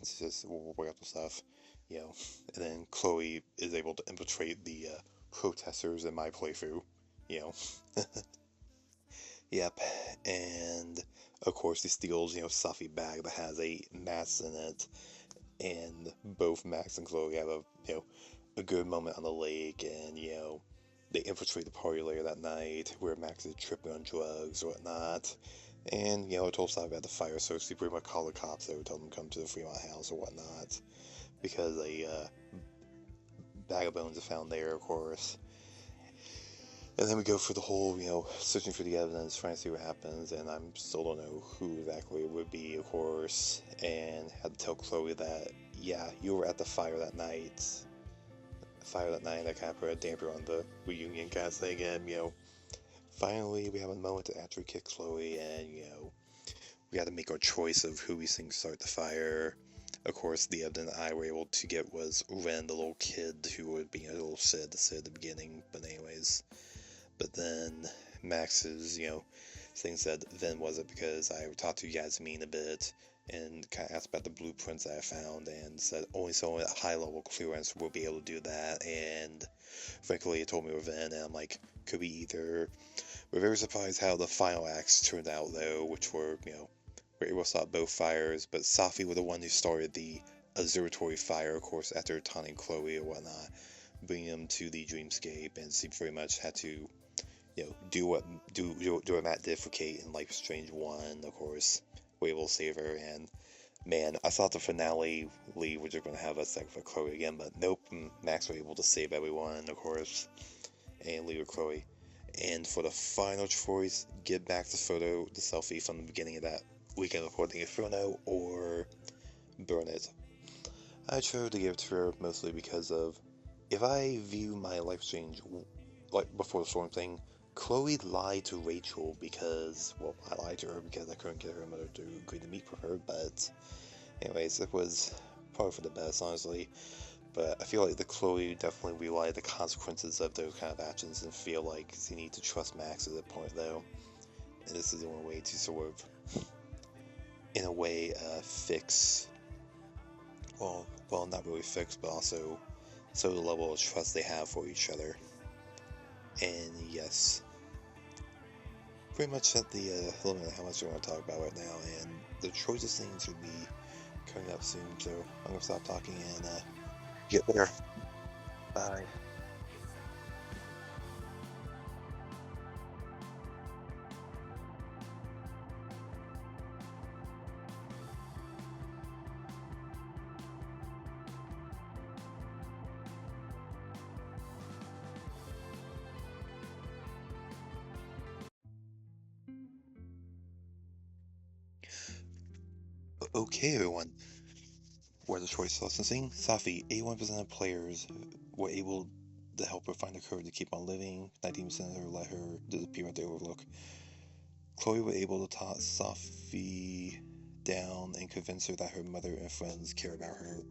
It's just work out the stuff, And then Chloe is able to infiltrate the protesters in my playthrough, Yep, and of course he steals, Safi bag that has a mask in it, and both Max and Chloe have a good moment on the lake, and they infiltrate the party later that night where Max is tripping on drugs or whatnot. And I told Safi about the fire, so she pretty much called the cops. They would tell them to come to the Fremont house or whatnot, because a bag of bones is found there, of course. And then we go for the whole, searching for the evidence, trying to see what happens, and I still don't know who exactly it would be, of course, and had to tell Chloe that, yeah, you were at the fire that night. That kind of put a damper on the reunion kind of thing, and, finally we have a moment to actually kick Chloe, and, we had to make our choice of who we think start the fire. Of course, the evidence I were able to get was Ren, the little kid who would be a little sad to say at the beginning, but anyways. But then Max's, thing said Ven wasn't, because I talked to Yasmin a bit and kind of asked about the blueprints that I found, and said only someone at high level clearance will be able to do that, and frankly it told me Ven, and I'm like, could be either. We're very surprised how the final acts turned out though, which were, we're able to stop both fires, but Safi was the one who started the observatory fire, of course, after taunting Chloe or whatnot, bringing them to the dreamscape, and she very much had to do what Matt did for Kate in Life is Strange 1, of course. We're able to save her, and man, I thought the finale we were just going to have us like for Chloe again, but nope, Max was able to save everyone, of course, and leave with Chloe. And for the final choice, give back the selfie from the beginning of that weekend recording Inferno, or burn it. I chose to give it to her mostly because of, if I view my Life is Strange, like before the storm thing, Chloe lied to Rachel because, well, I lied to her because I couldn't get her mother to agree to meet with her, but anyways, it was probably for the best, honestly. But I feel like the Chloe definitely realized the consequences of those kind of actions, and feel like she needs to trust Max at that point, though. And this is the only way to sort of, in a way, fix, well, not really fix, but also show the level of trust they have for each other. And yes, pretty much at the limit of how much I want to talk about right now, and the choices things should be coming up soon, so I'm gonna stop talking and get there. Bye. Okay, everyone. Where the choice licensing? Safi, 81% of players were able to help her find the courage to keep on living. 19% of her let her disappear at the overlook. Chloe was able to talk Safi down and convince her that her mother and friends care about her.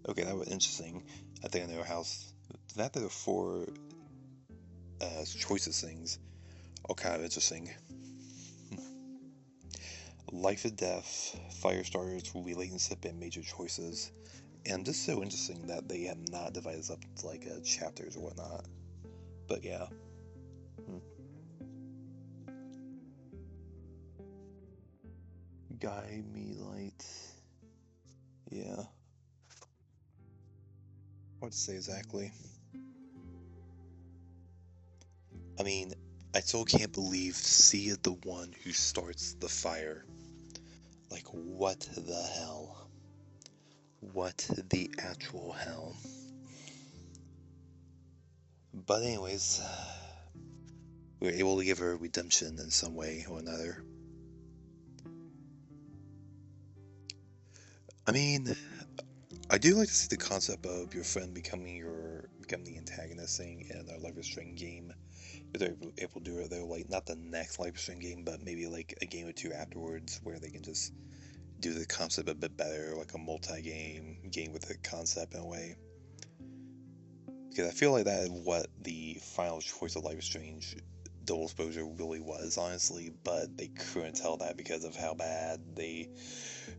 Okay, that was interesting. I think I know how. That there are 4 choices things are kind of interesting. Life and death, fire starters, relationship, and major choices. And just so interesting that they have not divided this up into like chapters or whatnot. But yeah. Guide me light. Yeah. What to say exactly? I mean, I still can't believe C is the one who starts the fire. Like, what the hell? What the actual hell? But anyways, we were able to give her redemption in some way or another. I mean, I do like to see the concept of your friend becoming the antagonist thing in a Life is Strange game. If they're able to do it though, like not the next Life is Strange game, but maybe like a game or two afterwards, where they can just do the concept a bit better, like a multi-game game with the concept in a way. Because I feel like that is what the final choice of Life is Strange double exposure really was, honestly, but they couldn't tell that because of how bad they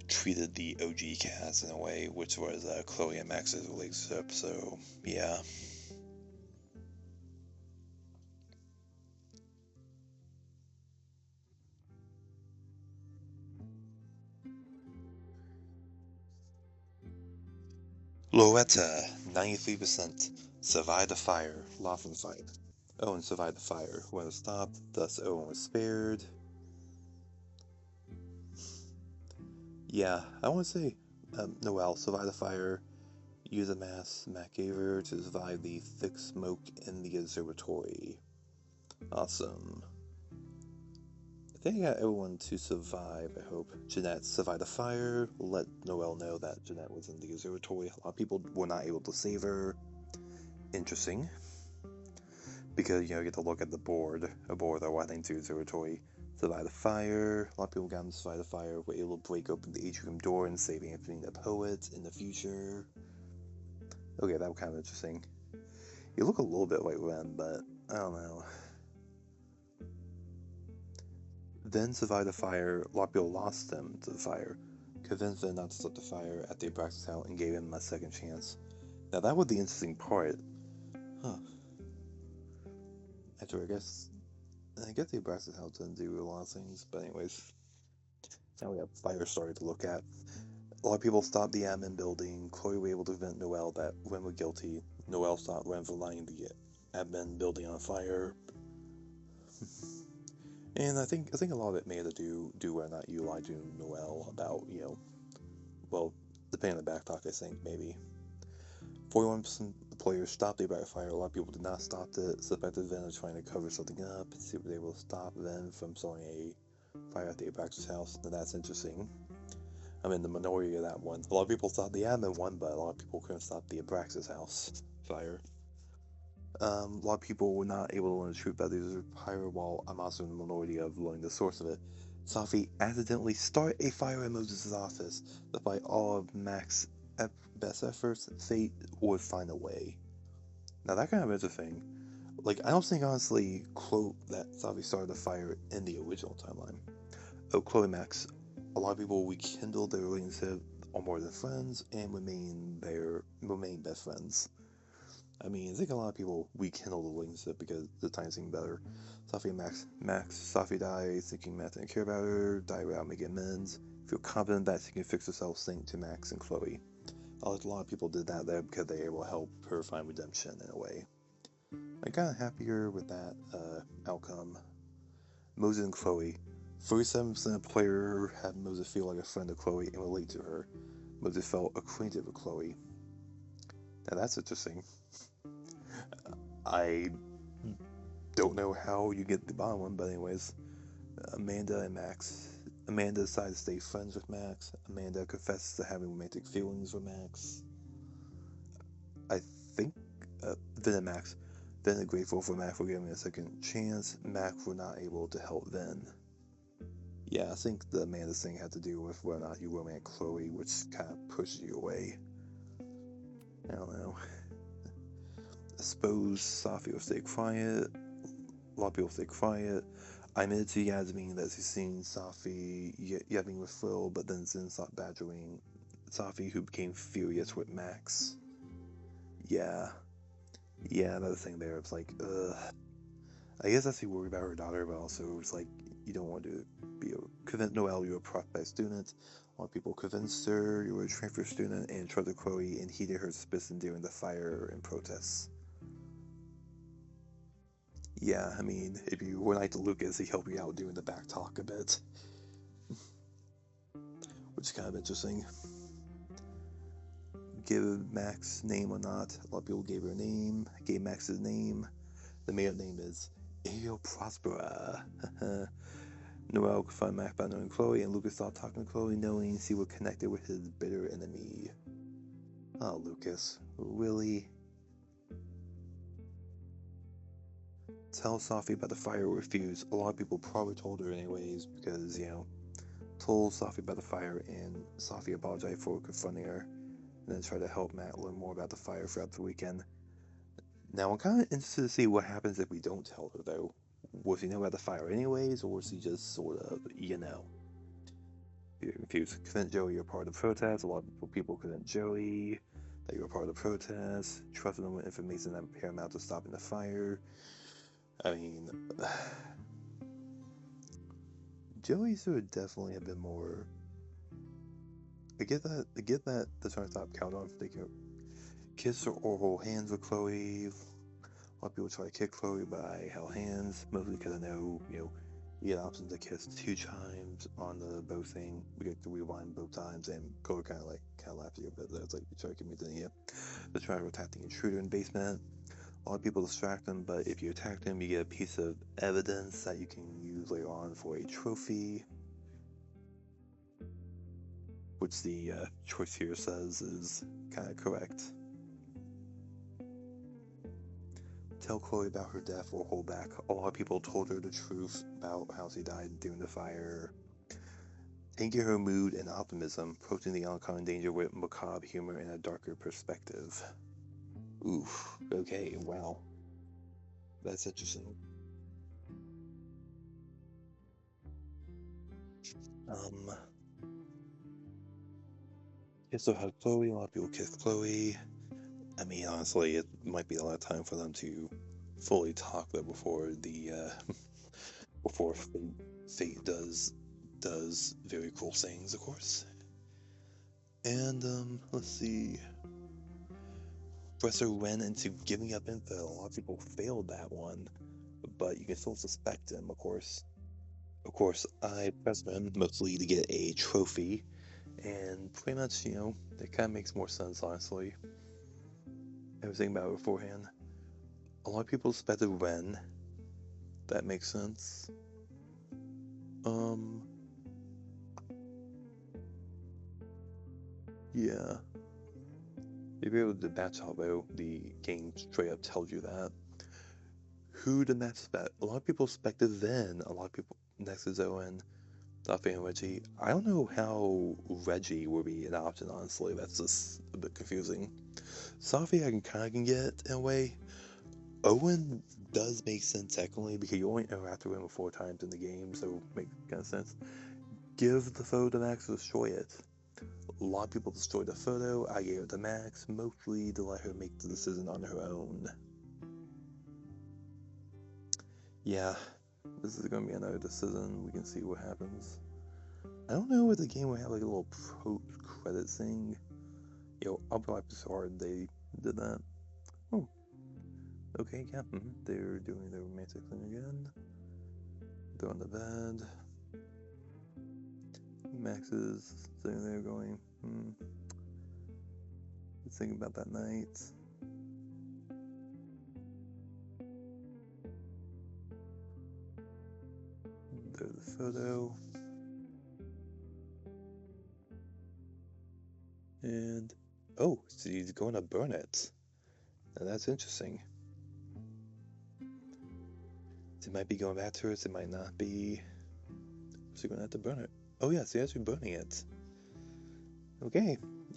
treated the OG cast in a way, which was Chloe and Max's relationship, so yeah. Loretta, 93%. Survived the fire. Lost in the fight. Owen survived the fire. When it stopped, thus Owen was spared. Yeah, I want to say Noelle survived the fire. Used a mask Matt gave her to survive the thick smoke in the observatory. Awesome. I think I got everyone to survive, I hope. Jeanette survived the fire. Let Noelle know that Jeanette was in the observatory. A lot of people were not able to save her. Interesting. Because, you know, you get to look at the board. A board that went into the observatory. Survived the fire. A lot of people got to survive the fire. Were able to break open the atrium door and save Anthony the poet in the future. Okay, that was kind of interesting. You look a little bit like Ren, but I don't know. Then survived the fire. A lot of people lost them to the fire. Convinced them not to start the fire at the Abraxas house and gave him a second chance. Now that was the interesting part. Huh. After I guess the Abraxas house didn't do a lot of things, but anyways. Now we have fire story to look at. A lot of people stopped the admin building. Chloe was able to convince Noelle that Ren was guilty. Noelle stopped Ren from lighting the admin building on fire. And I think a lot of it may have to do whether or not you lied to Noelle about, you know, well, depending on the backtalk, I think, maybe. 41% of the players stopped the fire. A lot of people did not stop it. Suspected Ven of trying to cover something up. See if they were able to stop Ven from starting a fire at the Abraxas house. Now that's interesting. I'm in the minority of that one. A lot of people thought the admin won, but a lot of people couldn't stop the Abraxas house fire. A lot of people were not able to learn the truth about the fire, while I'm also in the minority of learning the source of it. Safi accidentally started a fire in Moses' office. Despite all of Mac's best efforts, fate would find a way. Now that kind of interesting. Like, I don't think honestly that Safi started the fire in the original timeline. Oh, Chloe Max. A lot of people rekindled their relationship on more than friends and remain best friends. I mean, I think a lot of people rekindle the relationship because the time seemed better. Safi and Max. Safi died thinking Matt didn't care about her, died without making amends. Feel confident that she can fix herself, saying to Max and Chloe. A lot of people did that there because they were able to help her find redemption in a way. I got happier with that outcome. Moses and Chloe. 37% of players had Moses feel like a friend of Chloe and relate to her. Moses felt acquainted with Chloe. Now that's interesting. I don't know how you get the bottom one, but anyways. Amanda and Max. Amanda decided to stay friends with Max. Amanda confesses to having romantic feelings with Max. I think Vin and Max. Vin is grateful for Max for giving a second chance. Max was not able to help Vin. Yeah, I think the Amanda thing had to do with whether or not you romantic Chloe, which kind of pushes you away. I don't know. I suppose Safi will stay quiet. A lot of people stay quiet. I admitted to Yasmin that she's seen Safi yapping with Phil, but then Zin stopped badgering Safi, who became furious with Max. Yeah, another thing there. It's like, I guess that's worried about her daughter, but also it's like, you don't want to convince Noelle you're a prospect student. A lot of people convinced her you were a transfer student and trusted Chloe and heeded her suspicion during the fire and protests. Yeah, I mean, if you went out to Lucas, he'd help you out doing the back talk a bit. Which is kind of interesting. Give Max name or not. A lot of people gave her a name. Gave Max his name. The made-up name is Eo Prospera. Noelle could find Max by knowing Chloe, and Lucas stopped talking to Chloe, knowing she was connected with his bitter enemy. Oh, Lucas. Really? Tell Safi about the fire or refuse. A lot of people probably told her anyways, because, you know, told Safi about the fire, and Safi apologized for confronting her, and then tried to help Matt learn more about the fire throughout the weekend. Now, I'm kind of interested to see what happens if we don't tell her, though. Will she know about the fire anyways, or was she just sort of, you know? If you convince Joey you're part of the protest, a lot of people convince Joey that you're part of the protest, trusting them with information that paramount to stopping the fire. I mean, Joey should definitely have been more. I get that they're trying to stop Caledon from taking kiss or hold hands with Chloe. A lot of people try to kick Chloe, but I held hands, mostly because I know, you get options to kiss 2 times on the bow thing. We get to rewind both times, and Chloe kind of laughed at you a bit. That's like, you try to get me to you. They try to attack the intruder in the basement. A lot of people distract them, but if you attack them, you get a piece of evidence that you can use later on for a trophy. Which the choice here says is kind of correct. Tell Chloe about her death or hold back. A lot of people told her the truth about how she died during the fire. Taking her mood and optimism, approaching the oncoming danger with macabre humor and a darker perspective. Oof, okay, wow. That's interesting. Kiss or hug Chloe. A lot of people kiss Chloe. I mean, honestly, it might be a lot of time for them to fully talk though before the before fate does very cool things, of course. And let's see. Professor went into giving up info. A lot of people failed that one, but you can still suspect him, of course. Of course, I pressed him mostly to get a trophy, and pretty much, that kind of makes more sense, honestly. I was thinking about it beforehand. A lot of people suspected Ren. That makes sense. Yeah. If you're able to match out though, the game straight up tells you that. Who did not suspect? A lot of people suspected Ven. A lot of people next to Zoe, Safi, and Reggie. I don't know how Reggie would be an option, honestly. That's just a bit confusing. Safi I can get in a way. Owen does make sense technically because you only interact with him 4 times in the game, so it makes kind of sense. Give the photo to Max to destroy it. A lot of people destroyed the photo. I gave it to Max, mostly to let her make the decision on her own. Yeah, this is going to be another decision. We can see what happens. I don't know if the game will have like a little post-credit thing. I'll be like sorry they did that. Oh. Okay, yeah, they're doing the romantic thing again. They're on the bed. Max is sitting there going, Just thinking about that night. There's the photo. And, oh, so he's going to burn it. Now that's interesting. It might be going back to it, it might not be. So you're going to have to burn it. Oh yeah, so you're actually burning it. Okay.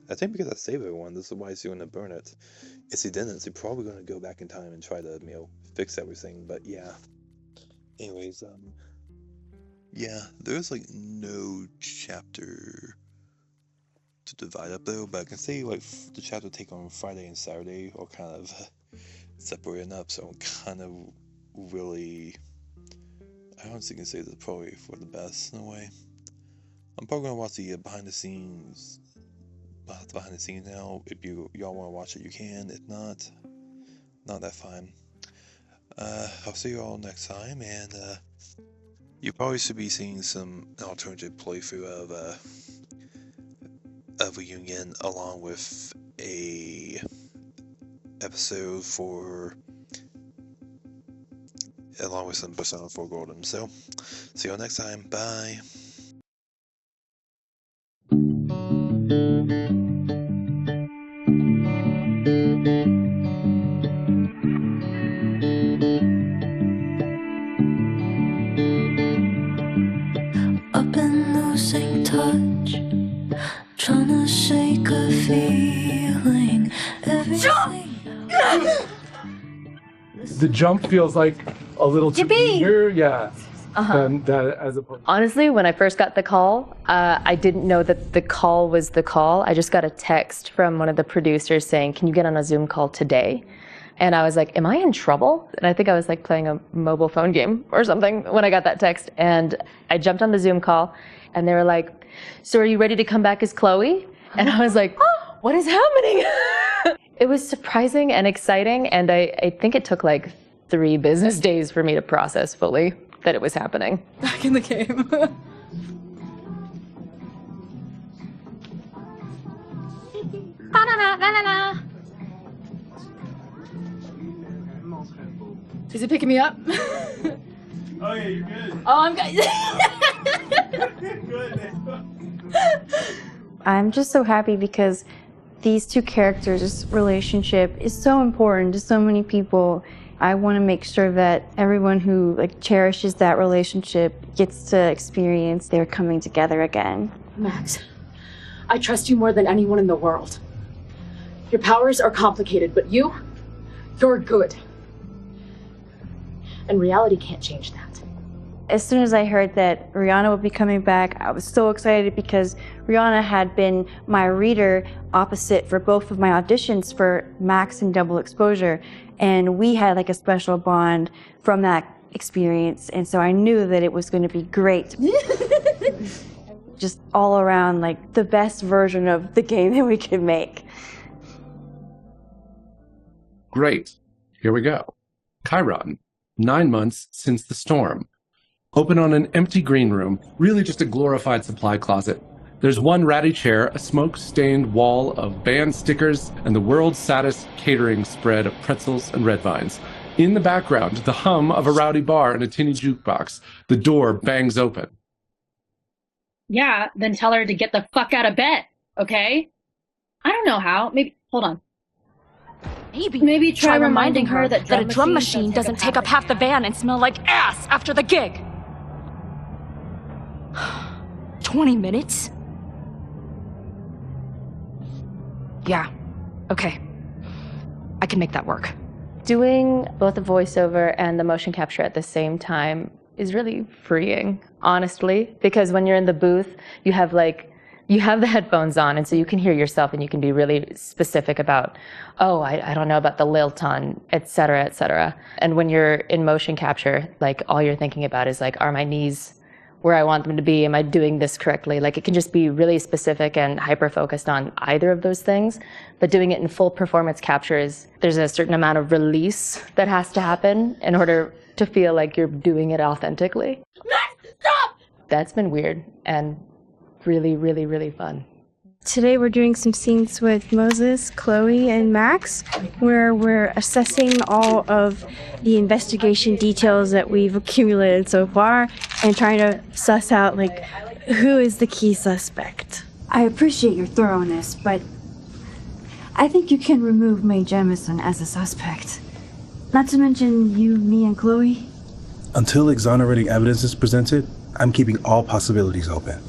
I think because I saved everyone, this is why he's going to burn it. If he didn't, he's probably going to go back in time and try to, fix everything, but yeah. Anyways, yeah, there's like no chapter to divide up though, but I can say like the chapter take on Friday and Saturday are kind of separating up, so I'm kind of really, I honestly can say this is probably for the best in a way. I'm probably gonna watch the behind the scenes now. If y'all want to watch it, you can. If not that fine. I'll see you all next time, and you probably should be seeing an alternative playthrough of Reunion along with a episode along with some Persona 4 Golden. So, see you all next time. Bye. I've been losing touch, trying to shake a feeling. The jump feels like a little too eager, yeah. Than that as opposed. Honestly, when I first got the call, I didn't know that the call was the call. I just got a text from one of the producers saying, "Can you get on a Zoom call today?" And I was like, "Am I in trouble?" And I think I was like playing a mobile phone game or something when I got that text. And I jumped on the Zoom call, and they were like, "So are you ready to come back as Chloe?" And I was like, "Oh, what is happening?" It was surprising and exciting, and I think it took like 3 business days for me to process fully that it was happening. Back in the game. Is it picking me up? Oh yeah, you're good. Oh, I'm good. I'm just so happy because these two characters' relationship is so important to so many people. I want to make sure that everyone who cherishes that relationship gets to experience their coming together again. Max, I trust you more than anyone in the world. Your powers are complicated, but you're good. And reality can't change that. As soon as I heard that Rihanna would be coming back, I was so excited because Rihanna had been my reader opposite for both of my auditions for Max and Double Exposure. And we had a special bond from that experience. And so I knew that it was going to be great. Just all around the best version of the game that we could make. Great. Here we go. Chiron. 9 months since the storm. Open on an empty green room, really just a glorified supply closet. There's one ratty chair, a smoke-stained wall of band stickers, and the world's saddest catering spread of pretzels and red vines. In the background, the hum of a rowdy bar and a tinny jukebox. The door bangs open. Yeah, then tell her to get the fuck out of bed, okay? I don't know how. Maybe, hold on. Maybe try reminding her that a drum machine doesn't take up half the van and smell like ass after the gig. 20 minutes? Yeah, okay. I can make that work. Doing both the voiceover and the motion capture at the same time is really freeing, honestly, because when you're in the booth, you have the headphones on, and so you can hear yourself and you can be really specific about, oh, I don't know about the lilt on, et cetera, et cetera. And when you're in motion capture, all you're thinking about is are my knees where I want them to be? Am I doing this correctly? It can just be really specific and hyper-focused on either of those things. But doing it in full performance captures, there's a certain amount of release that has to happen in order to feel like you're doing it authentically. Stop! That's been weird and really, really, really fun. Today we're doing some scenes with Moses, Chloe, and Max, where we're assessing all of the investigation details that we've accumulated so far and trying to suss out, who is the key suspect. I appreciate your thoroughness, but I think you can remove Mae Jemison as a suspect. Not to mention you, me, and Chloe. Until exonerating evidence is presented, I'm keeping all possibilities open.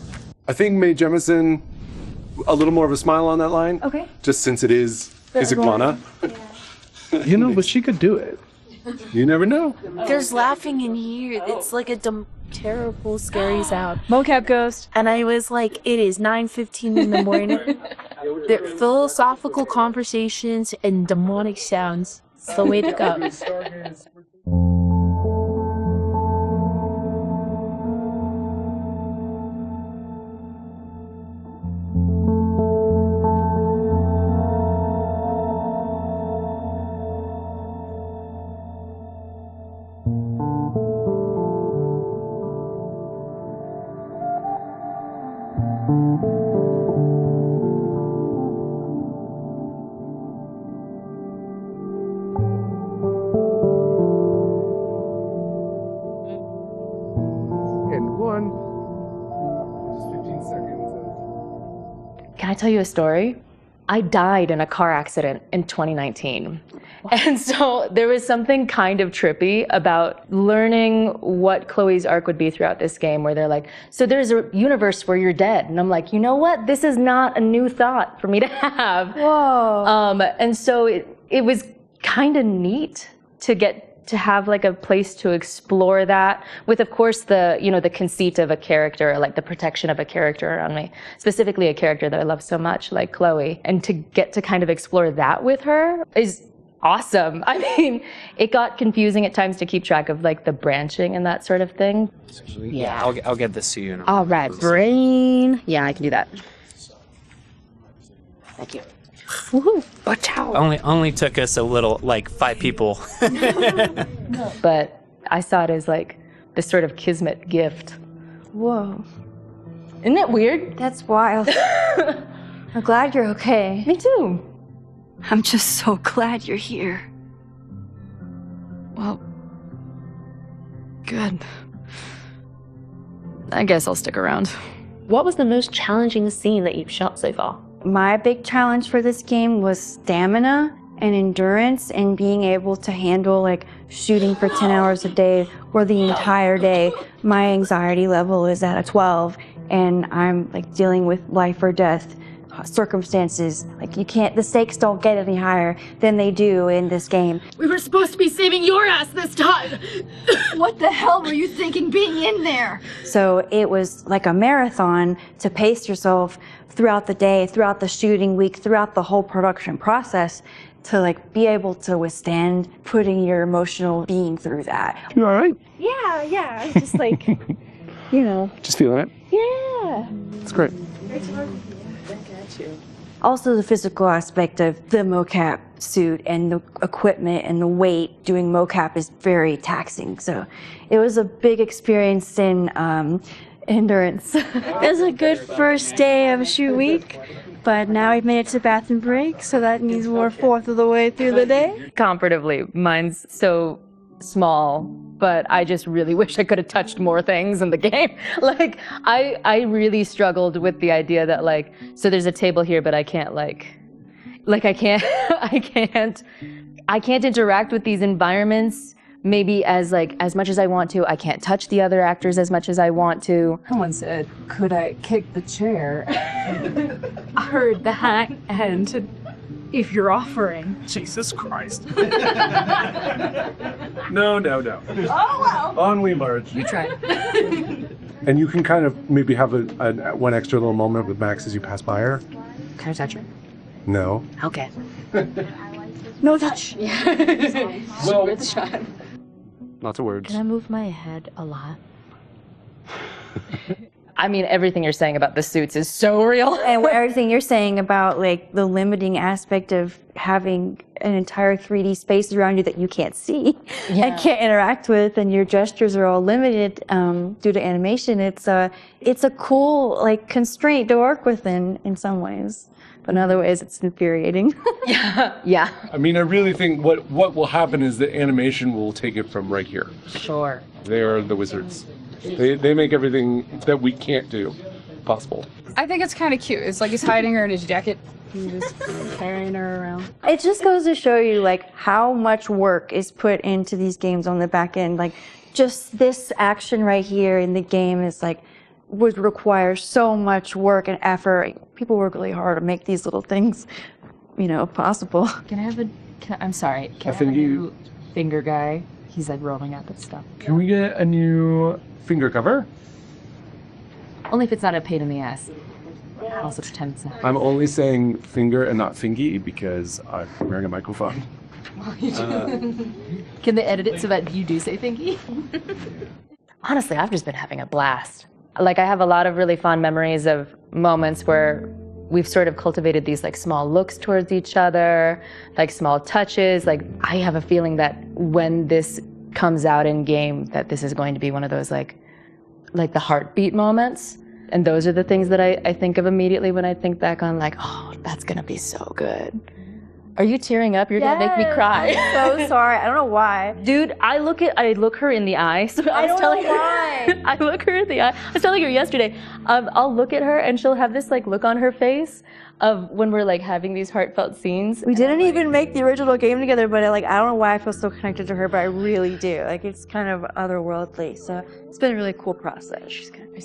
I think Mae Jemison, a little more of a smile on that line. Okay. Just since it is Iguana. Yeah. But she could do it. You never know. There's laughing in here. It's like a terrible, scary sound. Mocap ghost. And I was like, it is 9:15 in the morning. They're philosophical conversations and demonic sounds. It's the way to go. Can I tell you a story? I died in a car accident in 2019. And so there was something kind of trippy about learning what Chloe's arc would be throughout this game, where they're like, so there's a universe where you're dead. And I'm like, you know what? This is not a new thought for me to have. Whoa. And so it was kind of neat to get to have a place to explore that with, of course, the conceit of a character, the protection of a character around me, specifically a character that I love so much, like Chloe, and to get to kind of explore that with her is awesome. I mean, it got confusing at times to keep track of the branching and that sort of thing. Yeah, I'll get this to you. All right, brain. Yeah, I can do that. Thank you. Watch out. Only took us a little, like 5 people. But I saw it as like this sort of kismet gift. Whoa. Isn't that weird? That's wild. I'm glad you're okay. Me too. I'm just so glad you're here. Well, good. I guess I'll stick around. What was the most challenging scene that you've shot so far? My big challenge for this game was stamina and endurance and being able to handle like shooting for 10 hours a day or the entire day. My anxiety level is at a 12 and I'm like dealing with life or death circumstances. Like you can't, the stakes don't get any higher than they do in this game. We were supposed to be saving your ass this time. What the hell were you thinking being in there? So it was like a marathon to pace yourself throughout the day, throughout the shooting week, throughout the whole production process to like be able to withstand putting your emotional being through that. You all right? Yeah, I'm just like, you know. Just feeling it? Yeah. It's great. Also the physical aspect of the mocap suit and the equipment and the weight. Doing mocap is very taxing. So it was a big experience in endurance. It was a good first day of shoot week, but now we've made it to bathroom break, so that means we're 1/4 of the way through the day. Comparatively, mine's so small, but I just really wish I could have touched more things in the game. Like, I really struggled with the idea that like, so there's a table here, but I can't I can't interact with these environments maybe as much as I want to. I can't touch the other actors as much as I want to. Someone said, could I kick the chair? I heard that, and if you're offering. Jesus Christ. No. Oh, well. On we march. You tried. And you can kind of maybe have a one extra little moment with Max as you pass by her. Can I touch her? No. Okay. No touch. Well, Worth a shot. Lots of words. Can I move my head a lot? I mean, everything you're saying about the suits is so real. And everything you're saying about like the limiting aspect of having an entire 3D space around you that you can't see and can't interact with, and your gestures are all limited due to animation. It's a cool like constraint to work with in some ways, but in other ways it's infuriating. Yeah. I mean, I really think what will happen is that animation will take it from right here. Sure. They are the wizards. They make everything that we can't do possible. I think it's kind of cute. It's like he's hiding her in his jacket. He's just carrying her around. It just goes to show you like how much work is put into these games on the back end. Like just this action right here in the game is like would require so much work and effort. People work really hard to make these little things, possible. Can I have I'm sorry. Can I have a new finger guy? He's like rolling out that stuff. Can we get a new finger cover? Only if it's not a pain in the ass. I'll also pretend it's not. I'm only saying finger and not fingy because I'm wearing a microphone. Can they edit it so that you do say thingy? Honestly, I've just been having a blast. Like, I have a lot of really fond memories of moments where we've sort of cultivated these like small looks towards each other, like small touches. Like, I have a feeling that when this comes out in game, that this is going to be one of those like the heartbeat moments. And those are the things that I think of immediately when I think back on like, oh, that's gonna be so good. Are you tearing up? You're gonna make me cry. I'm so sorry. I don't know why. Dude, I look her in the eye. So I was telling her why. I look her in the eye. I was telling her yesterday. I'll look at her and she'll have this like look on her face of when we're like having these heartfelt scenes. We didn't even make the original game together, but I don't know why I feel so connected to her, but I really do. Like it's kind of otherworldly. So it's been a really cool process. She's gonna be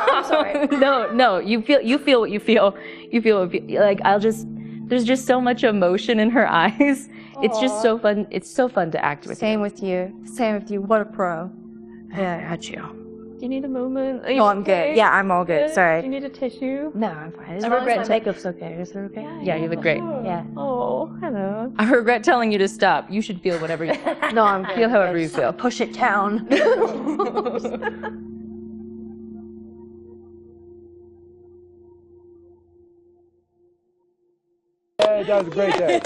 I'm sorry. No. You feel what you feel. Like there's just so much emotion in her eyes. It's just so fun. It's so fun to act with. Same with you. What a pro. Yeah, I got you. Do you need a moment? No, I'm good. Yeah, I'm all good. Sorry. Do you need a tissue? No, I'm fine. I regret makeup's okay. Is it okay? Yeah, you look great. Yeah. Oh, hello. I regret telling you to stop. You should feel whatever you No, I'm good. Feel however you feel. Push it down. That was a great day.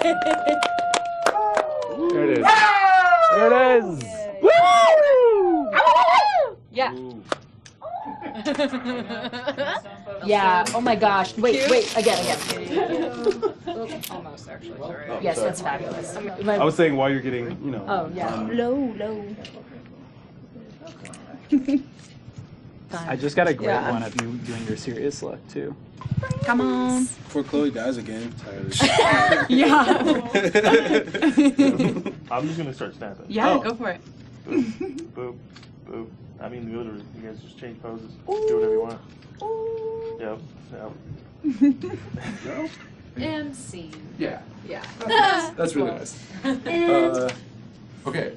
There it is. There it is. Woo! Yeah. Yeah. Oh my gosh. Wait. Again. Almost, actually. Sorry. Yes, that's fabulous. I was saying while you're getting, you know. Oh, yeah. Low. I just got a great one of you doing your serious look, too. Come on. Before Chloe dies again. Yeah. I'm just gonna start snapping. Yeah, go for it. Boop, boop, boop. I mean, literally, you guys just change poses. Do whatever you want. Yep. And scene. Yeah. Yeah. That's really nice. Okay,